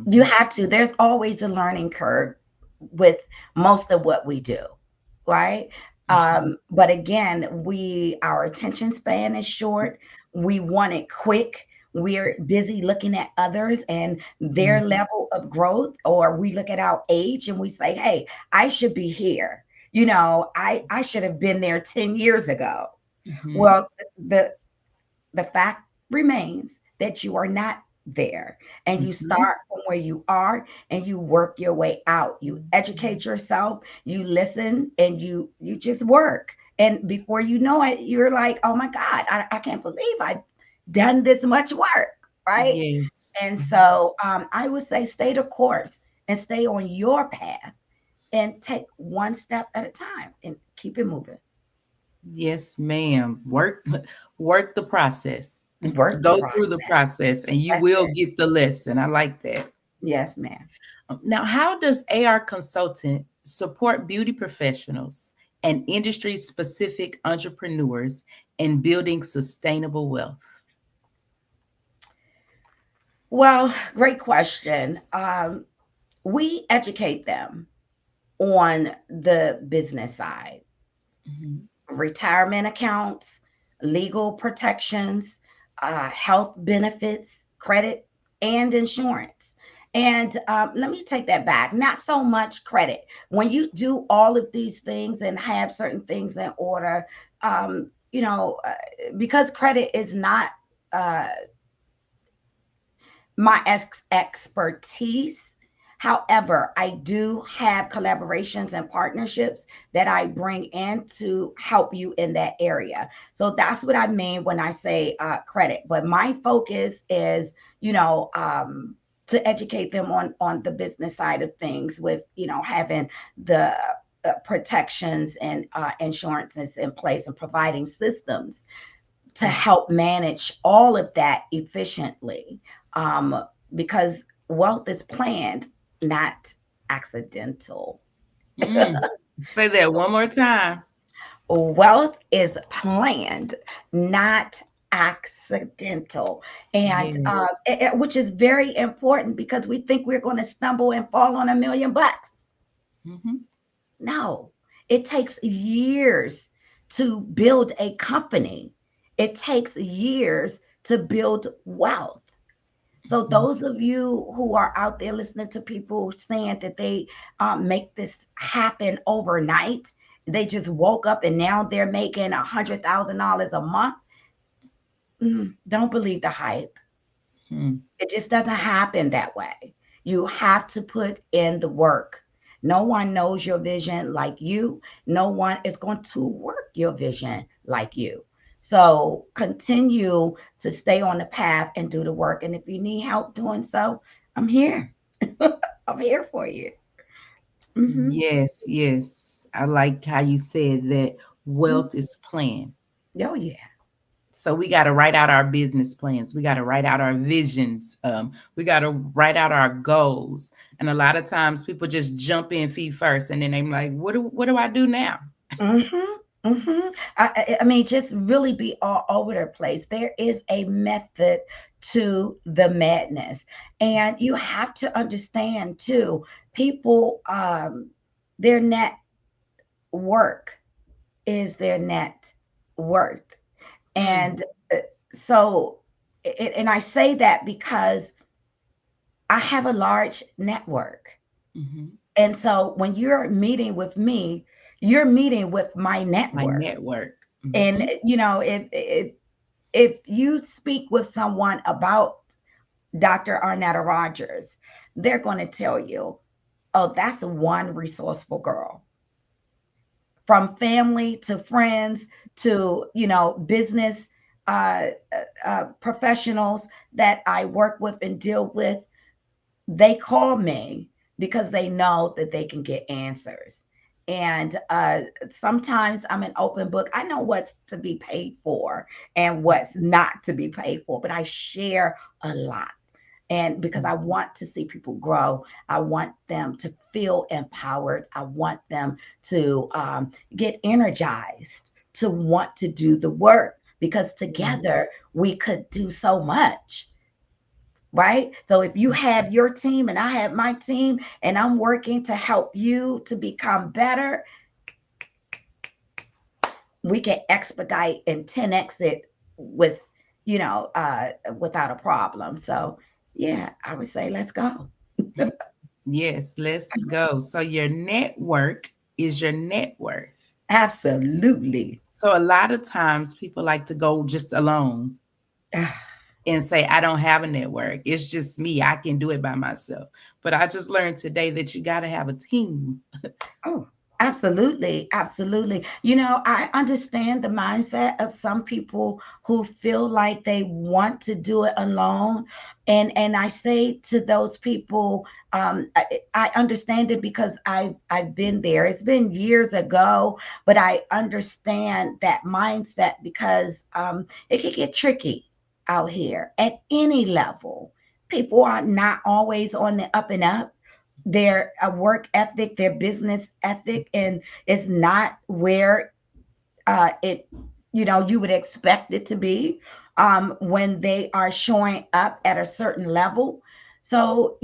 Speaker 9: you have to. There's always a learning curve with most of what we do, right? But again, our attention span is short. We want it quick. We're busy looking at others and their level of growth, or we look at our age and we say, hey, I should be here. I should have been there 10 years ago. Well, the fact remains that you are not there, and you start from where you are and you work your way out. You educate yourself, you listen, and you just work. And before you know it, you're like, oh my God, I can't believe I've done this much work, right?
Speaker 5: Yes.
Speaker 9: And so I would say stay the course and stay on your path and take one step at a time and keep it moving.
Speaker 5: Yes, ma'am. Work the process.
Speaker 9: Work the
Speaker 5: Go through the
Speaker 9: process.
Speaker 5: process and you
Speaker 9: That's
Speaker 5: will
Speaker 9: it.
Speaker 5: get the lesson. I like that.
Speaker 9: Yes, ma'am.
Speaker 5: Now, how does AR Consultant support beauty professionals and industry specific entrepreneurs in building sustainable wealth?
Speaker 9: Well, great question. We educate them on the business side, retirement accounts, legal protections, health benefits, credit, and insurance. And let me take that back. Not so much credit. When you do all of these things and have certain things in order, because credit is not my expertise. However, I do have collaborations and partnerships that I bring in to help you in that area. So that's what I mean when I say credit. But my focus is, to educate them on the business side of things with, having the protections and insurances in place and providing systems to help manage all of that efficiently, because wealth is planned, not accidental.
Speaker 5: Say that one more time.
Speaker 9: Wealth is planned, not accidental. And which is very important, because we think we're going to stumble and fall on $1 million. No, it takes years to build a company. It takes years to build wealth. So those of you who are out there listening to people saying that they make this happen overnight, they just woke up and now they're making $100,000 a month. Don't believe the hype. It just doesn't happen that way. You have to put in the work. No one knows your vision like you. No one is going to work your vision like you. So continue to stay on the path and do the work. And if you need help doing so, I'm here. I'm here for you.
Speaker 5: Yes, yes. I like how you said that wealth is planned.
Speaker 9: Oh, yeah.
Speaker 5: So we got to write out our business plans. We got to write out our visions. We got to write out our goals. And a lot of times people just jump in feet first, and then they're like, what do I do now?
Speaker 9: I mean, just really be all over the place. There is a method to the madness. And you have to understand too, people, their net work is their net worth. And so, and I say that because I have a large network. And so when you're meeting with me, you're meeting with my network. And, if you speak with someone about Dr. Arnetta Rogers, they're going to tell you, oh, that's one resourceful girl. From family to friends to, business professionals that I work with and deal with, they call me because they know that they can get answers. And sometimes I'm an open book. I know what's to be paid for and what's not to be paid for, but I share a lot. And because I want to see people grow, I want them to feel empowered. I want them to get energized, to want to do the work, because together we could do so much. Right? So if you have your team and I have my team and I'm working to help you to become better, we can expedite and 10x it with, without a problem. So yeah, I would say, let's go.
Speaker 5: Yes, let's go. So your network is your net worth.
Speaker 9: Absolutely.
Speaker 5: So a lot of times people like to go just alone and say, I don't have a network. It's just me. I can do it by myself. But I just learned today that you got to have a team.
Speaker 9: Oh, absolutely. Absolutely. I understand the mindset of some people who feel like they want to do it alone. And I say to those people, I understand it because I've been there. It's been years ago, but I understand that mindset because it can get tricky out here at any level. People are not always on the up and up. Their work ethic, their business ethic, and it's not where you would expect it to be when they are showing up at a certain level. So,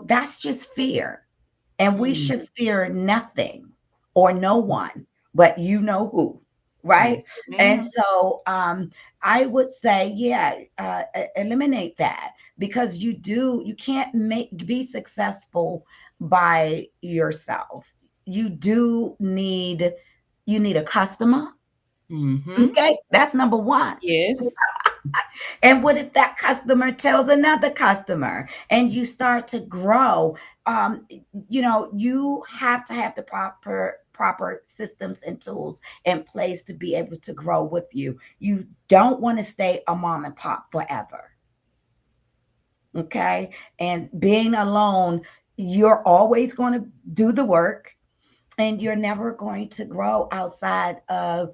Speaker 9: that's just fear. And we should fear nothing or no one, but you know who. right?
Speaker 5: Yes,
Speaker 9: And
Speaker 5: ma'am.
Speaker 9: so I would say, yeah, eliminate that, because you can't be successful by yourself. You need a customer.
Speaker 5: Mm-hmm.
Speaker 9: Okay, that's number one.
Speaker 5: Yes.
Speaker 9: And what if that customer tells another customer and you start to grow? You have to have the proper systems and tools in place to be able to grow with you. You don't want to stay a mom and pop forever. Okay. And being alone, you're always going to do the work, and you're never going to grow outside of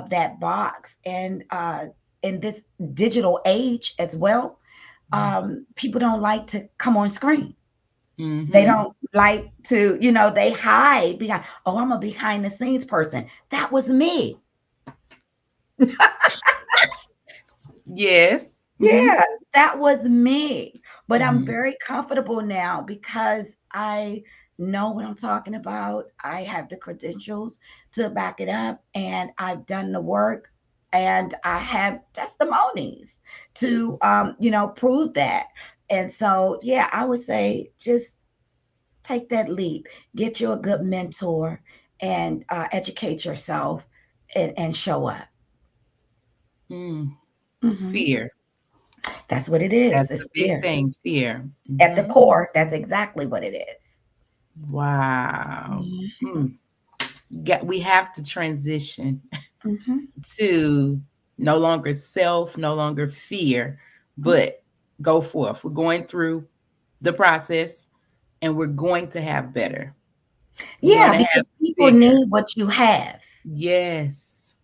Speaker 9: that box. And in this digital age as well, people don't like to come on screen. They
Speaker 5: Mm-hmm.
Speaker 9: don't like to, they hide behind, oh, I'm a behind the scenes person. That was me.
Speaker 5: Yes. Mm-hmm.
Speaker 9: Yeah, that was me. But I'm
Speaker 5: Mm-hmm.
Speaker 9: very comfortable now because I know what I'm talking about. I have the credentials to back it up, and I've done the work, and I have testimonies to prove that. And so, yeah, I would say just take that leap, get you a good mentor, and educate yourself, and show up.
Speaker 5: Mm.
Speaker 9: Mhm.
Speaker 5: Fear.
Speaker 9: That's what it is.
Speaker 5: That's the
Speaker 9: It's
Speaker 5: big
Speaker 9: fear.
Speaker 5: thing. Fear.
Speaker 9: At the
Speaker 5: Mm-hmm.
Speaker 9: core, that's exactly what it is.
Speaker 5: Wow.
Speaker 9: Mhm.
Speaker 5: We have to transition
Speaker 9: Mhm.
Speaker 5: to no longer self, no longer fear, but go forth. We're going through the process, and we're going to have better. We're going
Speaker 9: Yeah,
Speaker 5: to have
Speaker 9: because people
Speaker 5: bigger.
Speaker 9: need what you have.
Speaker 5: Yes.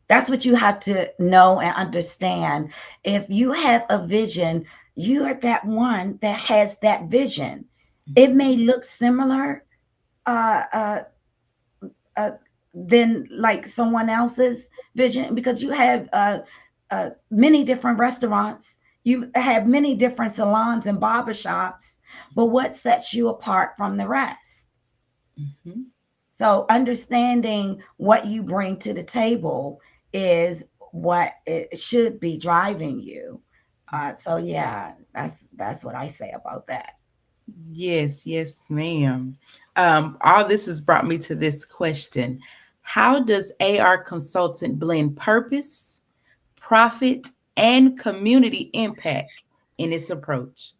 Speaker 9: That's what you have to know and understand. If you have a vision, you are that one that has that vision. It may look similar uh, uh, uh, than like someone else's vision, because you have many different restaurants, you have many different salons and barbershops, but what sets you apart from the rest?
Speaker 5: Mm-hmm.
Speaker 9: So understanding what you bring to the table is what it should be driving you. So yeah, that's what I say about that.
Speaker 5: Yes, yes, ma'am. All this has brought me to this question. How does AR Consultant blend purpose, profit, and community impact in its approach?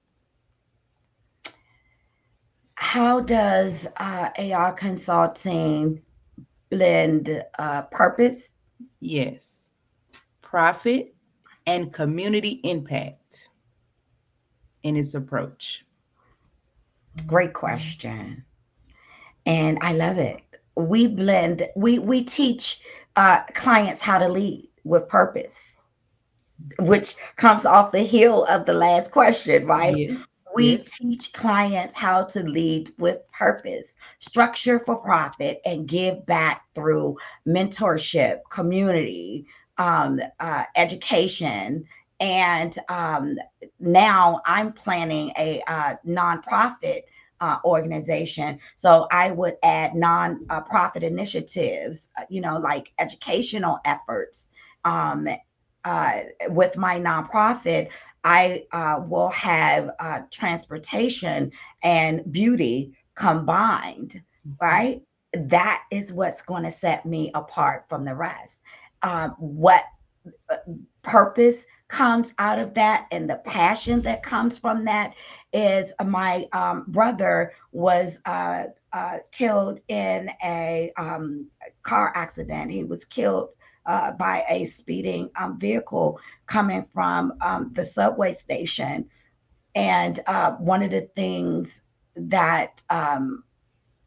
Speaker 9: How does AR Consulting blend purpose?
Speaker 5: Yes, profit and community impact in its approach.
Speaker 9: Great question, and I love it. We teach clients how to lead with purpose, which comes off the heel of the last question, right?
Speaker 5: Yes,
Speaker 9: We
Speaker 5: yes.
Speaker 9: teach clients how to lead with purpose, structure for profit, and give back through mentorship, community, education. And now I'm planning a nonprofit organization. So I would add non-profit initiatives, like educational efforts. Um, with my nonprofit, I will have transportation and beauty combined, right? That is what's going to set me apart from the rest. What purpose comes out of that, and the passion that comes from that is my brother was killed in a car accident. He was killed by a speeding vehicle coming from the subway station. And one of the things that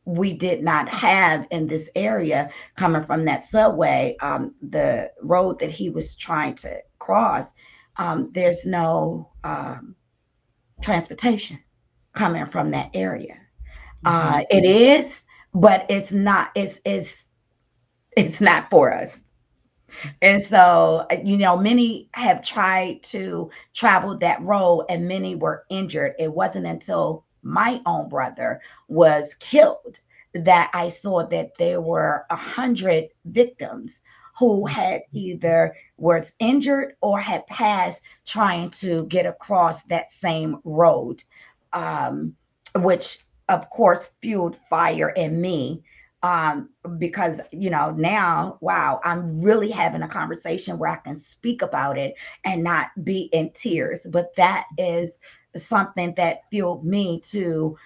Speaker 9: we did not have in this area coming from that subway, the road that he was trying to cross, there's no transportation coming from that area. It is, but it's not. It's not for us. And so, many have tried to travel that road, and many were injured. It wasn't until my own brother was killed that I saw that there were 100 victims who had either was injured or had passed trying to get across that same road, which of course fueled fire in me, because now, wow, I'm really having a conversation where I can speak about it and not be in tears. But that is something that fueled me to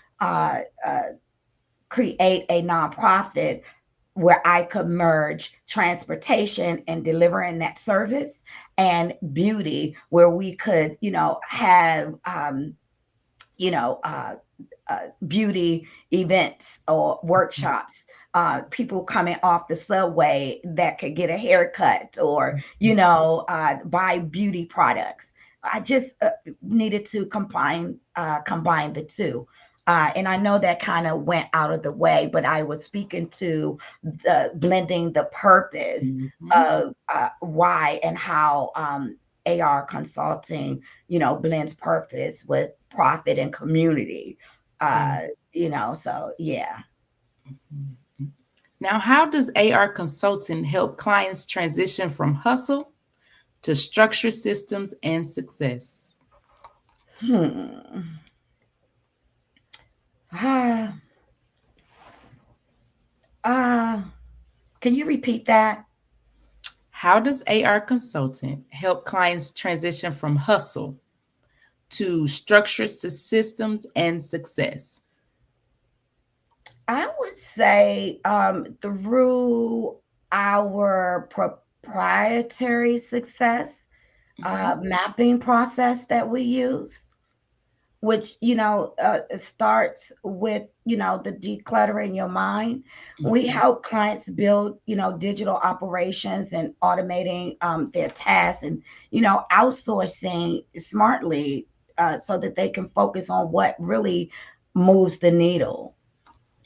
Speaker 9: create a nonprofit where I could merge transportation and delivering that service and beauty, where we could, have, beauty events or workshops, people coming off the subway that could get a haircut or, buy beauty products. I just needed to combine the two. And I know that kind of went out of the way, but I was speaking to the blending the purpose of why and how AR consulting, blends purpose with profit and community. So yeah.
Speaker 5: Now, how does AR consulting help clients transition from hustle to structured systems and success?
Speaker 9: Can you repeat that?
Speaker 5: How does AR consulting help clients transition from hustle to structured systems and success?
Speaker 9: I would say through our proprietary success mapping process that we use, which starts with the decluttering your mind. We help clients build digital operations and automating their tasks and outsourcing smartly, so that they can focus on what really moves the needle,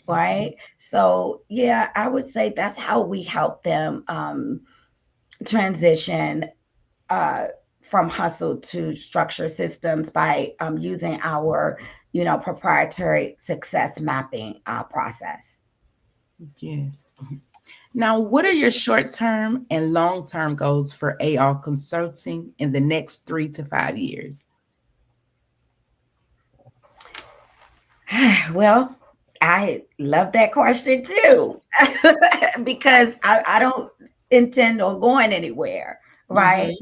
Speaker 9: right? So yeah, I would say that's how we help them transition from hustle to structure systems, by using our proprietary success mapping process.
Speaker 5: Yes. Now, what are your short-term and long-term goals for AR consulting in the next 3 to 5 years?
Speaker 9: Well, I love that question too, because I don't intend on going anywhere, right?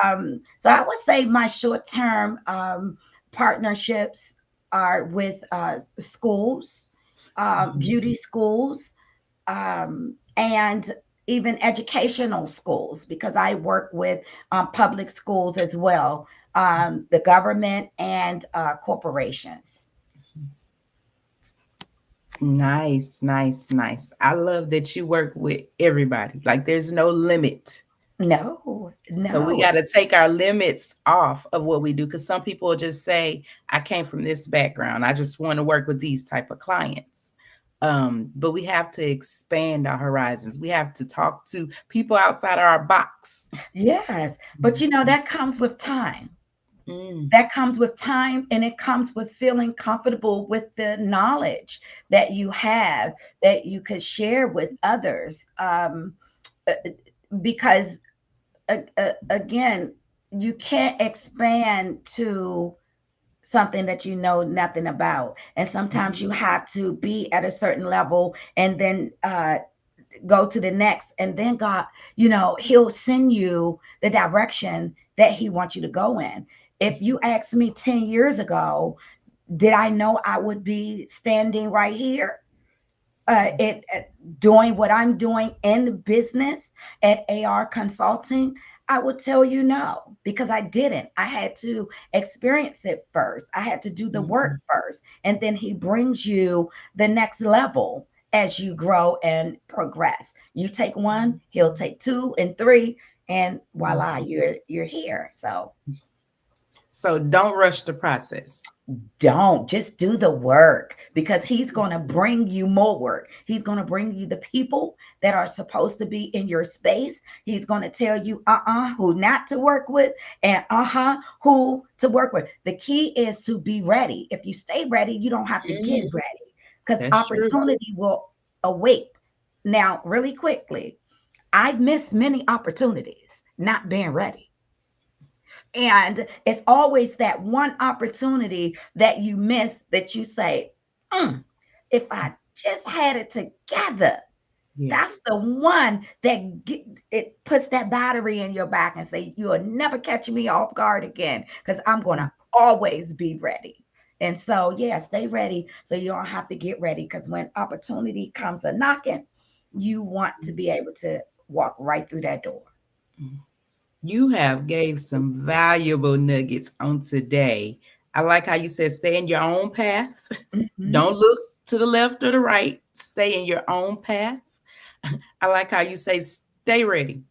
Speaker 9: So I would say my short-term partnerships are with schools, beauty schools, and even educational schools, because I work with public schools as well, the government and corporations.
Speaker 5: Nice. I love that you work with everybody. Like, there's no limit.
Speaker 9: No.
Speaker 5: So we got to take our limits off of what we do, because some people will just say, I came from this background, I just want to work with these type of clients. But we have to expand our horizons. We have to talk to people outside our box.
Speaker 9: Yes, but that comes with time. That comes with time, and it comes with feeling comfortable with the knowledge that you have, that you could share with others. Because again, you can't expand to something that you know nothing about. And sometimes you have to be at a certain level and then go to the next. And then God, he'll send you the direction that he wants you to go in. If you asked me 10 years ago, did I know I would be standing right here doing what I'm doing in business at AR Consulting? I would tell you no, because I didn't. I had to experience it first. I had to do the work first. And then he brings you the next level as you grow and progress. You take one, he'll take 2 and 3, and voila, you're here.
Speaker 5: So don't rush the process.
Speaker 9: Don't, just do the work, because he's going to bring you more work. He's going to bring you the people that are supposed to be in your space. He's going to tell you who not to work with, and who to work with. The key is to be ready. If you stay ready, you don't have to get ready, because opportunity will await. Now, really quickly, I've missed many opportunities not being ready. And it's always that one opportunity that you miss that you say, if I just had it together. That's the one that it puts that battery in your back and say, you'll never catch me off guard again, because I'm going to always be ready. And so, yeah, stay ready so you don't have to get ready, because when opportunity comes a knocking, you want to be able to walk right through that door.
Speaker 5: You have gave some valuable nuggets on today. I like how you said stay in your own path. Don't look to the left or the right. Stay in your own path. I like how you say stay ready,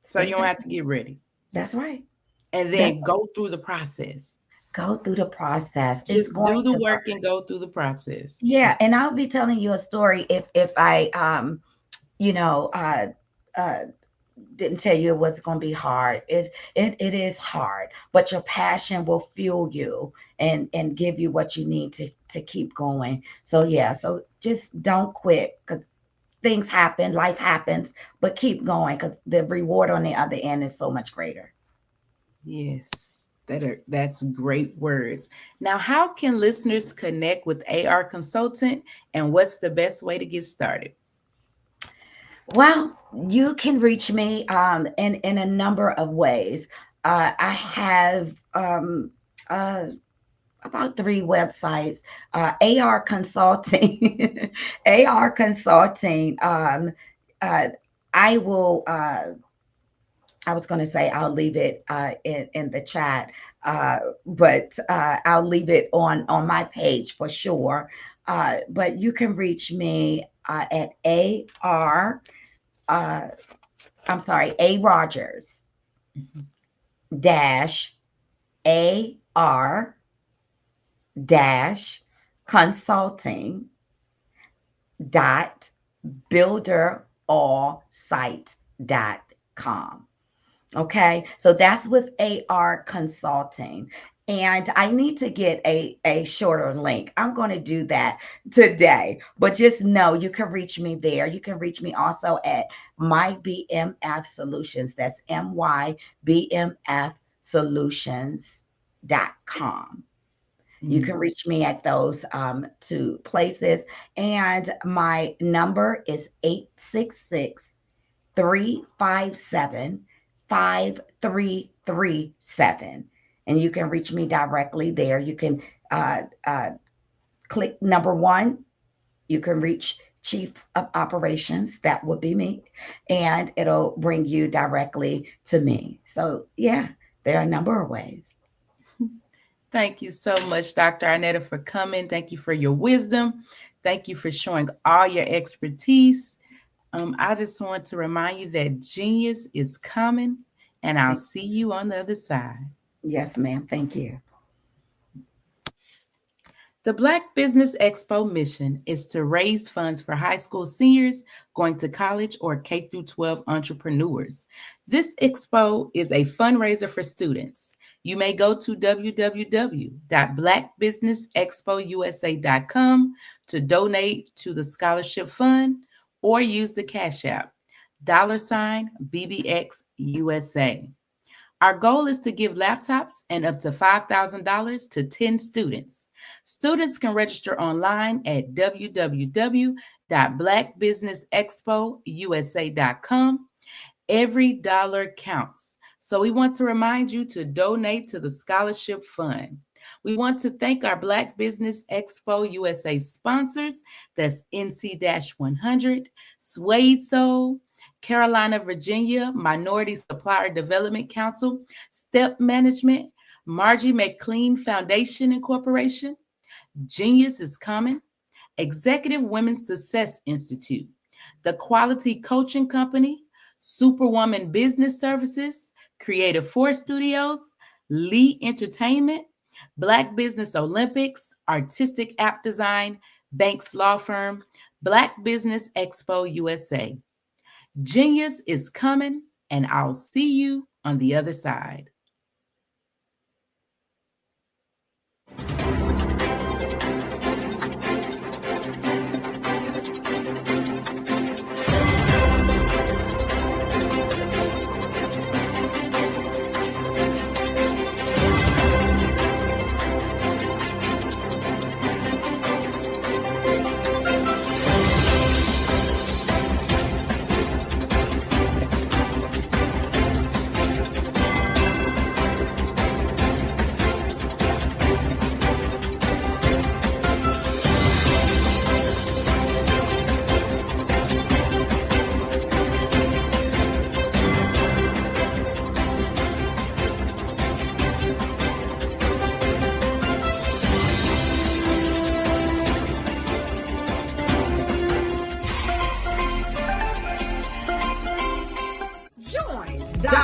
Speaker 5: so you don't have to get ready.
Speaker 9: That's right.
Speaker 5: And then go through the process.
Speaker 9: Go through the process.
Speaker 5: Just do the work and go through the process.
Speaker 9: Yeah, and I'll be telling you a story if I didn't tell you it was going to be hard. It is hard, but your passion will fuel you and give you what you need to keep going. So yeah, so just don't quit, because things happen, life happens, but keep going, because the reward on the other end is so much greater.
Speaker 5: Yes, that's great words. Now, how can listeners connect with AR Consultant, and what's the best way to get started?
Speaker 9: Well, you can reach me in a number of ways. I have about 3 websites. AR Consulting, AR Consulting. I will. I was going to say I'll leave it in the chat, but I'll leave it on my page for sure. But you can reach me at A Rogers AR consulting builderallsite.com. Okay, so that's with AR Consulting. And I need to get a shorter link. I'm going to do that today. But just know you can reach me there. You can reach me also at MyBMF Solutions. That's MyBMFsolutions.com. You can reach me at those 2 places. And my number is 866-357-5337. And you can reach me directly there. You can click number 1. You can reach Chief of Operations. That would be me. And it'll bring you directly to me. So, yeah, there are a number of ways.
Speaker 5: Thank you so much, Dr. Arnetta, for coming. Thank you for your wisdom. Thank you for showing all your expertise. I just want to remind you that genius is coming, and I'll see you on the other side.
Speaker 9: Yes, ma'am. Thank you.
Speaker 5: The Black Business Expo mission is to raise funds for high school seniors going to college or K-12 entrepreneurs. This expo is a fundraiser for students. You may go to www.blackbusinessexpousa.com to donate to the scholarship fund, or use the Cash App, $BBXUSA. Our goal is to give laptops and up to $5,000 to 10 students. Students can register online at www.blackbusinessexpousa.com. Every dollar counts. So we want to remind you to donate to the scholarship fund. We want to thank our Black Business Expo USA sponsors. That's NC-100, Suede Soul, Carolina, Virginia, Minority Supplier Development Council, Step Management, Margie McLean Foundation Incorporation, Genius is Coming, Executive Women's Success Institute, The Quality Coaching Company, Superwoman Business Services, Creative Force Studios, Lee Entertainment, Black Business Olympics, Artistic App Design, Banks Law Firm, Black Business Expo USA. Genius is coming, and I'll see you on the other side.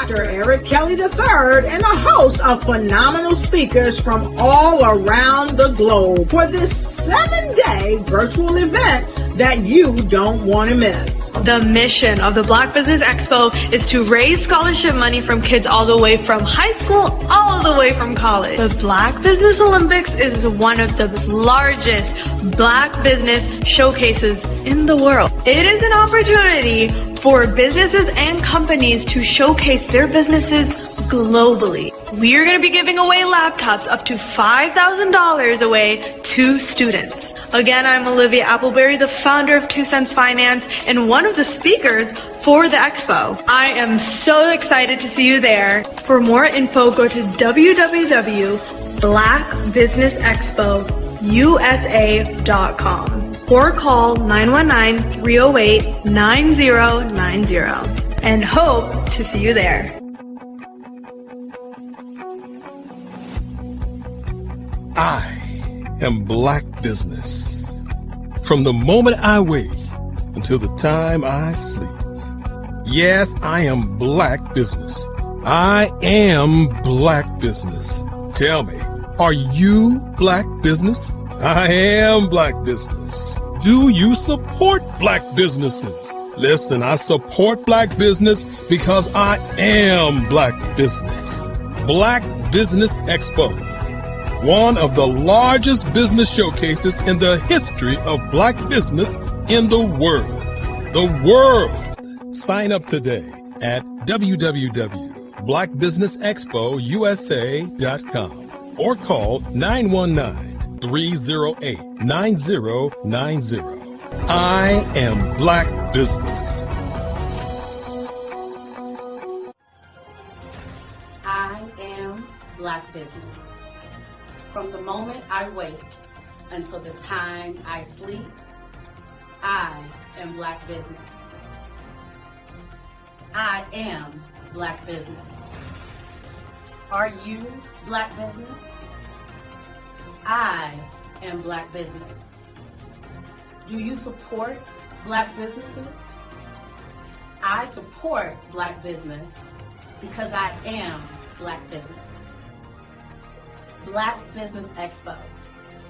Speaker 1: Dr. Eric Kelly III and a host of phenomenal speakers from all around the globe for this 7-day virtual event that you don't want to miss.
Speaker 2: The mission of the Black Business Expo is to raise scholarship money from kids all the way from high school, all the way from college. The Black Business Olympics is one of the largest Black business showcases in the world. It is an opportunity for businesses and companies to showcase their businesses globally. We are going to be giving away laptops up to $5,000 away to students. Again, I'm Olivia Appleberry, the founder of 2 Cents Finance and one of the speakers for the expo. I am so excited to see you there. For more info, go to www.blackbusinessexpousa.com or call 919-308-9090 and hope to see you there.
Speaker 3: I am Black business. From the moment I wake until the time I sleep. Yes, I am Black business. I am Black business. Tell me, are you Black business? I am Black business. Do you support Black businesses? Listen, I support Black business because I am Black business. Black Business Expo, one of the largest business showcases in the history of Black business in the world. The world! Sign up today at www.blackbusinessexpousa.com or call 919-308-9090. I am Black business.
Speaker 4: I am Black business. From the moment I wake until the time I sleep, I am Black business. I am Black business. Are you Black business? I am Black business. Do you support Black businesses? I support Black business because I am Black business. Black Business Expo,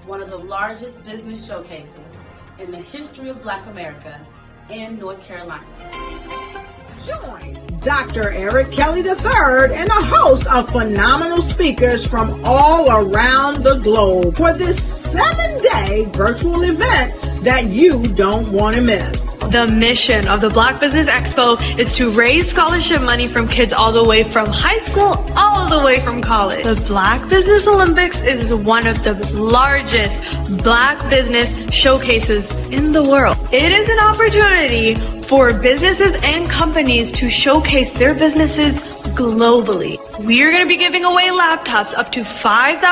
Speaker 4: one of the largest business showcases in the history of Black America in North Carolina.
Speaker 1: Join Dr. Eric Kelly III and a host of phenomenal speakers from all around the globe for this 7-day virtual event that you don't want to miss.
Speaker 2: The mission of the Black Business Expo is to raise scholarship money from kids all the way from high school, all the way from college. The Black Business Olympics is one of the largest Black business showcases in the world. It is an opportunity for businesses and companies to showcase their businesses globally. We are going to be giving away laptops up to $5,000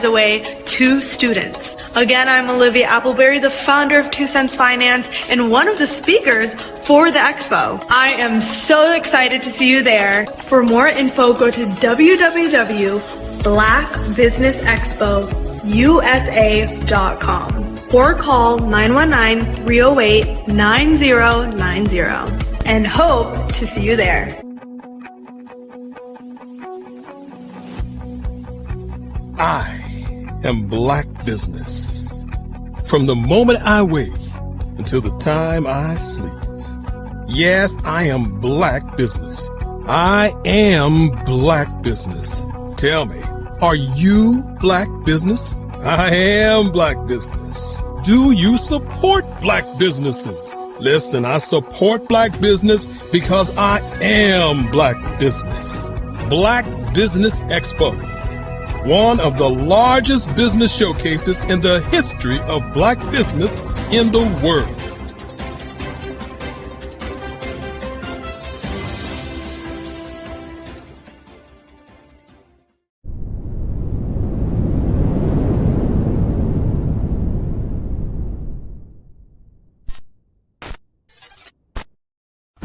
Speaker 2: away to students. Again, I'm Olivia Appleberry, the founder of 2 Cents Finance and one of the speakers for the expo. I am so excited to see you there. For more info, go to www.blackbusinessexpousa.com or call 919-308-9090 and hope to see you there.
Speaker 3: I am Black business. From the moment I wake until the time I sleep. Yes, I am Black business. I am Black business. Tell me, are you Black business? I am Black business. Do you support Black businesses? Listen, I support Black business because I am Black business. Black Business Expo, one of the largest business showcases in the history of Black business in the world.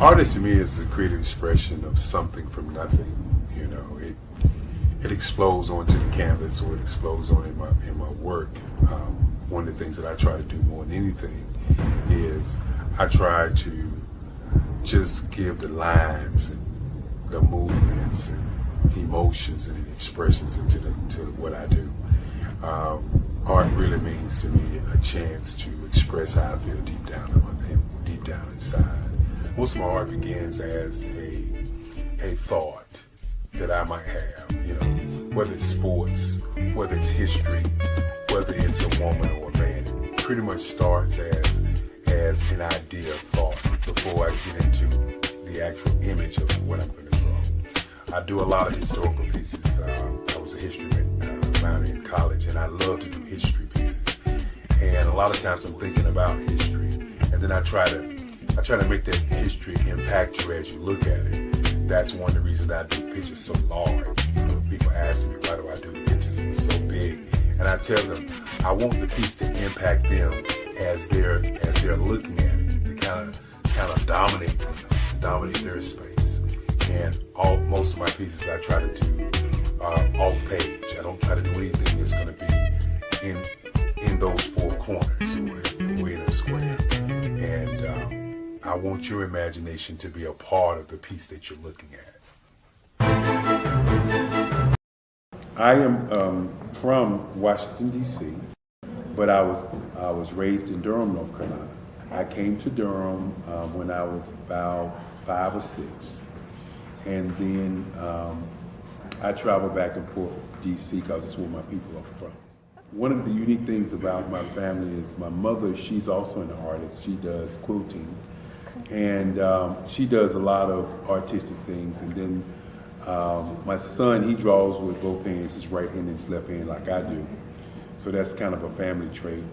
Speaker 11: Artist to me is a creative expression of something from nothing. You know, it explodes onto the canvas, or it explodes on in my work. One of the things that I try to do more than anything is I try to just give the lines and the movements and emotions and expressions into what I do. Art really means to me a chance to express how I feel deep down inside. Most of my art begins as a thought that I might have, whether it's sports, whether it's history, whether it's a woman or a man. It pretty much starts as an idea of thought before I get into the actual image of what I'm going to draw. I do a lot of historical pieces. I was a history minor in college, and I love to do history pieces. And a lot of times I'm thinking about history, and then I try to make that history impact you as you look at it. That's one of the reasons I do pictures so large. People ask me, why do I do pictures so big? And I tell them, I want the piece to impact them as they're looking at it, to kind of dominate them, dominate their space. And most of my pieces I try to do off page. I don't try to do anything that's going to be in those four corners or in a square. And I want your imagination to be a part of the piece that you're looking at. I am from Washington, D.C., but I was raised in Durham, North Carolina. I came to Durham when I was about 5 or 6, and then I traveled back and forth to D.C. because it's where my people are from. One of the unique things about my family is my mother, she's also an artist. She does quilting, and she does a lot of artistic things. And then my son, he draws with both hands, his right hand and his left hand like I do. So that's kind of a family trait.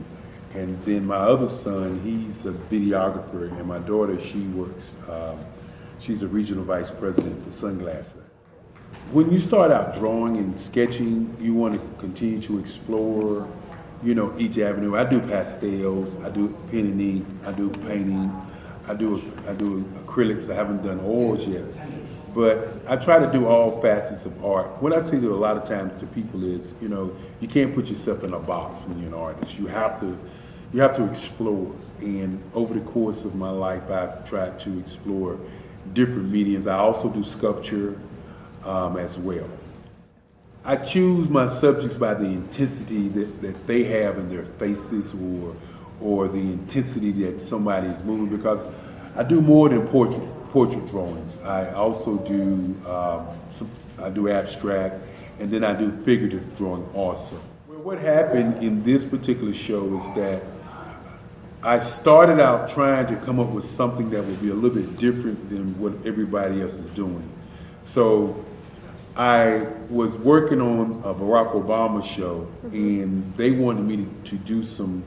Speaker 11: And then my other son, he's a videographer, and my daughter, she works, she's a regional vice president for Sunglass Lab. When you start out drawing and sketching, you want to continue to explore, each avenue. I do pastels, I do pen and ink, I do painting, I do acrylics. I haven't done oils yet, but I try to do all facets of art. What I say to a lot of times to people is, you can't put yourself in a box when you're an artist. You have to explore. And over the course of my life, I've tried to explore different mediums. I also do sculpture as well. I choose my subjects by the intensity that they have in their faces or the intensity that somebody is moving, because I do more than portrait drawings. I also do I do abstract, and then I do figurative drawing also. Well, what happened in this particular show is that I started out trying to come up with something that would be a little bit different than what everybody else is doing. So I was working on a Barack Obama show, and they wanted me to do some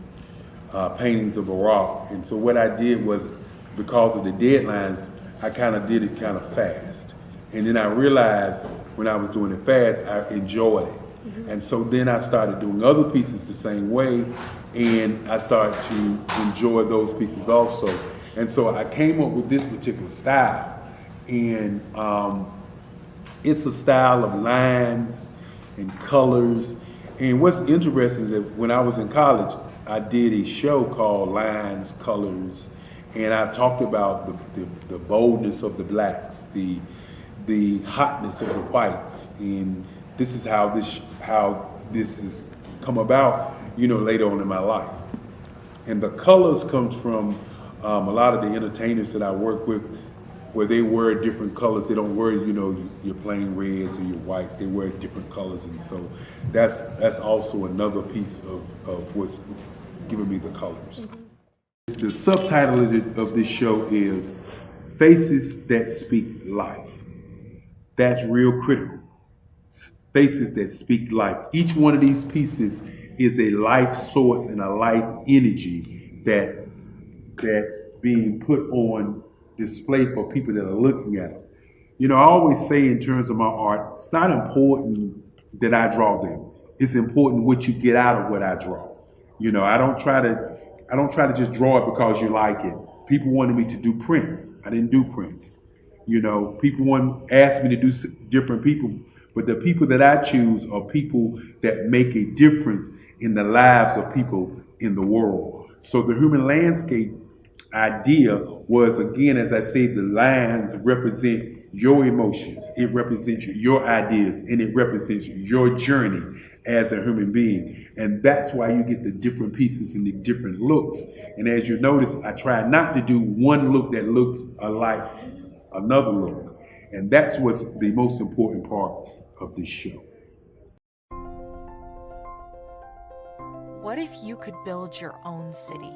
Speaker 11: paintings of Barack. And so what I did was, because of the deadlines, I kind of did it kind of fast. And then I realized when I was doing it fast, I enjoyed it. And so then I started doing other pieces the same way, and I started to enjoy those pieces also. And so I came up with this particular style, and it's a style of lines and colors. And what's interesting is that when I was in college, I did a show called Lines, Colors, and I talked about the boldness of the blacks, the hotness of the whites, and this is how this has come about, later on in my life. And the colors comes from a lot of the entertainers that I work with, where they wear different colors. They don't wear, your plain reds or your whites. They wear different colors, and so that's also another piece of what's giving me the colors. The subtitle of this show is Faces That Speak Life. That's real critical. Faces that speak life. Each one of these pieces is a life source and a life energy that's being put on display for people that are looking at them. I always say in terms of my art, it's not important that I draw them. It's important what you get out of what I draw. I don't try to just draw it because you like it. People wanted me to do prints. I didn't do prints. People asked me to do different people, but the people that I choose are people that make a difference in the lives of people in the world. So the human landscape idea was, again, as I say, the lines represent your emotions, it represents your ideas, and it represents your journey as a human being. And that's why you get the different pieces and the different looks. And as you notice, I try not to do one look that looks alike another look. And that's what's the most important part of this show.
Speaker 10: What if you could build your own city?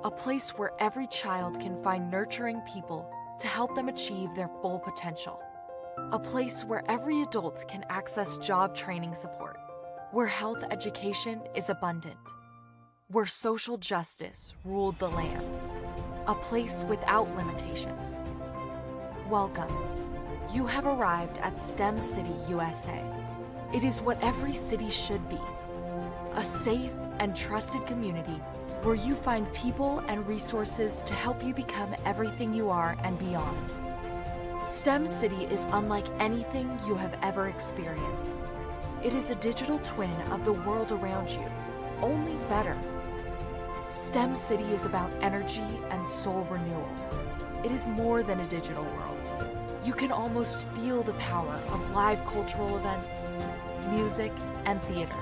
Speaker 10: A place where every child can find nurturing people to help them achieve their full potential. A place where every adult can access job training support. Where health education is abundant. Where social justice ruled the land. A place without limitations. Welcome. You have arrived at STEM City, USA. It is what every city should be. A safe and trusted community where you find people and resources to help you become everything you are and beyond. STEM City is unlike anything you have ever experienced. It is a digital twin of the world around you, only better. STEM City is about energy and soul renewal. It is more than a digital world. You can almost feel the power of live cultural events, music, and theater.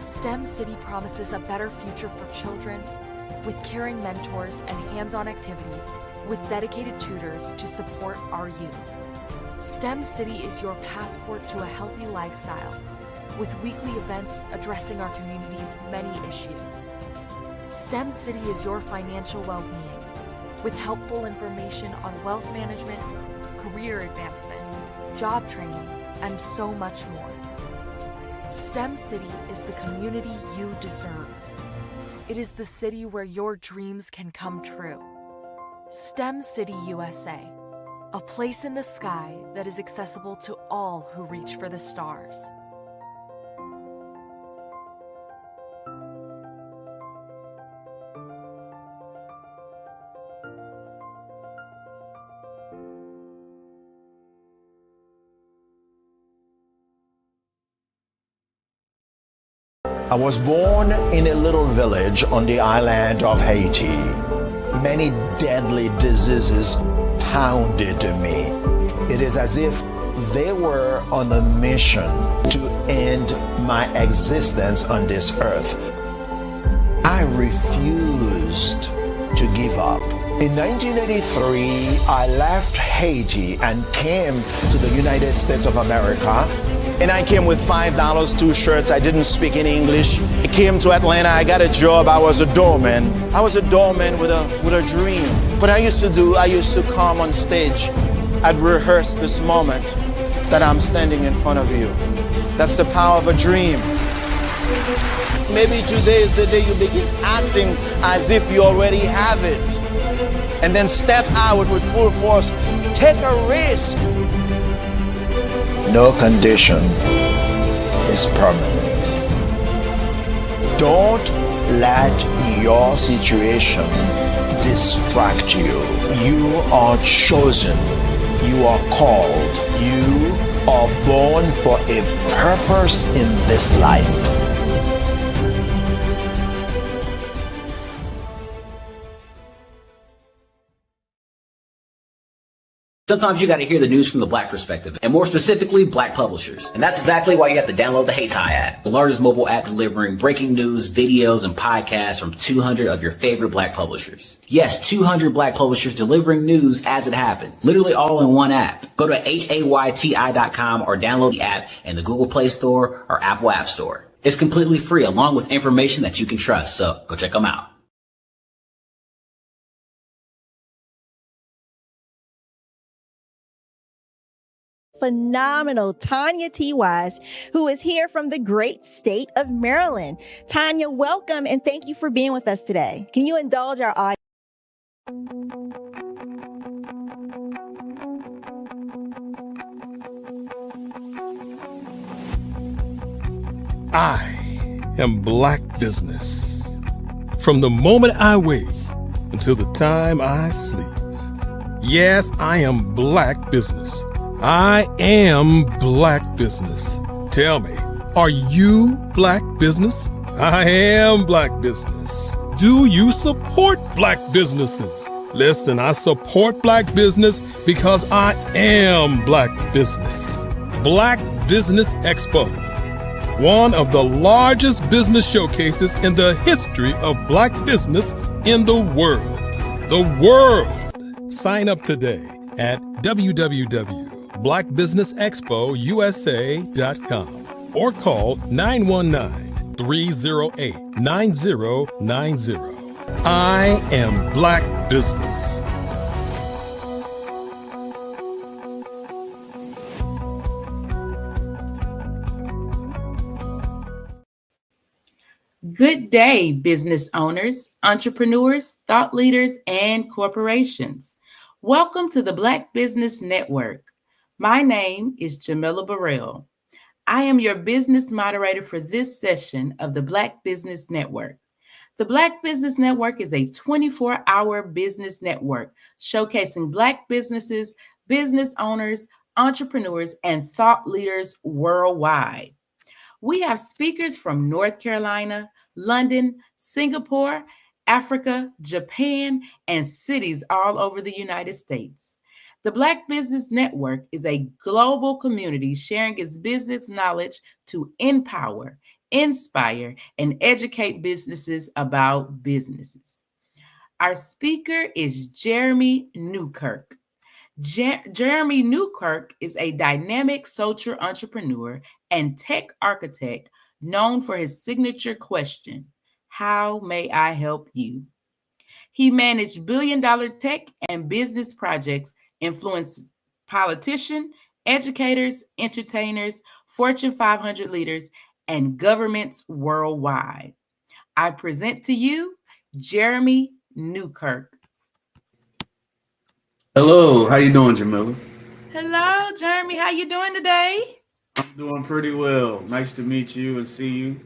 Speaker 10: STEM City promises a better future for children with caring mentors and hands-on activities with dedicated tutors to support our youth. STEM City is your passport to a healthy lifestyle with weekly events addressing our community's many issues. STEM City is your financial well-being with helpful information on wealth management, career advancement, job training, and so much more. STEM City is the community you deserve. It is the city where your dreams can come true. STEM City USA, a place in the sky that is accessible to all who reach for the stars.
Speaker 22: I was born in a little village on the island of Haiti. Many deadly diseases pounded me. It is as if they were on a mission to end my existence on this earth. I refused to give up. In 1983, I left Haiti and came to the United States of America. And I came with $5, 2 shirts. I didn't speak any English. I came to Atlanta. I got a job. I was a doorman. I was a doorman with a dream. What I used to come on stage. I'd rehearse this moment that I'm standing in front of you. That's the power of a dream. Maybe today is the day you begin acting as if you already have it. And then step out with full force. Take a risk. No condition is permanent. Don't let your situation distract you. You are chosen. You are called. You are born for a purpose in this life.
Speaker 12: Sometimes you got to hear the news from the Black perspective, and more specifically, Black publishers. And that's exactly why you have to download the Hey Tie app, the largest mobile app delivering breaking news, videos, and podcasts from 200 of your favorite Black publishers. Yes, 200 Black publishers delivering news as it happens, literally all in one app. Go to HAYTI.com or download the app in the Google Play Store or Apple App Store. It's completely free, along with information that you can trust, so go check them out.
Speaker 23: Phenomenal Tanya T. Wise, who is here from the great state of Maryland. Tanya, welcome and thank you for being with us today. Can you indulge our audience?
Speaker 3: I am Black business. From the moment I wake until the time I sleep. Yes, I am Black business. I am Black business. Tell me, are you Black business? I am Black business. Do you support Black businesses? Listen, I support black business because I am black business. Black Business Expo, one of the largest business showcases in the history of black business in the world. The world! Sign up today at www.blackbusinessexpousa.com or call 919-308-9090. I am black business.
Speaker 5: Good day, business owners, entrepreneurs, thought leaders, and corporations. Welcome to the Black Business Network. My name is Jamila Burrell. I am your business moderator for this session of the Black Business Network. The Black Business Network is a 24-hour business network showcasing Black businesses, business owners, entrepreneurs, and thought leaders worldwide. We have speakers from North Carolina, London, Singapore, Africa, Japan, and cities all over the United States. The Black Business Network is a global community sharing its business knowledge to empower, inspire, and educate businesses about businesses. Our speaker is Jeremy Newkirk. Jeremy Newkirk is a dynamic social entrepreneur and tech architect known for his signature question, "How may I help you?" He managed billion-dollar tech and business projects, influenced politicians, educators, entertainers, Fortune 500 leaders, and governments worldwide. I present to you Jeremy Newkirk.
Speaker 8: Hello, how you doing, Jamila?
Speaker 5: Hello, Jeremy. How you doing today?
Speaker 8: I'm doing pretty well. Nice to meet you and see you.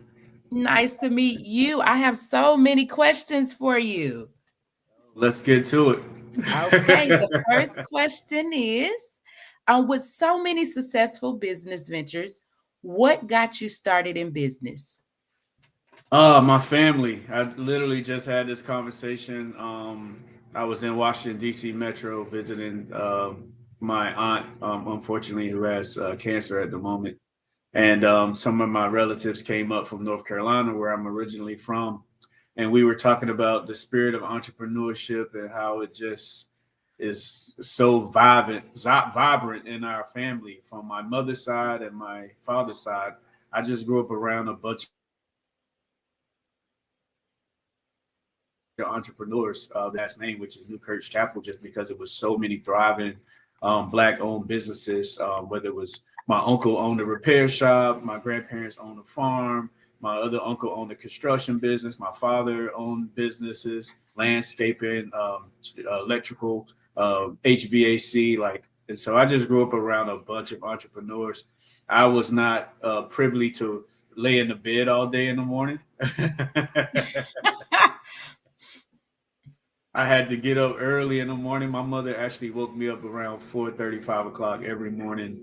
Speaker 5: Nice to meet you. I have so many questions for you.
Speaker 8: Let's get to it.
Speaker 5: Okay, the first question is, with so many successful business ventures, what got you started in business?
Speaker 8: My family. I literally just had this conversation. I was in Washington, D.C. Metro visiting my aunt, unfortunately, who has cancer at the moment. And some of my relatives came up from North Carolina, where I'm originally from. And we were talking about the spirit of entrepreneurship and how it just is so vibrant in our family. From my mother's side and my father's side, I just grew up around a bunch of entrepreneurs. Last name, which is Newkirk Chapel, just because it was so many thriving Black-owned businesses. Whether it was my uncle owned a repair shop, my grandparents owned a farm, my other uncle owned a construction business, my father owned businesses, landscaping, electrical, HVAC, and so I just grew up around a bunch of entrepreneurs. I was not privileged to lay in the bed all day in the morning. I had to get up early in the morning. My mother actually woke me up around 4:30, 5 o'clock every morning,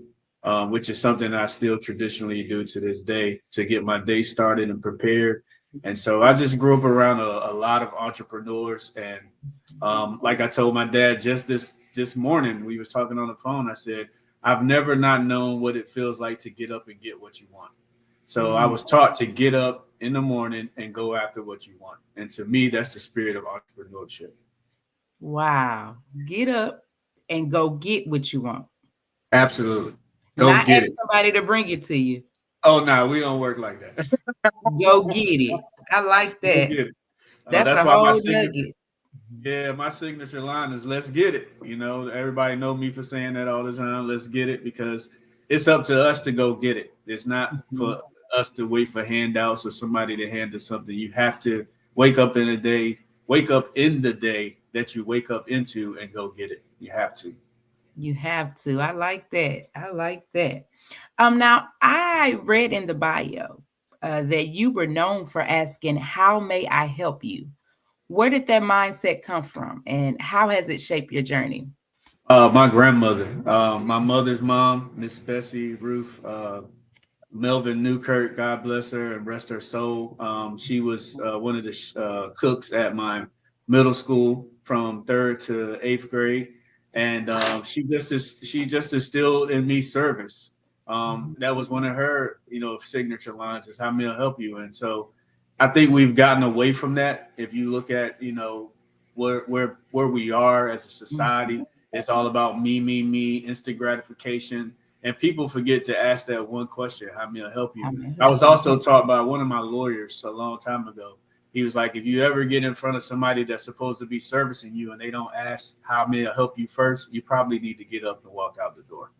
Speaker 8: which is something I still traditionally do to this day to get my day started and prepared. And so I just grew up around a lot of entrepreneurs. And like I told my dad just this morning, we was talking on the phone, I said, I've never not known what it feels like to get up and get what you want. So I was taught to get up in the morning and go after what you want. And to me, that's the spirit of entrepreneurship.
Speaker 5: Wow. Get up and go get what you want.
Speaker 8: Absolutely. Go
Speaker 5: Not
Speaker 8: get
Speaker 5: ask
Speaker 8: it.
Speaker 5: somebody to bring it to you.
Speaker 8: Oh, no, we don't work like that.
Speaker 5: Go get it. I like
Speaker 8: Go
Speaker 5: that.
Speaker 8: get it.
Speaker 5: That's a
Speaker 8: why
Speaker 5: whole
Speaker 8: my
Speaker 5: nugget.
Speaker 8: Yeah, my signature line is "Let's get it." You know, everybody know me for saying that all the time. Let's get it, because it's up to us to go get it. It's not for us to wait for handouts or somebody to hand us something. You have to wake up in the day that you wake up into and go get it. You have to.
Speaker 5: You have to. I like that. I like that. Now I read in the bio that you were known for asking, "How may I help you?" Where did that mindset come from, and how has it shaped your journey?
Speaker 8: My grandmother, my mother's mom, Miss Bessie Ruth Melvin Newkirk, God bless her and rest her soul. She was one of the cooks at my middle school from 3rd to 8th grade. And she just instilled in me service. That was one of her, signature lines is, how may I help you? And so I think we've gotten away from that. If you look at, where we are as a society, it's all about me, instant gratification. And people forget to ask that one question, how may I help you? I was also taught by one of my lawyers a long time ago. He was like, if you ever get in front of somebody that's supposed to be servicing you and they don't ask, how may I help you first, you probably need to get up and walk out the door.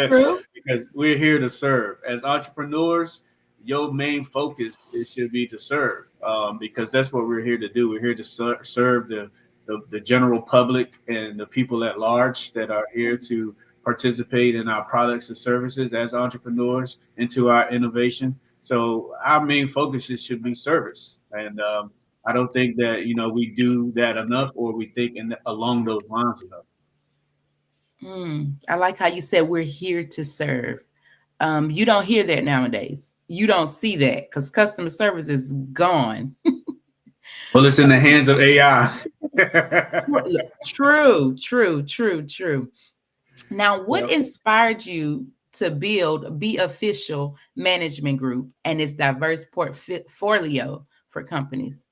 Speaker 8: True. Because we're here to serve. As entrepreneurs, your main focus should be to serve, because that's what we're here to do. We're here to serve the general public and the people at large that are here to participate in our products and services as entrepreneurs into our innovation. So our main focus should be service. And I don't think that, we do that enough, or we think along those lines enough.
Speaker 5: I like how you said we're here to serve. You don't hear that nowadays. You don't see that because customer service is gone.
Speaker 8: Well, it's in the hands of AI.
Speaker 5: True. Now, what inspired you to build Be Official Management Group and its diverse portfolio for companies?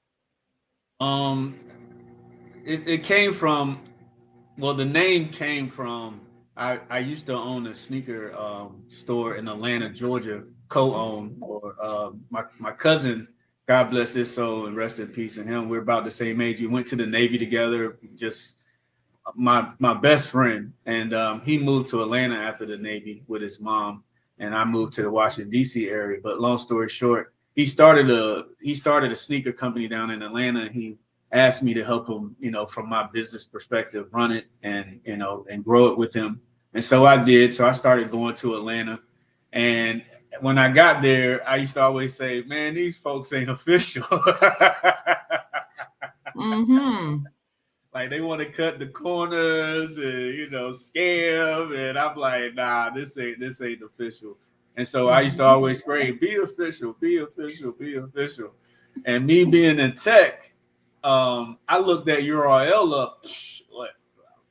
Speaker 8: It came from, the name came from, I used to own a sneaker store in Atlanta, Georgia, co-owned, or my cousin, God bless his soul and rest in peace in him. We're about the same age. We went to the Navy together, just my best friend. And he moved to Atlanta after the Navy with his mom, and I moved to the Washington, D.C. area. But long story short, he started a sneaker company down in Atlanta. And he asked me to help him, from my business perspective, run it and grow it with him. And so I did. So I started going to Atlanta. And when I got there, I used to always say, man, these folks ain't official. Like, they want to cut the corners and, scam. And I'm like, nah, this ain't official. And so I used to always scream, be official, be official, be official. And me being in tech, I looked that URL up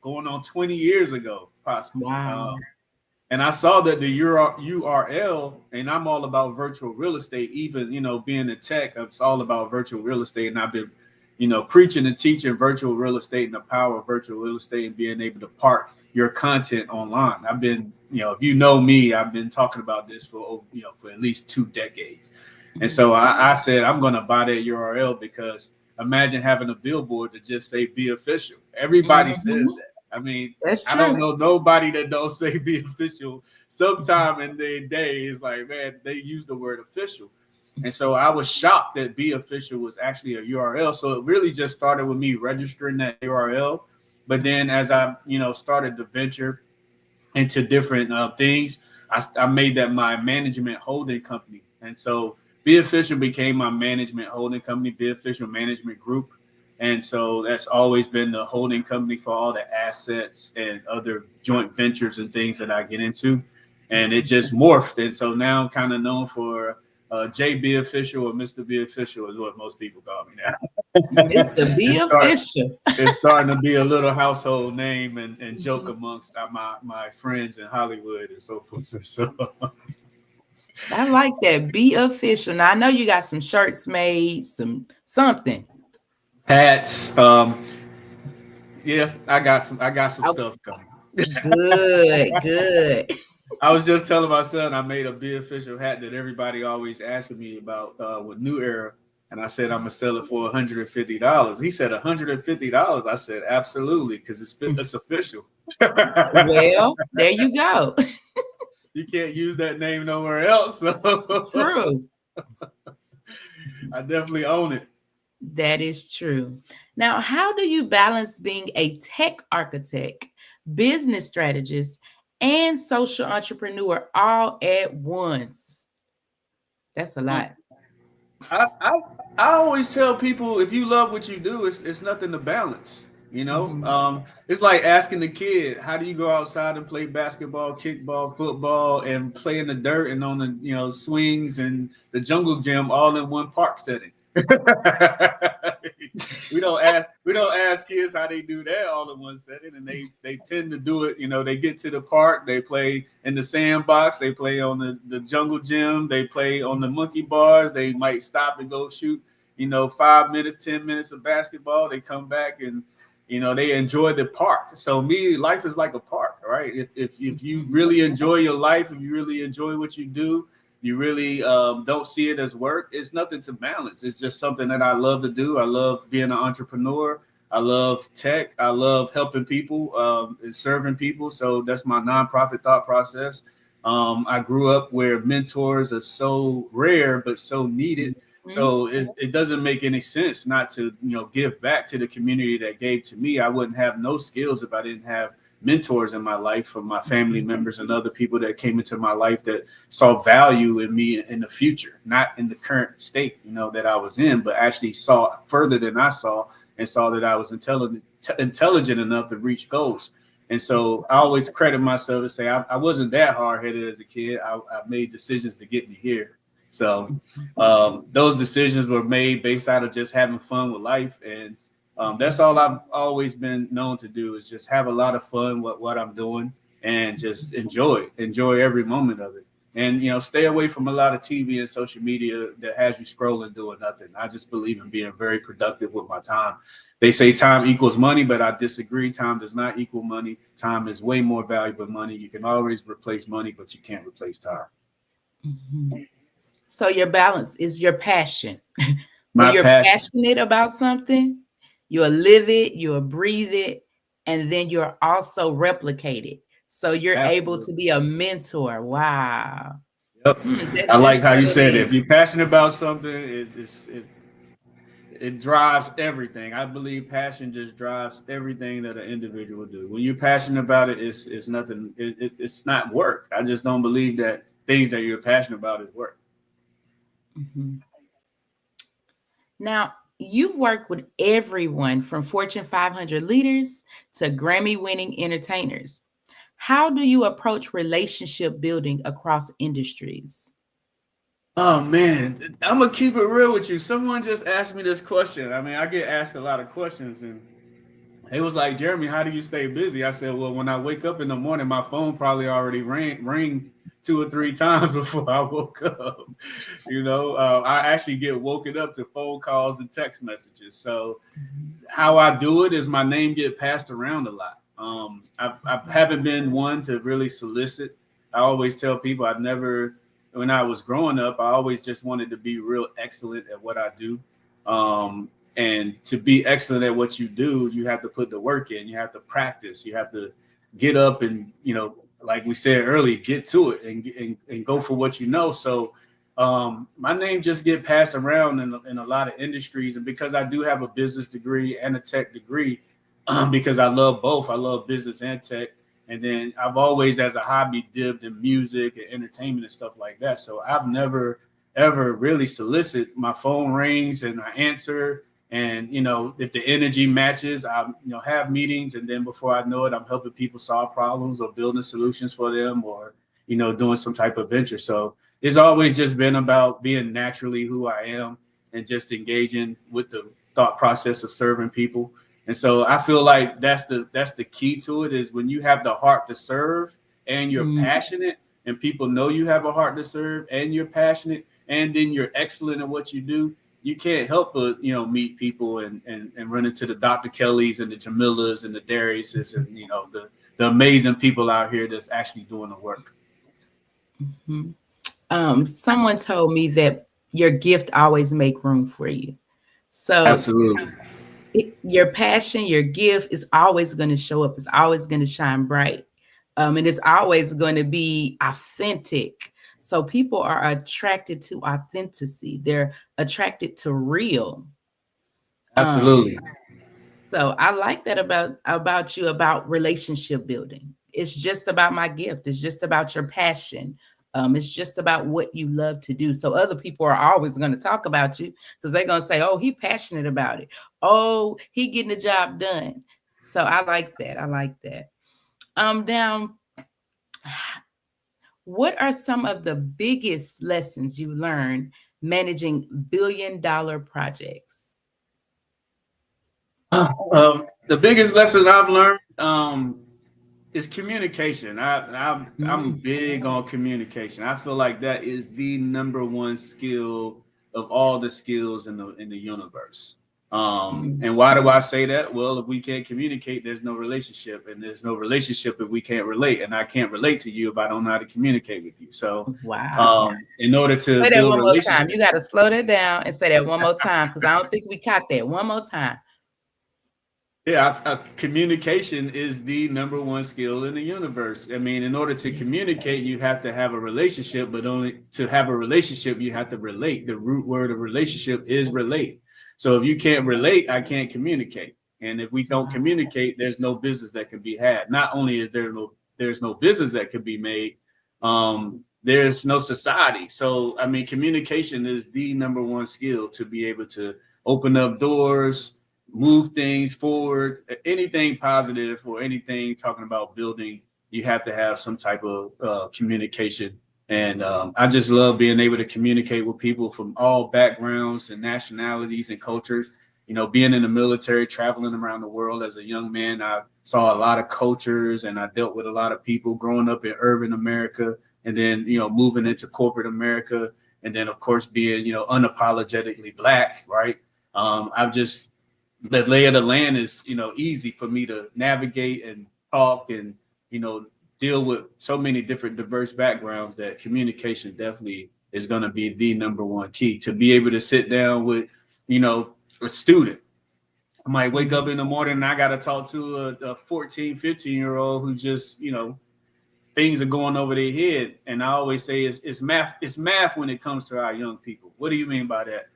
Speaker 8: going on 20 years ago, possibly.
Speaker 5: Wow.
Speaker 8: And I saw that the URL, and I'm all about virtual real estate, even, being in tech, it's all about virtual real estate. And I've been, preaching and teaching virtual real estate and the power of virtual real estate and being able to park your content online. I've been, if you know me, I've been talking about this for at least 2 decades. And so I said, I'm going to buy that URL, because imagine having a billboard to just say be official. Everybody says that. I mean, I don't know nobody that don't say be official. Sometime in their day is like, man, they use the word official. And so I was shocked that Be Official was actually a URL. So it really just started with me registering that URL. But then as I, started to venture into different things, I made that my management holding company. And so Be Official became my management holding company, Be Official Management Group. And so that's always been the holding company for all the assets and other joint ventures and things that I get into. And it just morphed. And so now I'm kind of known for JB Official, or Mr. B Official is what most people call me now.
Speaker 5: Mr. B Official.
Speaker 8: It's starting to be a little household name and joke amongst my friends in Hollywood and so forth. So
Speaker 5: I like that. Be Official. Now I know you got some shirts made, something.
Speaker 8: Hats. Yeah, I got some stuff coming.
Speaker 5: Good.
Speaker 8: I was just telling my son I made a Be Official hat that everybody always asking me about with New Era, and I said I'm gonna sell it for $150. He said $150. I said absolutely, because it's official.
Speaker 5: Well, there you go.
Speaker 8: You can't use that name nowhere else. So.
Speaker 5: True.
Speaker 8: I definitely own it.
Speaker 5: That is true. Now, how do you balance being a tech architect, business strategist, and social entrepreneur all at once? That's a lot.
Speaker 8: I always tell people, if you love what you do, it's nothing to balance. It's like asking the kid, how do you go outside and play basketball, kickball, football, and play in the dirt and on the swings and the jungle gym all in one park setting? we don't ask kids how they do that all in one setting, and they tend to do it. They get to the park, they play in the sandbox, they play on the jungle gym, they play on the monkey bars, they might stop and go shoot 5 minutes, 10 minutes of basketball. They come back and they enjoy the park. So life is like a park, right? If you really enjoy your life, if you really enjoy what you do, you really don't see it as work. It's nothing to balance. It's just something that I love to do. I love being an entrepreneur. I love tech. I love helping people and serving people. So that's my nonprofit thought process. I grew up where mentors are so rare but so needed. So it doesn't make any sense not to give back to the community that gave to me. I wouldn't have no skills if I didn't have mentors in my life, from my family members and other people that came into my life that saw value in me in the future, not in the current state that I was in, but actually saw further than I saw, and saw that I was intelligent enough to reach goals. And so I always credit myself and say I wasn't that hard-headed as a kid. I made decisions to get me here. So those decisions were made based out of just having fun with life. And that's all I've always been known to do, is just have a lot of fun with what I'm doing and just enjoy every moment of it. And, stay away from a lot of TV and social media that has you scrolling, doing nothing. I just believe in being very productive with my time. They say time equals money, but I disagree. Time does not equal money. Time is way more valuable than money. You can always replace money, but you can't replace time.
Speaker 5: Mm-hmm. So your balance is your passion. When you're passionate about something, you'll live it, you'll breathe it, and then you're also replicate it. So you're able to be a mentor. Wow.
Speaker 8: Yep. I like how you said it. If you're passionate about something, it drives everything. I believe passion just drives everything that an individual do. When you're passionate about it, it's nothing. It's not work. I just don't believe that things that you're passionate about is work.
Speaker 5: Mm-hmm. Now, you've worked with everyone from Fortune 500 leaders to Grammy-winning entertainers. How do you approach relationship building across industries?
Speaker 8: Oh, man, I'm going to keep it real with you. Someone just asked me this question. I mean, I get asked a lot of questions, and it was like, Jeremy, how do you stay busy? I said, well, when I wake up in the morning, my phone probably already rang 2 or 3 times before I woke up. I actually get woken up to phone calls and text messages. So how I do it is my name get passed around a lot. I haven't been one to really solicit. I always tell people when I was growing up, I always just wanted to be real excellent at what I do. And to be excellent at what you do, you have to put the work in. You have to practice. You have to get up and, like we said earlier, get to it and go for what you know. So my name just get passed around in a lot of industries. And because I do have a business degree and a tech degree, because I love both. I love business and tech. And then I've always, as a hobby, dipped in music and entertainment and stuff like that. So I've never, ever really solicit. My phone rings and I answer. And, if the energy matches, I, have meetings. And then before I know it, I'm helping people solve problems or building solutions for them, or, doing some type of venture. So it's always just been about being naturally who I am and just engaging with the thought process of serving people. And so I feel like that's the key to it, is when you have the heart to serve and you're passionate, and people know you have a heart to serve and you're passionate, and then you're excellent at what you do. You can't help but, meet people and run into the Dr. Kellys and the Jamilas and the Dariuses and, the amazing people out here that's actually doing the work.
Speaker 5: Mm-hmm. Someone told me that your gift always make room for you. So
Speaker 8: absolutely.
Speaker 5: Your passion, your gift is always going to show up. It's always going to shine bright. And it's always going to be authentic. So people are attracted to authenticity. They're attracted to real.
Speaker 8: Absolutely.
Speaker 5: So I like that about you, about relationship building. It's just about my gift. It's just about your passion. It's just about what you love to do. So other people are always going to talk about you because they're going to say, oh, he passionate about it. Oh, he getting the job done. So I like that. I like that. Now, what are some of the biggest lessons you learned managing billion-dollar projects?
Speaker 8: The biggest lesson I've learned is communication. I'm big on communication. I feel like that is the number one skill of all the skills in the universe. And why do I say that? Well, if we can't communicate, there's no relationship, and there's no relationship if we can't relate. And I can't relate to you if I don't know how to communicate with you. So, in order to
Speaker 5: say that
Speaker 8: build
Speaker 5: one more
Speaker 8: relationships,
Speaker 5: time. You got to slow that down and say that one more time because I don't think we caught that. One more time.
Speaker 8: Yeah, communication is the number one skill in the universe. I mean, in order to communicate, you have to have a relationship, but only to have a relationship, you have to relate. The root word of relationship is relate. So if you can't relate, I can't communicate. And if we don't communicate, there's no business that can be had. Not only is there's no business that can be made, there's no society. So, I mean, communication is the number one skill to be able to open up doors, move things forward, anything positive or anything talking about building, you have to have some type of communication. And I just love being able to communicate with people from all backgrounds and nationalities and cultures. You know, being in the military, traveling around the world as a young man, I saw a lot of cultures and I dealt with a lot of people growing up in urban America and then, you know, moving into corporate America. And then, of course, being, you know, unapologetically Black, right? I've just, the lay of the land is, you know, easy for me to navigate and talk and, you know, deal with so many different diverse backgrounds that communication definitely is going to be the number one key to be able to sit down with, you know, a student. I might wake up in the morning and I got to talk to a 14, 15-year-old who just, you know, things are going over their head. And I always say it's math when it comes to our young people. What do you mean by that?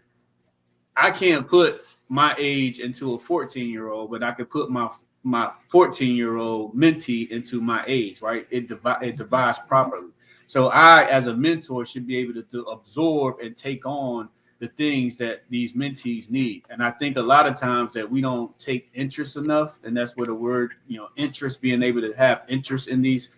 Speaker 8: I can't put my age into a 14-year-old, but I could put my 14-year-old mentee into my age, right? It divides properly. So I, as a mentor, should be able to absorb and take on the things that these mentees need. And I think a lot of times that we don't take interest enough, and that's where the word, you know, interest, being able to have interest in these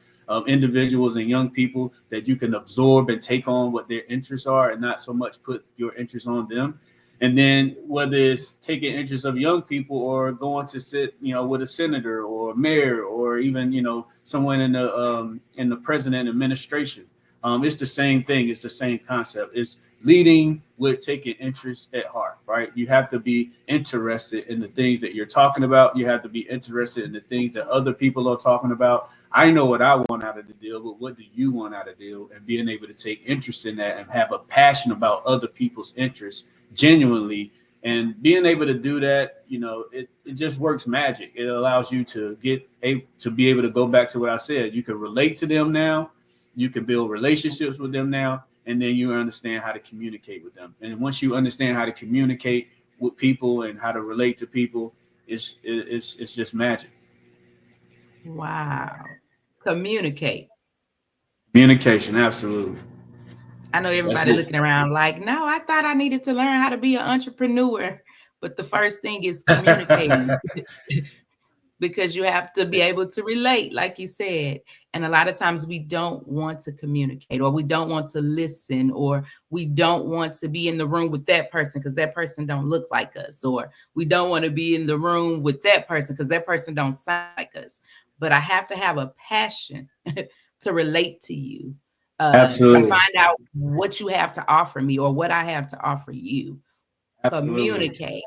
Speaker 8: individuals and young people, that you can absorb and take on what their interests are and not so much put your interest on them. And then whether it's taking interest of young people or going to sit, you know, with a senator or a mayor or even, you know, someone in the president administration, it's the same thing. It's the same concept. It's leading with taking interest at heart, right? You have to be interested in the things that you're talking about. You have to be interested in the things that other people are talking about. I know what I want out of the deal, but what do you want out of the deal? And being able to take interest in that and have a passion about other people's interests genuinely, and being able to do that, you know, it just works magic. It allows you to be able to go back to what I said. You can relate to them now, you can build relationships with them now, and then you understand how to communicate with them. And once you understand how to communicate with people and how to relate to people, it's just magic.
Speaker 5: Wow. Communicate.
Speaker 8: Communication, absolutely.
Speaker 5: I know everybody looking around like, no, I thought I needed to learn how to be an entrepreneur. But the first thing is communicating because you have to be able to relate, like you said. And a lot of times we don't want to communicate, or we don't want to listen, or we don't want to be in the room with that person because that person don't look like us, or we don't want to be in the room with that person because that person don't sound like us. But I have to have a passion to relate to you. To find out what you have to offer me or what I have to offer you. Absolutely. Communicate.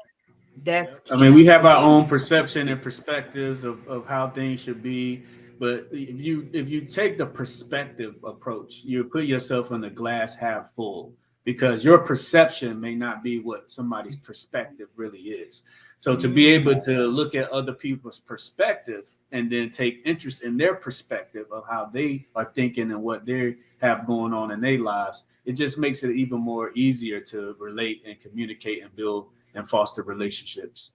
Speaker 5: That's key.
Speaker 8: I mean, we have our own perception and perspectives of how things should be. But if you take the perspective approach, you put yourself in the glass half full, because your perception may not be what somebody's perspective really is. So to be able to look at other people's perspective and then take interest in their perspective of how they are thinking and what they have going on in their lives, it just makes it even more easier to relate and communicate and build and foster relationships.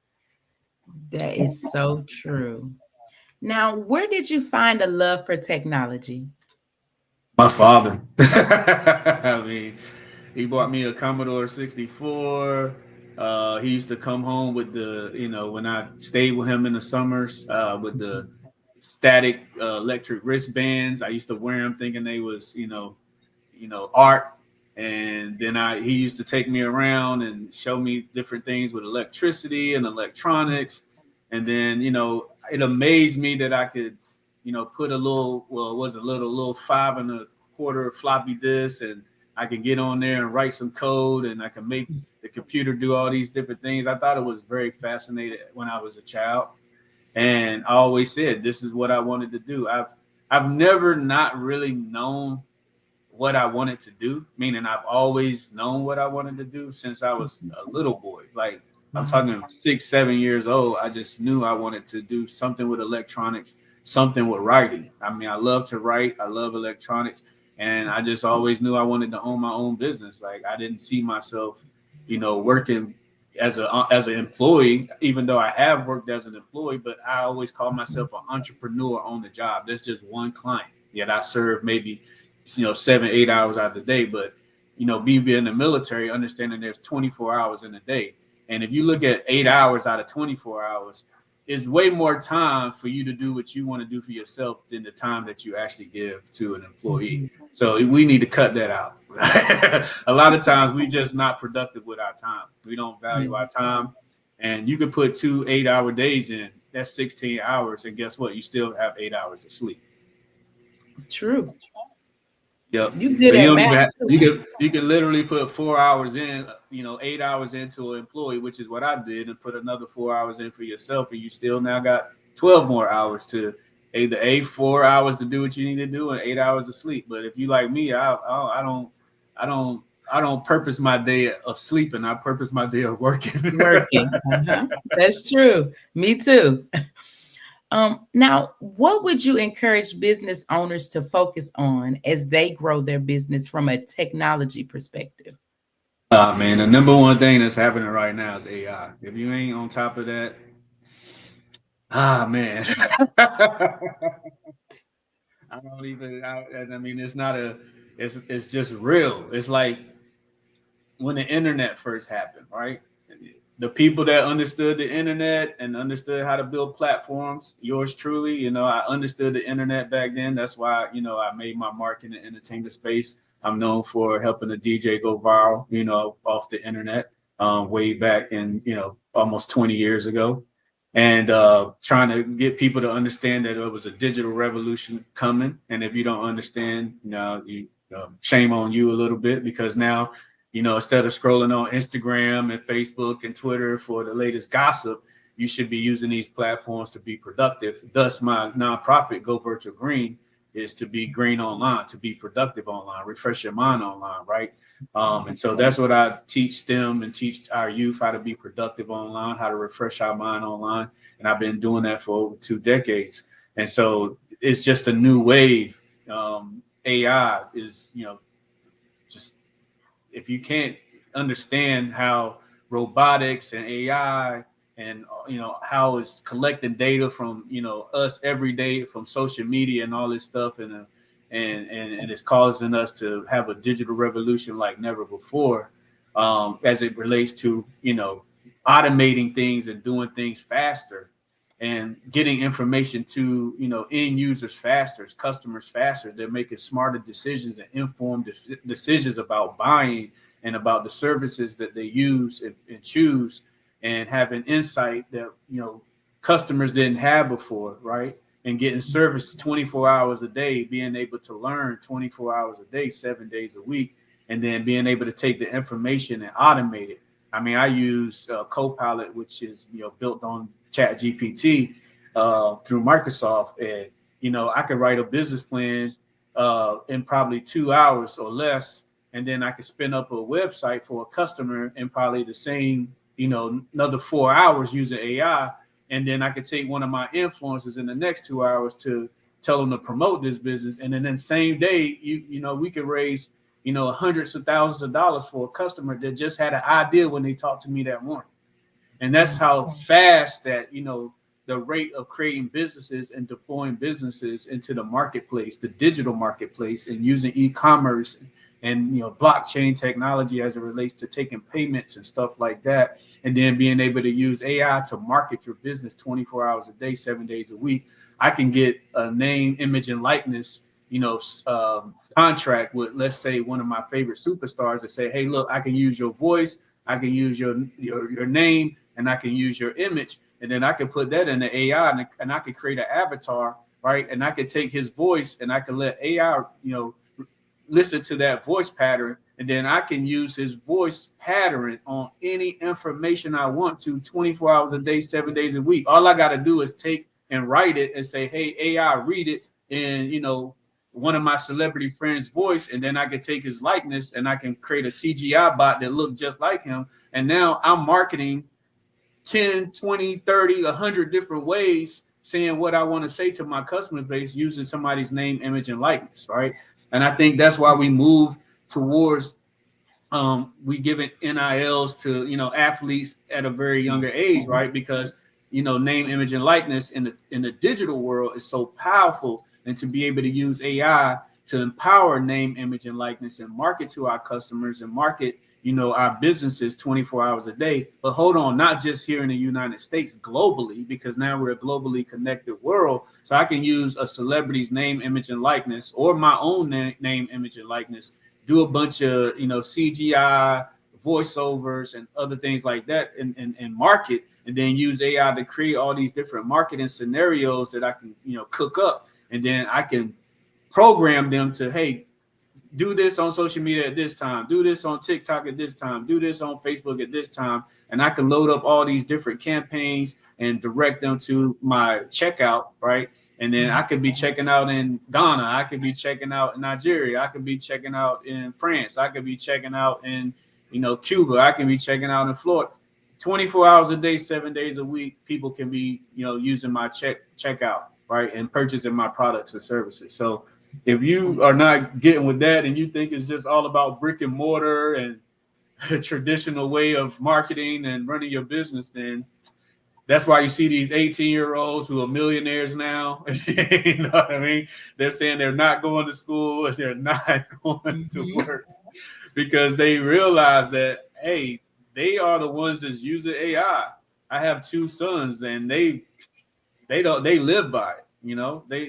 Speaker 5: That is so true. Now, where did you find a love for technology?
Speaker 8: My father. I mean, he bought me a Commodore 64. He used to come home with the, you know, when I stayed with him in the summers, with the static electric wristbands. I used to wear them thinking they was, you know, art. And then he used to take me around and show me different things with electricity and electronics. And then, it amazed me that I could, put a little, well, it was a little 5 1/4 floppy disk, and I can get on there and write some code, and I can make the computer do all these different things. I thought it was very fascinating when I was a child. And I always said, this is what I wanted to do. I've never not really known what I wanted to do, meaning I've always known what I wanted to do since I was a little boy. Like, I'm talking 6, 7 years old. I just knew I wanted to do something with electronics, something with writing. I mean, I love to write. I love electronics. And I just always knew I wanted to own my own business. Like, I didn't see myself, working as an employee, even though I have worked as an employee, but I always call myself an entrepreneur on the job. There's just one client. Yet I serve maybe 7, 8 hours out of the day. But, being in the military, understanding there's 24 hours in a day. And if you look at 8 hours out of 24 hours, it's way more time for you to do what you want to do for yourself than the time that you actually give to an employee. So we need to cut that out. A lot of times we just not productive with our time. We don't value our time. And you could put 2 8-hour days in, that's 16 hours. And guess what? You still have 8 hours of sleep.
Speaker 5: True.
Speaker 8: Yep.
Speaker 5: You good at math.
Speaker 8: You can literally put 4 hours in, 8 hours into an employee, which is what I did, and put another 4 hours in for yourself, and you still now got 12 more hours to either 4 hours to do what you need to do and 8 hours of sleep. But if you like me, I don't purpose my day of sleeping. I purpose my day of working.
Speaker 5: That's true. Me too. Now, what would you encourage business owners to focus on as they grow their business from a technology perspective?
Speaker 8: Man, the number one thing that's happening right now is AI. If you ain't on top of that, man. It's just real. It's like when the internet first happened, right? The people that understood the internet and understood how to build platforms, yours truly, I understood the internet back then. That's why, I made my mark in the entertainment space. I'm known for helping a DJ go viral, off the internet, way back in, almost 20 years ago. And trying to get people to understand that it was a digital revolution coming. And if you don't understand, shame on you a little bit, because now, instead of scrolling on Instagram and Facebook and Twitter for the latest gossip, you should be using these platforms to be productive. Thus, my nonprofit, Go Virtual Green, is to be green online, to be productive online, refresh your mind online, right? And so that's what I teach them and teach our youth, how to be productive online, how to refresh our mind online. And I've been doing that for over 2 decades. And so it's just a new wave. AI is, just, if you can't understand how robotics and AI and how it's collecting data from us every day from social media and all this stuff, and it's causing us to have a digital revolution like never before, as it relates to automating things and doing things faster and getting information to end users faster, customers faster. They're making smarter decisions and informed decisions about buying and about the services that they use and choose, and having insight that customers didn't have before, right? And getting service 24 hours a day, being able to learn 24 hours a day, 7 days a week, and then being able to take the information and automate it. I mean, I use Copilot, which is built on ChatGPT through Microsoft, and I could write a business plan in probably 2 hours or less, and then I could spin up a website for a customer in probably the same another 4 hours using AI. And then I could take one of my influencers in the next 2 hours to tell them to promote this business, and then the same day we could raise hundreds of thousands of dollars for a customer that just had an idea when they talked to me that morning. And that's how fast that the rate of creating businesses and deploying businesses into the marketplace, the digital marketplace, and using e-commerce and blockchain technology as it relates to taking payments and stuff like that, and then being able to use AI to market your business 24 hours a day, 7 days a week. I can get a name, image, and likeness contract with, let's say, one of my favorite superstars, that say, hey, look, I can use your voice, I can use your name, and I can use your image, and then I could put that in the AI, and I could create an avatar, right? And I could take his voice, and I could let AI, listen to that voice pattern, and then I can use his voice pattern on any information I want to 24 hours a day, 7 days a week. All I got to do is take and write it and say, hey, AI, read it in, one of my celebrity friends' voice, and then I can take his likeness and I can create a CGI bot that looks just like him. And now I'm marketing 10, 20, 30, 100 different ways, saying what I want to say to my customer base using somebody's name, image, and likeness, right? And I think that's why we move towards we give it NILs to athletes at a very younger age, right? Because name, image, and likeness in the digital world is so powerful, and to be able to use AI to empower name, image, and likeness and market to our customers and market our businesses 24 hours a day. But hold on, not just here in the United States, globally, because now we're a globally connected world. So I can use a celebrity's name, image, and likeness, or my own name, image, and likeness, do a bunch of CGI voiceovers and other things like that, and market, and then use AI to create all these different marketing scenarios that I can cook up, and then I can program them to, hey, do this on social media at this time, do this on TikTok at this time, do this on Facebook at this time. And I can load up all these different campaigns and direct them to my checkout, right? And then I could be checking out in Ghana, I could be checking out in Nigeria, I could be checking out in France, I could be checking out in Cuba, I can be checking out in Florida. 24 hours a day, 7 days a week, people can be using my checkout, right, and purchasing my products and services. So if you are not getting with that and you think it's just all about brick and mortar and a traditional way of marketing and running your business, then that's why you see these 18-year-olds who are millionaires now. You know what I mean? They're saying they're not going to school and they're not going to work because they realize that, hey, they are the ones that's using AI. I have 2 sons and they live by it.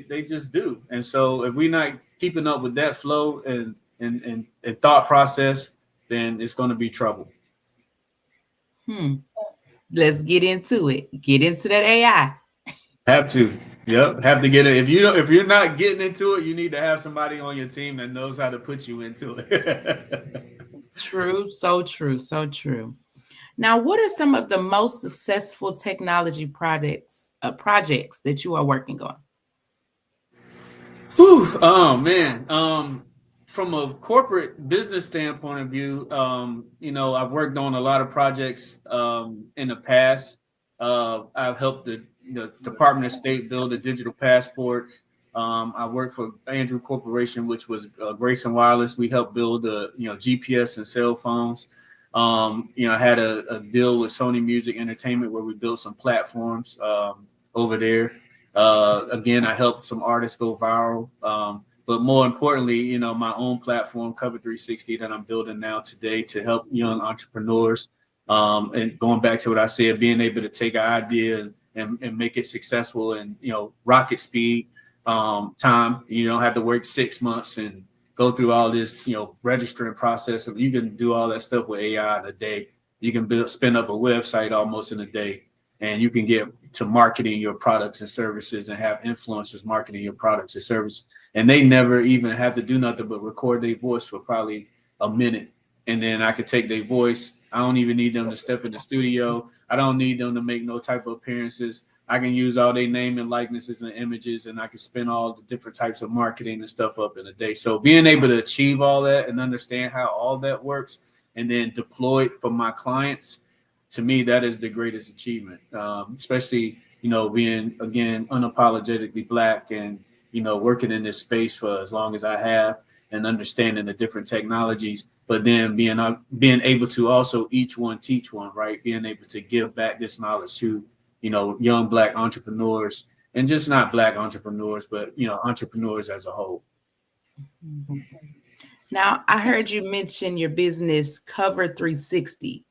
Speaker 8: They just do. And so if we're not keeping up with that flow and thought process, then it's going to be trouble.
Speaker 5: Let's get into it. Get into that AI.
Speaker 8: Have to. Yep. Have to get it. If you're not getting into it, you need to have somebody on your team that knows how to put you into it.
Speaker 5: True. So true. So true. Now, what are some of the most successful technology projects that you are working on?
Speaker 8: Whew, oh man. From a corporate business standpoint of view, I've worked on a lot of projects in the past. I've helped the Department of State build a digital passport. I worked for Andrew Corporation, which was Grayson Wireless. We helped build GPS and cell phones. I had a deal with Sony Music Entertainment where we built some platforms over there. Again, I helped some artists go viral. But more importantly, my own platform, Cover 360, that I'm building now today to help young entrepreneurs. And going back to what I said, being able to take an idea and make it successful in, rocket speed time. You don't have to work 6 months and go through all this, registering process. You can do all that stuff with AI in a day. You can spin up a website almost in a day, and you can get to marketing your products and services and have influencers marketing your products and services. And they never even have to do nothing but record their voice for probably a minute. And then I could take their voice. I don't even need them to step in the studio. I don't need them to make no type of appearances. I can use all their name and likenesses and images, and I can spin all the different types of marketing and stuff up in a day. So being able to achieve all that and understand how all that works and then deploy it for my clients, to me, that is the greatest achievement, especially, being, again, unapologetically Black and, working in this space for as long as I have and understanding the different technologies, but then being able to also each one teach one, right? Being able to give back this knowledge to, young Black entrepreneurs, and just not Black entrepreneurs, but, entrepreneurs as a whole.
Speaker 5: Now, I heard you mention your business, Cover 360.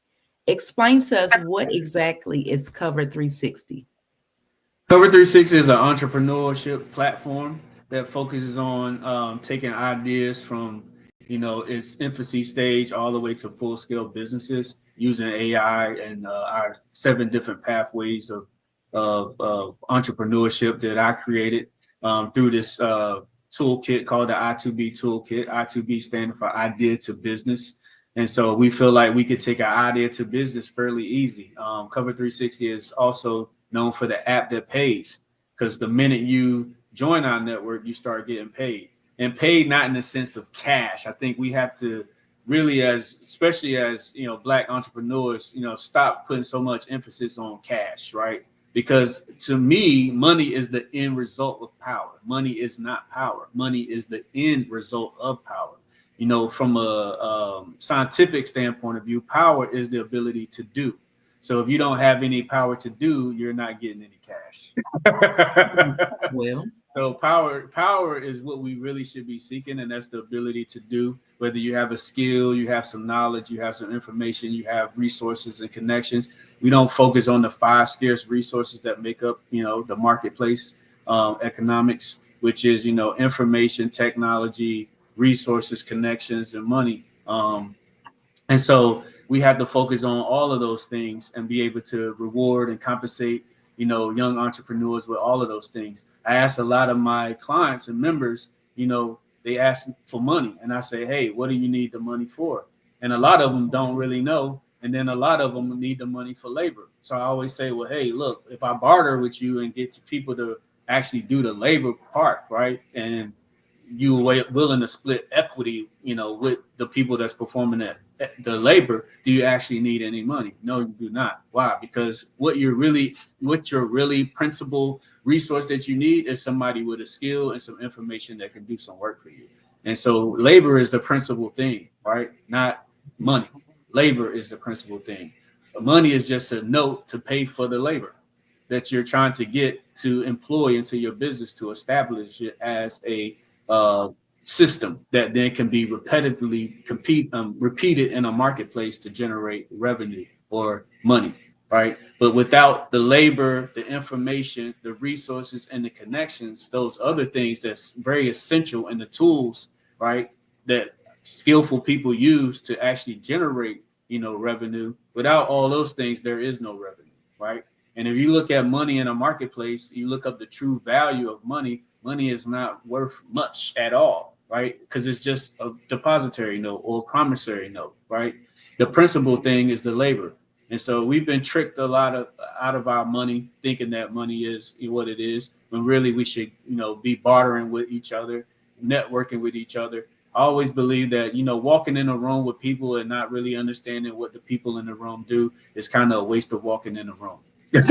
Speaker 5: Explain to us what exactly is Cover 360.
Speaker 8: Cover 360 is an entrepreneurship platform that focuses on taking ideas from, its infancy stage all the way to full-scale businesses using AI and our 7 different pathways of of entrepreneurship that I created through this toolkit called the I2B toolkit. I2B standing for idea to business. And so we feel like we could take an idea to business fairly easy. Cover 360 is also known for the app that pays, because the minute you join our network, you start getting paid, and paid not in the sense of cash. I think we have to really, especially as Black entrepreneurs, stop putting so much emphasis on cash, right? Because to me, money is the end result of power. Money is not power. Money is the end result of power. From a scientific standpoint of view, power is the ability to do. So if you don't have any power to do, you're not getting any cash.
Speaker 5: Well,
Speaker 8: so power is what we really should be seeking, and that's the ability to do. Whether you have a skill, you have some knowledge, you have some information, you have resources and connections. We don't focus on the 5 scarce resources that make up, the marketplace economics, which is, information, technology, resources, connections, and money. And so we have to focus on all of those things and be able to reward and compensate, young entrepreneurs with all of those things. I ask a lot of my clients and members, they ask for money, and I say, hey, what do you need the money for? And a lot of them don't really know. And then a lot of them need the money for labor. So I always say, well, hey, look, if I barter with you and get people to actually do the labor part, right? And you willing to split equity, with the people that's performing the labor, do you actually need any money? No, you do not. Why? Because what your really principal resource that you need is somebody with a skill and some information that can do some work for you. And so labor is the principal thing, right? Not money. Labor is the principal thing. Money is just a note to pay for the labor that you're trying to get to employ into your business to establish it as a system that then can be repetitively repeated in a marketplace to generate revenue or money, right? But without the labor, the information, the resources, and the connections, those other things that's very essential, and the tools, right, that skillful people use to actually generate, revenue. Without all those things, there is no revenue, right? And if you look at money in a marketplace, you look up the true value of money. Money is not worth much at all, right? Because it's just a depository note or promissory note, right? The principal thing is the labor. And so we've been tricked a lot out of our money, thinking that money is what it is, when really we should, be bartering with each other, networking with each other. I always believe that, walking in a room with people and not really understanding what the people in the room do is kind of a waste of walking in a room. You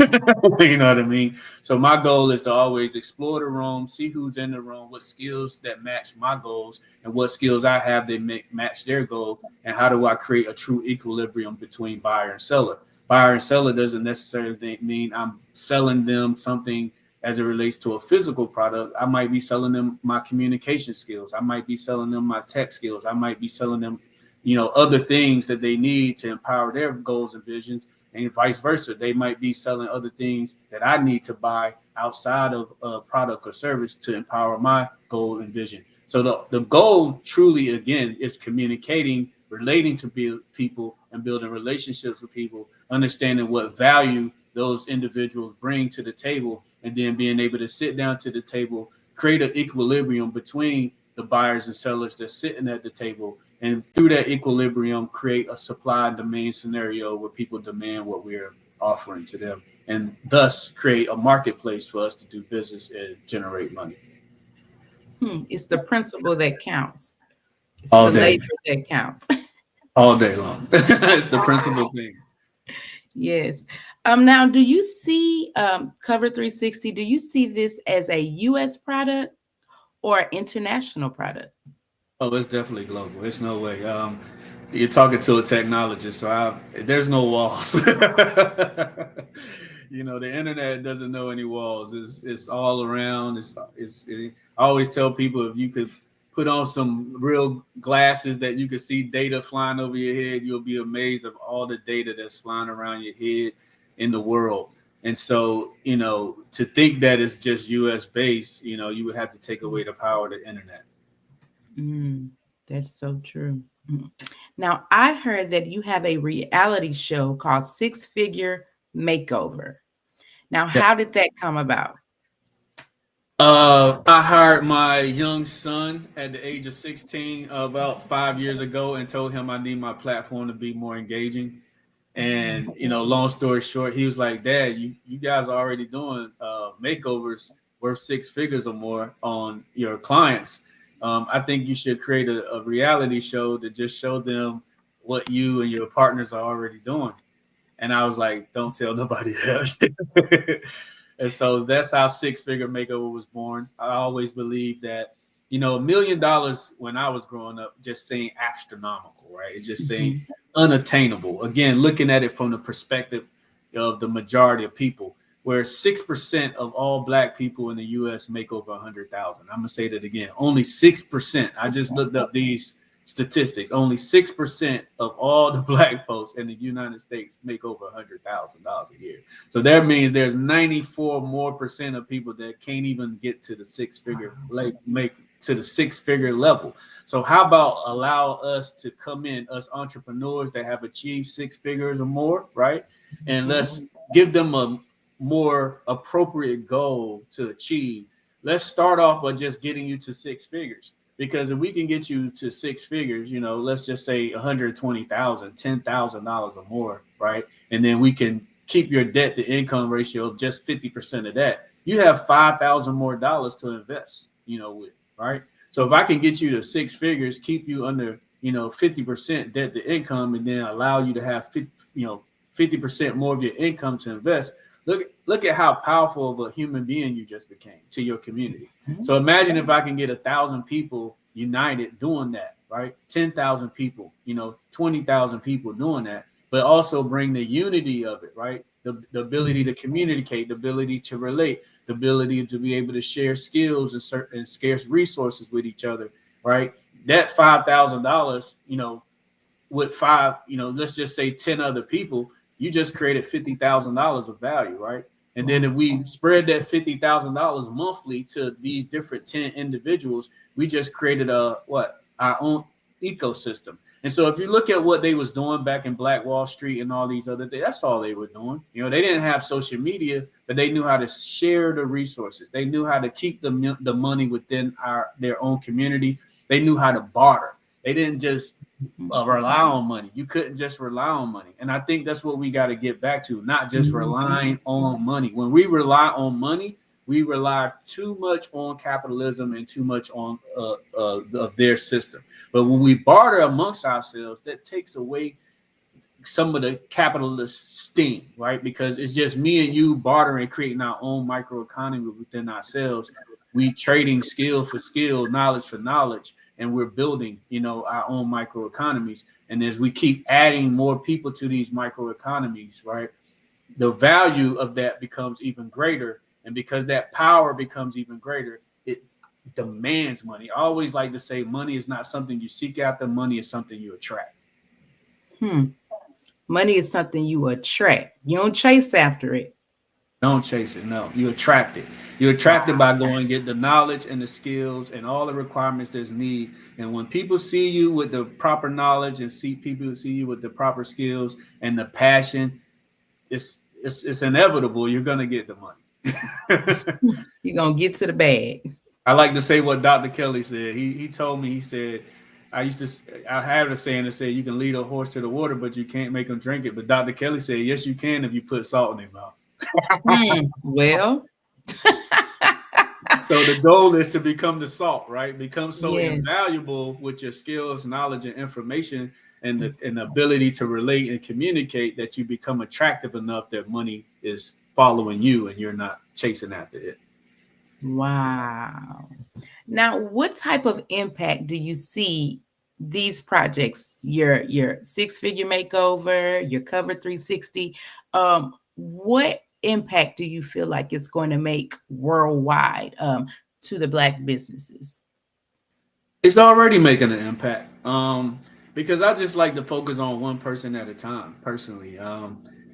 Speaker 8: know what I mean? So my goal is to always explore the room, see who's in the room, what skills that match my goals, and what skills I have that match their goals, and how do I create a true equilibrium between buyer and seller. Buyer and seller doesn't necessarily mean I'm selling them something as it relates to a physical product. I might be selling them my communication skills. I might be selling them my tech skills. I might be selling them, other things that they need to empower their goals and visions. And vice versa. They might be selling other things that I need to buy outside of a product or service to empower my goal and vision. So the goal truly, again, is communicating, relating to people, and building relationships with people, understanding what value those individuals bring to the table, and then being able to sit down to the table, create an equilibrium between the buyers and sellers that's sitting at the table, and through that equilibrium, create a supply and demand scenario where people demand what we're offering to them, and thus create a marketplace for us to do business and generate money.
Speaker 5: It's the principle that counts. It's
Speaker 8: all
Speaker 5: the
Speaker 8: day.
Speaker 5: labor that counts.
Speaker 8: All day long. It's the principal thing.
Speaker 5: Yes. Now, do you see Cover 360? Do you see this as a U.S. product or international product?
Speaker 8: Oh, it's definitely global. It's no way. You're talking to a technologist, so there's no walls. The internet doesn't know any walls. It's all around. I always tell people, if you could put on some real glasses that you could see data flying over your head, you'll be amazed of all the data that's flying around your head in the world. And so, to think that it's just US based, you would have to take away the power of the internet.
Speaker 5: That's so true. Now, I heard that you have a reality show called 6 Figure Makeover. Now, how did that come about?
Speaker 8: I hired my young son at the age of 16 about 5 years ago and told him I need my platform to be more engaging. And, long story short, he was like, Dad, you guys are already doing makeovers worth 6 figures or more on your clients. I think you should create a reality show to just show them what you and your partners are already doing. And I was like, don't tell nobody else. And so that's how 6 Figure Makeover was born. I always believed that, $1 million when I was growing up just seemed astronomical, right? It's just saying unattainable. Again, looking at it from the perspective of the majority of people, where 6% of all Black people in the U.S. make over 100,000. I'm gonna say that again. Only 6%. I just looked up these statistics. Only 6% of all the Black folks in the United States make over $100,000 a year. So that means there's 94% more of people that can't even get to the 6 figure, make to the 6 figure level. So how about allow us to come in, us entrepreneurs that have achieved 6 figures or more, right? And let's give them a more appropriate goal to achieve. Let's start off by just getting you to 6 figures. Because if we can get you to 6 figures, let's just say $120,000, $10,000 or more, right? And then we can keep your debt to income ratio of just 50% of that. You have $5,000 more to invest, with, right? So if I can get you to 6 figures, keep you under, 50% debt to income, and then allow you to have 50% more of your income to invest. Look at how powerful of a human being you just became to your community. So imagine if I can get 1,000 people united doing that, right? 10,000 people, 20,000 people doing that, but also bring the unity of it, right? The ability to communicate, the ability to relate, the ability to be able to share skills and certain scarce resources with each other, right? That $5,000, with 5, let's just say 10 other people, you just created $50,000 of value, right? And then if we spread that $50,000 monthly to these different 10 individuals, we just created our own ecosystem. And so if you look at what they was doing back in Black Wall Street and all these other things, that's all they were doing. They didn't have social media, but they knew how to share the resources. They knew how to keep the money within their own community. They knew how to barter. They didn't just rely on money. You couldn't just rely on money. And I think that's what we got to get back to, not just relying on money. When we rely on money, we rely too much on capitalism and too much on of their system. But when we barter amongst ourselves, that takes away some of the capitalist sting, right? Because it's just me and you bartering, creating our own microeconomy within ourselves. We trading skill for skill, knowledge for knowledge, and we're building, our own microeconomies. And as we keep adding more people to these microeconomies, right, the value of that becomes even greater. And because that power becomes even greater, it demands money. I always like to say money is not something you seek after. Money is something you attract.
Speaker 5: Money is something you attract. You don't chase after it.
Speaker 8: Don't chase it. No, you attract it. You attract it by going and get the knowledge and the skills and all the requirements there's need. And when people see you with the proper knowledge and people see you with the proper skills and the passion, it's inevitable. You're gonna get the money.
Speaker 5: You're gonna get to the bag.
Speaker 8: I like to say what Dr. Kelly said. He told me, he said, I had a saying that said you can lead a horse to the water, but you can't make him drink it. But Dr. Kelly said, yes, you can if you put salt in their mouth.
Speaker 5: Well,
Speaker 8: so the goal is to become the salt, right? Become so invaluable with your skills, knowledge, and information, and the ability to relate and communicate that you become attractive enough that money is following you and you're not chasing after it.
Speaker 5: Wow. Now, what type of impact do you see these projects, your 6 figure makeover, your cover 360, what impact do you feel like it's going to make worldwide to the Black businesses?
Speaker 8: It's already making an impact because I just like to focus on one person at a time personally.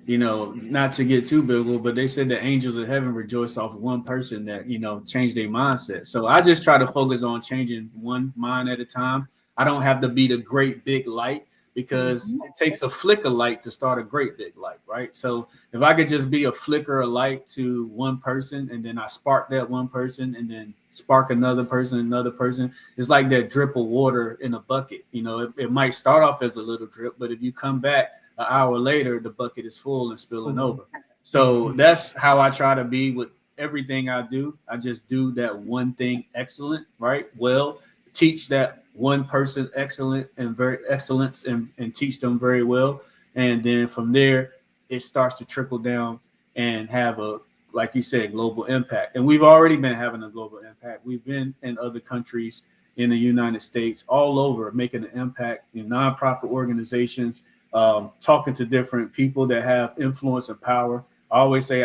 Speaker 8: Not to get too biblical, but they said the angels of heaven rejoice off of one person that, changed their mindset. So I just try to focus on changing one mind at a time. I don't have to be the great big light, because it takes a flick of light to start a great big light, right? So if I could just be a flicker of light to one person, and then I spark that one person, and then spark another person, it's like that drip of water in a bucket. You know, it might start off as a little drip, but if you come back an hour later, the bucket is full and spilling over. So that's how I try to be with everything I do. I just do that one thing excellent, right? Well, teach that one person excellence and teach them very well. And then from there, it starts to trickle down and have a, like you said, global impact. And we've already been having a global impact. We've been in other countries in the United States, all over, making an impact in nonprofit organizations, talking to different people that have influence and power. I always say,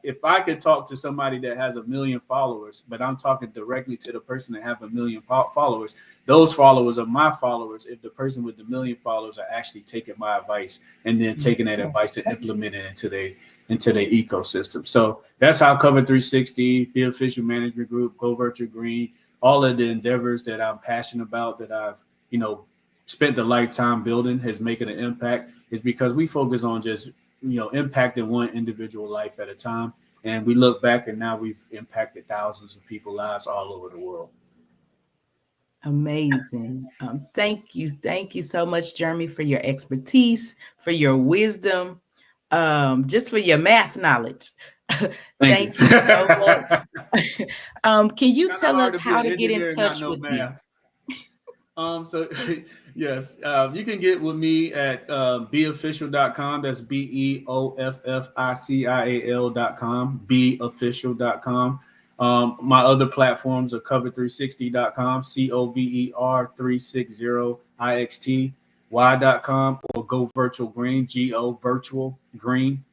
Speaker 8: if I could talk to somebody that has 1 million followers, but I'm talking directly to the person that have 1 million followers, those followers are my followers. If the person with the 1 million followers are actually taking my advice and then taking that advice and implementing it into their ecosystem. So that's how Cover 360, Be Official Management Group, Go Virtual Green, all of the endeavors that I'm passionate about, that I've, spent a lifetime building, has making an impact, is because we focus on just, impacting one individual life at a time. And we look back and now we've impacted thousands of people's lives all over the world.
Speaker 5: Amazing. Thank you. Thank you so much, Jeremy, for your expertise, for your wisdom, just for your math knowledge. Thank you so much. Can you tell us how to get in touch with you?
Speaker 8: So yes, you can get with me at beofficial.com. That's beofficial.com, beofficial.com. My other platforms are cover360.com, cover360ixty.com, or Go Virtual Green, Go Virtual Green,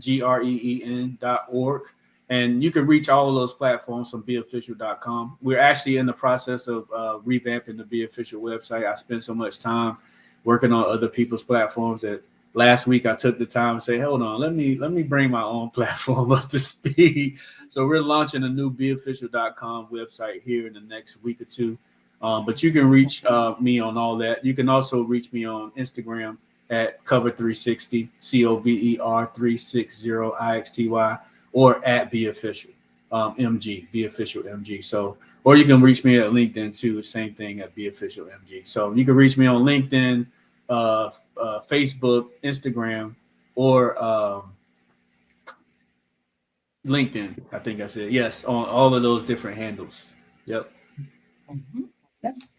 Speaker 8: green.org. And you can reach all of those platforms from beofficial.com. We're actually in the process of revamping the Be Official website. I spent so much time working on other people's platforms that last week I took the time to say, hold on, let me bring my own platform up to speed. So we're launching a new beofficial.com website here in the next week or two. But you can reach me on all that. You can also reach me on Instagram at cover360, cover360ixty, or at Be Official MG, Be Official MG. So, or you can reach me at LinkedIn too, same thing, at Be Official MG. So you can reach me on LinkedIn, Facebook, Instagram, or LinkedIn. I think I said yes on all of those different handles. Yep.
Speaker 5: Mm-hmm.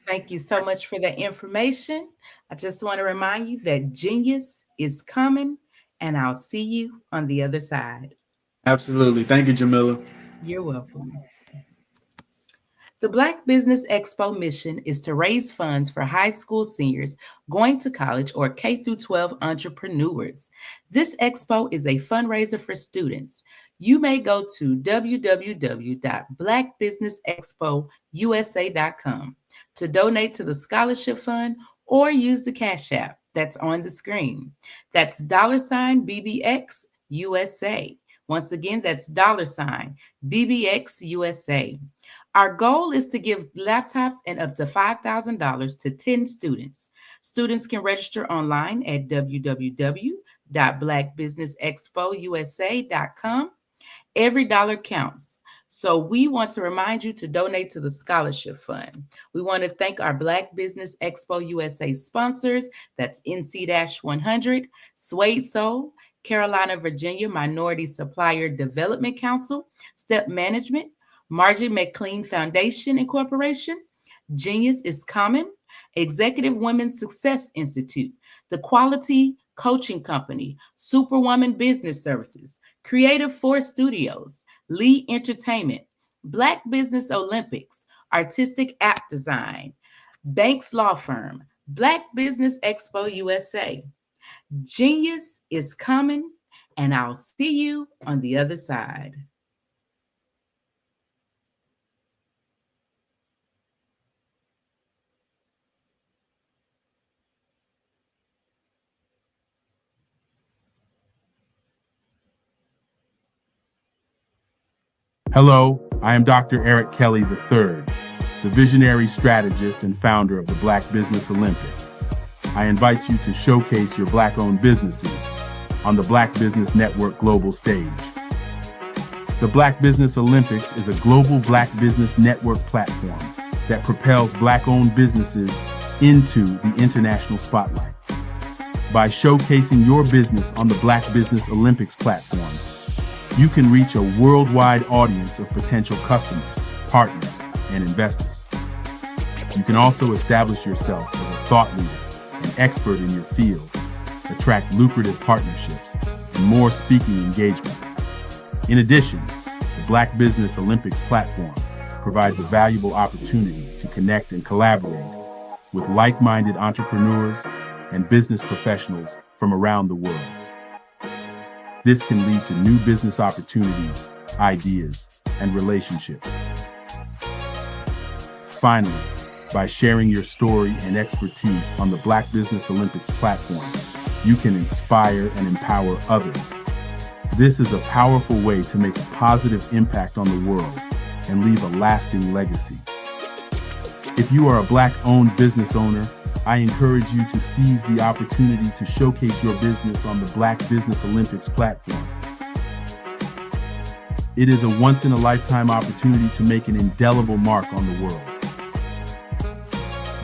Speaker 5: Thank you so much for the information. I just want to remind you that genius is coming, and I'll see you on the other side.
Speaker 8: Absolutely. Thank you, Jamila.
Speaker 5: You're welcome. The Black Business Expo mission is to raise funds for high school seniors going to college or K-12 entrepreneurs. This expo is a fundraiser for students. You may go to www.blackbusinessexpousa.com to donate to the scholarship fund, or use the Cash App that's on the screen. That's $BBX USA. Once again, that's $BBX USA. Our goal is to give laptops and up to $5,000 to 10 students. Students can register online at www.blackbusinessexpousa.com. Every dollar counts. So we want to remind you to donate to the scholarship fund. We want to thank our Black Business Expo USA sponsors. That's NC-100, Suede Soul, Carolina, Virginia Minority Supplier Development Council, Step Management, Margie McLean Foundation Incorporation, Genius is Common, Executive Women's Success Institute, The Quality Coaching Company, Superwoman Business Services, Creative Force Studios, Lee Entertainment, Black Business Olympics, Artistic App Design, Banks Law Firm, Black Business Expo USA. Genius is coming, and I'll see you on the other side.
Speaker 6: Hello, I am Dr. Eric Kelly III, the visionary strategist and founder of the Black Business Olympics. I invite you to showcase your Black-owned businesses on the Black Business Network global stage. The Black Business Olympics is a global Black Business Network platform that propels Black-owned businesses into the international spotlight. By showcasing your business on the Black Business Olympics platform, you can reach a worldwide audience of potential customers, partners, and investors. You can also establish yourself as a thought leader and expert in your field, attract lucrative partnerships, and more speaking engagements. In addition, the Black Business Olympics platform provides a valuable opportunity to connect and collaborate with like-minded entrepreneurs and business professionals from around the world. This can lead to new business opportunities, ideas, and relationships. Finally, by sharing your story and expertise on the Black Business Olympics platform, you can inspire and empower others. This is a powerful way to make a positive impact on the world and leave a lasting legacy. If you are a Black-owned business owner, I encourage you to seize the opportunity to showcase your business on the Black Business Olympics platform. It is a once-in-a-lifetime opportunity to make an indelible mark on the world.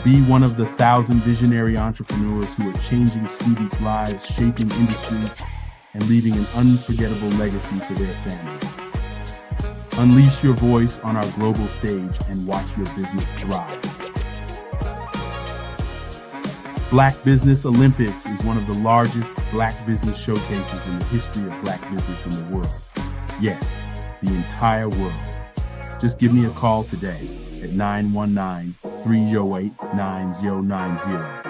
Speaker 6: Be one of the 1,000 visionary entrepreneurs who are changing students' lives, shaping industries, and leaving an unforgettable legacy for their families. Unleash your voice on our global stage and watch your business thrive. Black Business Olympics is one of the largest Black business showcases in the history of Black business in the world. Yes, the entire world. Just give me a call today at 919-308-9090